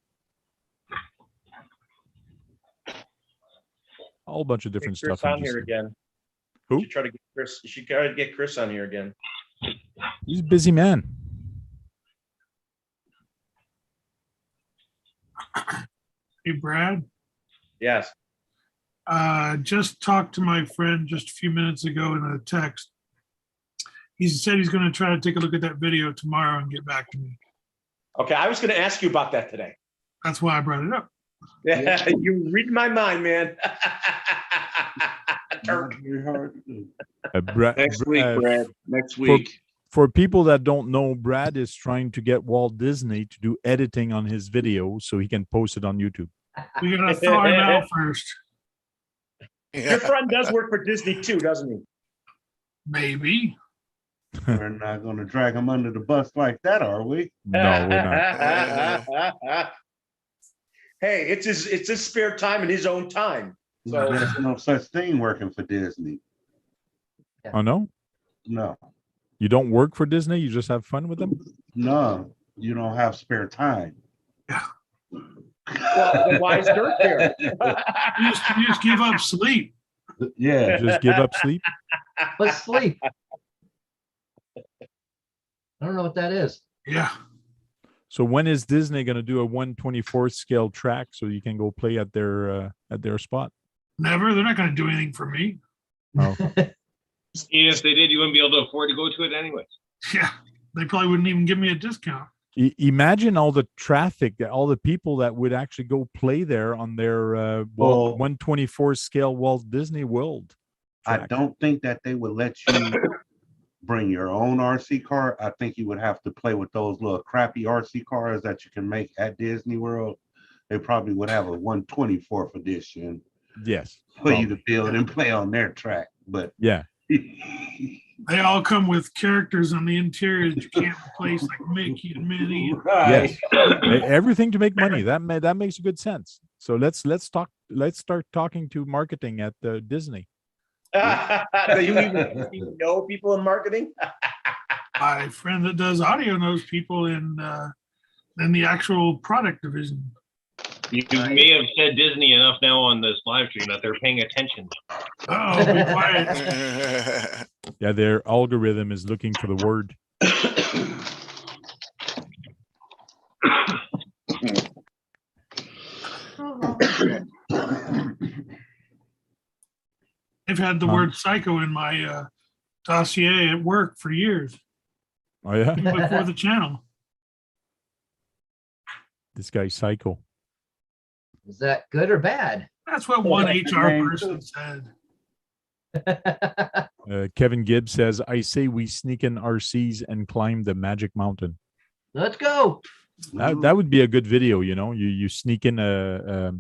A whole bunch of it. different Make sure stuff. it's on here again. Who? You should try to get Chris. You should try to get Chris on here again. He's a busy man. Hey, Brad, Yes. just talked to my friend just a few minutes ago in a text. He said he's going to try to take a look at that video tomorrow and get back to me. Okay, I was going to ask you about that today. That's why I brought it up. Yeah, you read my mind, man. Turk. Very hard to do. Next week, Brad. Next for- week. For people that don't know, Brad is trying to get Walt Disney to do editing on his videos so he can post it on YouTube. We got to throw him out first. Your friend does work for Disney too, doesn't he? Maybe. We're not going to drag him under the bus like that, are we? No, we're not. Hey, it's his spare time and his own time. So There's no such thing working for Disney. Oh, no? No, You don't work for Disney? You just have fun with them? no, you don't have spare time. well, then why is Dirk there? You just give up sleep. Yeah, Just give up sleep? But sleep. I don't know what that is. Yeah. So when is Disney going to do a 1/24 scale track so you can go play at their spot? Never. They're not going to do anything for me. Oh. Even if they did, you wouldn't be able to afford to go to it anyway. Yeah. They probably wouldn't even give me a discount. Imagine all the traffic, all the people that would actually go play there on their Well- 1/24 scale Walt Disney World. I track. don't think that they would let you bring your own RC car. I think you would have to play with those little crappy RC cars that you can make at Disney World. They probably would have a 1/24th edition Yes. for you to build and play on their track. But Yeah. They all come with characters on the interior that you can't replace, like Mickey and Minnie. Yes. Everything to make money. That makes good sense. So let's start talking to marketing at Disney. Do you even know people in marketing? My friend that does audio knows people in the actual product division. You may have said Disney enough now on this live stream that they're paying attention. Oh, be quiet. Yeah, their algorithm is looking for the word. I've had the word psycho in my dossier at work for years, Oh yeah, even before the channel. this guy's psycho. Is that good or bad? That's what one HR person said. Kevin Gibbs says, "I say we sneak in RCs and climb the Magic Mountain." Let's go. That would be a good video. You know, you sneak in a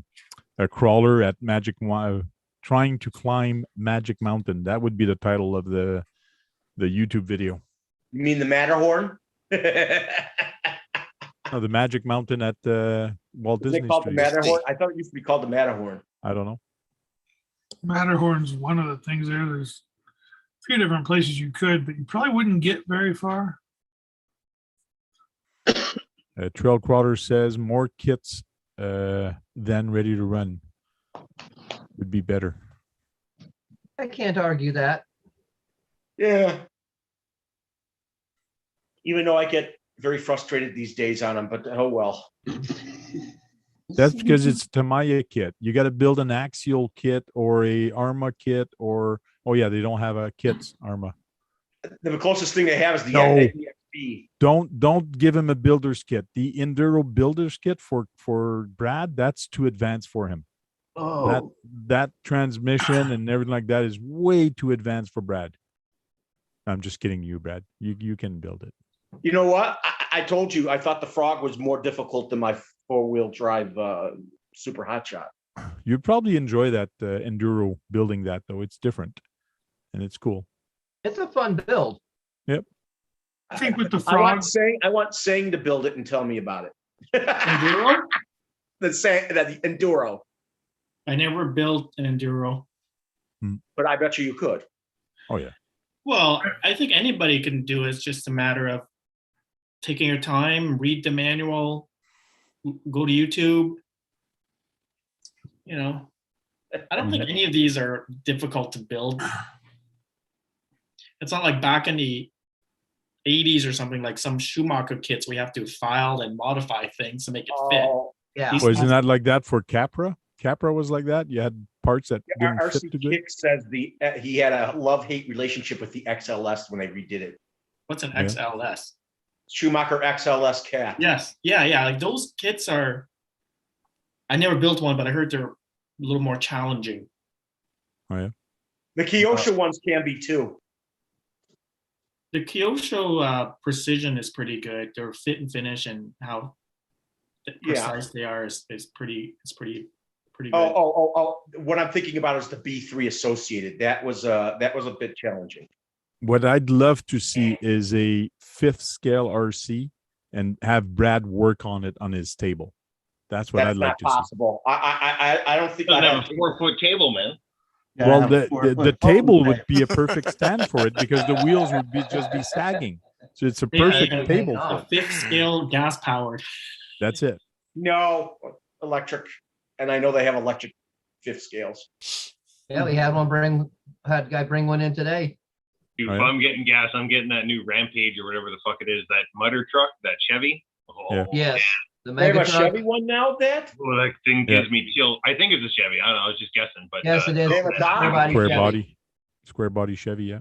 crawler at trying to climb Magic Mountain. That would be the title of the YouTube video. You mean the Matterhorn? No, the Magic Mountain at Walt Is Disney it called the Studios. Matterhorn? I thought it used to be called the Matterhorn. I don't know. Matterhorn's one of the things there. There's a few different places you could, but you probably wouldn't get very far. Trail Crawler says more kits than ready to run would be better. I can't argue that. Yeah. Even though I get very frustrated these days on them, but oh well. That's because it's Tamiya kit. You got to build an axial kit or a Arma kit, or oh yeah, they don't have a kits Arma. The closest thing they have is the No. EXP. Don't give him a builder's kit. The Enduro builder's kit for Brad, that's too advanced for him. Oh, That transmission and everything like that is way too advanced for Brad. I'm just kidding you, Brad. You can build it. You know what? I told you I thought the Frog was more difficult than my four-wheel drive Super Hot Shot. You'd probably enjoy that Enduro building that though. It's different and it's cool. It's a fun build. Yep. I think with the I frog, want Sang to build it and tell me about it. Enduro? the Enduro, I never built an Enduro. but I bet you could. Oh yeah. Well, I think anybody can do it. It's just a matter of taking your time, read the manual, go to YouTube. You know, I don't think any of these are difficult to build. It's not like back in the 80s or something, like some Schumacher kits, we have to file and modify things to make it fit. Oh, yeah. These Wasn't ones- that like that for Capra? Capra was like that. You had parts that didn't fit RC too good. Kick says he had a love-hate relationship with the XLS when they redid it. What's an Yeah. XLS? Schumacher XLS cat. Yes. Yeah. Like those kits are, I never built one, but I heard they're a little more challenging. The Kyosho ones can be too. The Kyosho precision is pretty good. Their fit and finish and how precise they are is pretty good. Oh. What I'm thinking about is the B3 Associated. That was a bit challenging. What I'd love to see is a 5th scale RC and have Brad work on it on his table. That's what That's I'd like not to possible. I don't think Doesn't I have a 4-foot table, man. see. Well, the table would be a perfect stand for it because the wheels would just be sagging. So it's a perfect Yeah, table a for it. 5th scale gas powered. That's it. No, electric. And I know they have electric 5th scales. Yeah, we had had a guy bring one in today. Dude, Oh, if yeah? I'm getting gas, I'm getting that new Rampage or whatever the fuck it is, that mutter truck, that Chevy. Oh, Yeah. Yes, the They have mega a truck. Chevy one now, that? well, that thing Yeah. gives me chill. I think it's a Chevy. I don't know. I was just guessing, but Yes, it is. They have a It's Dodge. Square body Chevy. Yeah.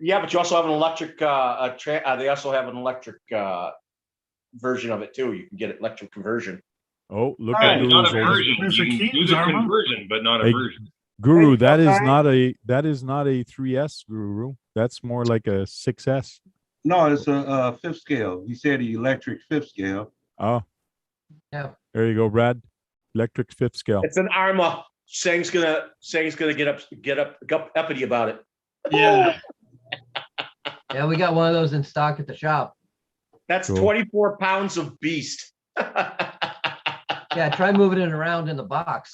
Yeah, but you also have an electric, they also have an electric version of it too. You can get electric conversion. Oh, look All at right. not a Guru's old- version. There's You a can Keaton's use a Arma. conversion, but not a Hey, version. Guru, Hey, that is okay. not a 3S Guru. That's more like a 6S. No, it's a 5th scale. He said the electric 5th scale. Oh, Yeah. there you go, Brad. Electric 5th scale. It's an Arma. Sang's gonna get uppity about it. Yeah. Yeah, we got one of those in stock at the shop. That's Cool. 24 pounds of beast. Yeah, try moving it around in the box.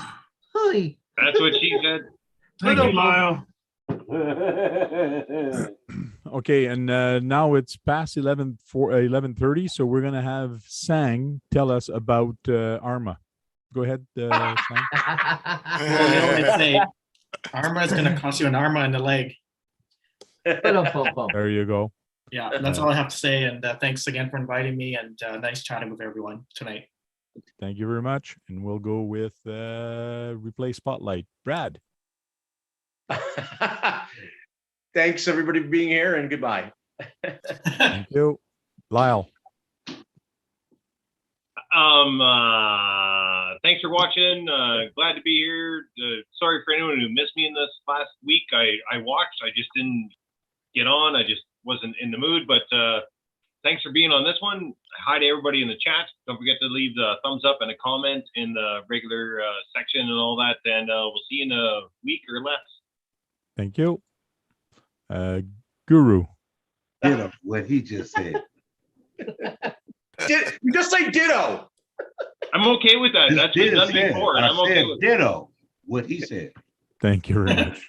Holy. That's what she said. Thank you, Lyle. Okay, and now it's past 11:30, so we're gonna have Sang tell us about Arma. Go ahead, Sang. Well, you know what they say, Arma is going to cost you an Arma in the leg. There you go. Yeah, that's all I have to say. And thanks again for inviting me, and nice chatting with everyone tonight. Thank you very much, and we'll go with replay spotlight. Brad. Thanks everybody for being here and goodbye. Thank you, Lyle. Thanks for watching. Glad to be here. Sorry for anyone who missed me in this last week. I watched. I just didn't get on. I just wasn't in the mood. But thanks for being on this one. Hi to everybody in the chat. Don't forget to leave the thumbs up and a comment in the regular section and all that. And we'll see you in a week or less. Thank you, Guru. Ditto what he just said. You just say ditto. I'm okay with that. That's been done before. And I'm okay with it. Ditto what he said. Thank you very much.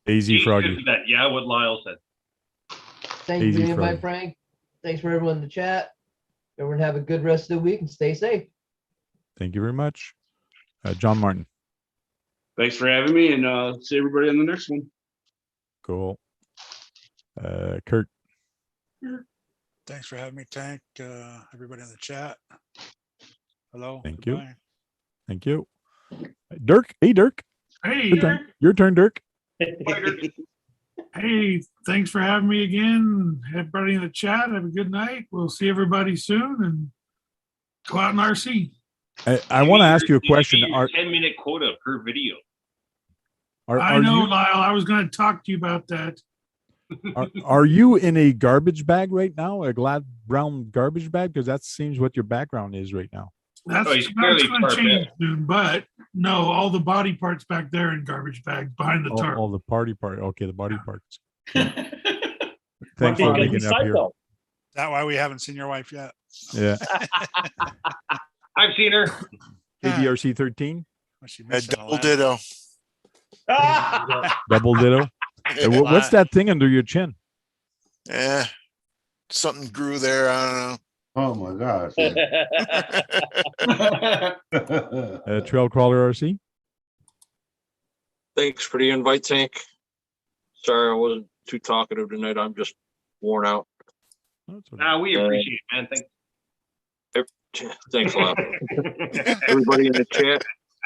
Daisy He Froggy. said that. Yeah, what Lyle said. Thank you for Easy the invite, Friday. Frank. Thanks for everyone in the chat. Everyone have a good rest of the week and stay safe. Thank you very much, John Martin. Thanks for having me, and see everybody on the next one. Cool. Kurt. Thanks for having me, Tank. Everybody in the chat. Hello. Thank you. goodbye. Thank you. Dirk. Hey, Dirk. Hey, Your turn. Your turn, Dirk. hey, thanks for having me again. Everybody in the chat, have a good night. We'll see everybody soon and go out in RC. I want to ask you a question. Are 10-minute quota per video. I know, Lyle. I was going to talk to you about that. Are you in a garbage bag right now? A glad brown garbage bag? Because that seems what your background is right now. That's, Oh, he's that's clearly going to tarp change in. soon, but no, all the body parts back there in garbage bags behind the tarp. All the party part. Okay, the body parts. But Thanks they for can making it up here. recycle. Is that why we haven't seen your wife yet? Yeah. I've seen her. ADRC 13. Was she A missing a double lap? ditto. Double ditto. What's that thing under your chin? Yeah. Something grew there. I Oh my gosh. don't know. Trail Crawler RC. Thanks for the invite, Tank. Sorry, I wasn't too talkative tonight. I'm just worn out. We appreciate it, man. Thanks a lot. Everybody in the chat,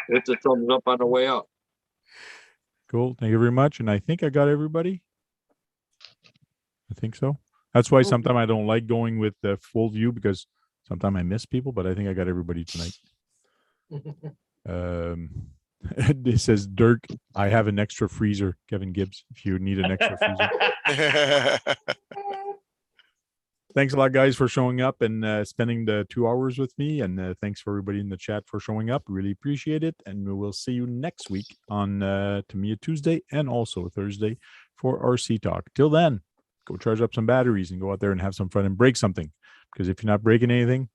hit the thumbs up on the way out. Cool. Thank you very much. And I think I got everybody. I think so. That's why sometimes I don't like going with the full view, because sometimes I miss people, but I think I got everybody tonight. It says, Dirk, I have an extra freezer, Kevin Gibbs, if you need an extra freezer. Thanks a lot, guys, for showing up and spending the 2 hours with me. And thanks for everybody in the chat for showing up. Really appreciate it. And we will see you next week on Tamiya Tuesday and also Thursday for RC Talk. Till then, go charge up some batteries and go out there and have some fun and break something. Because if you're not breaking anything,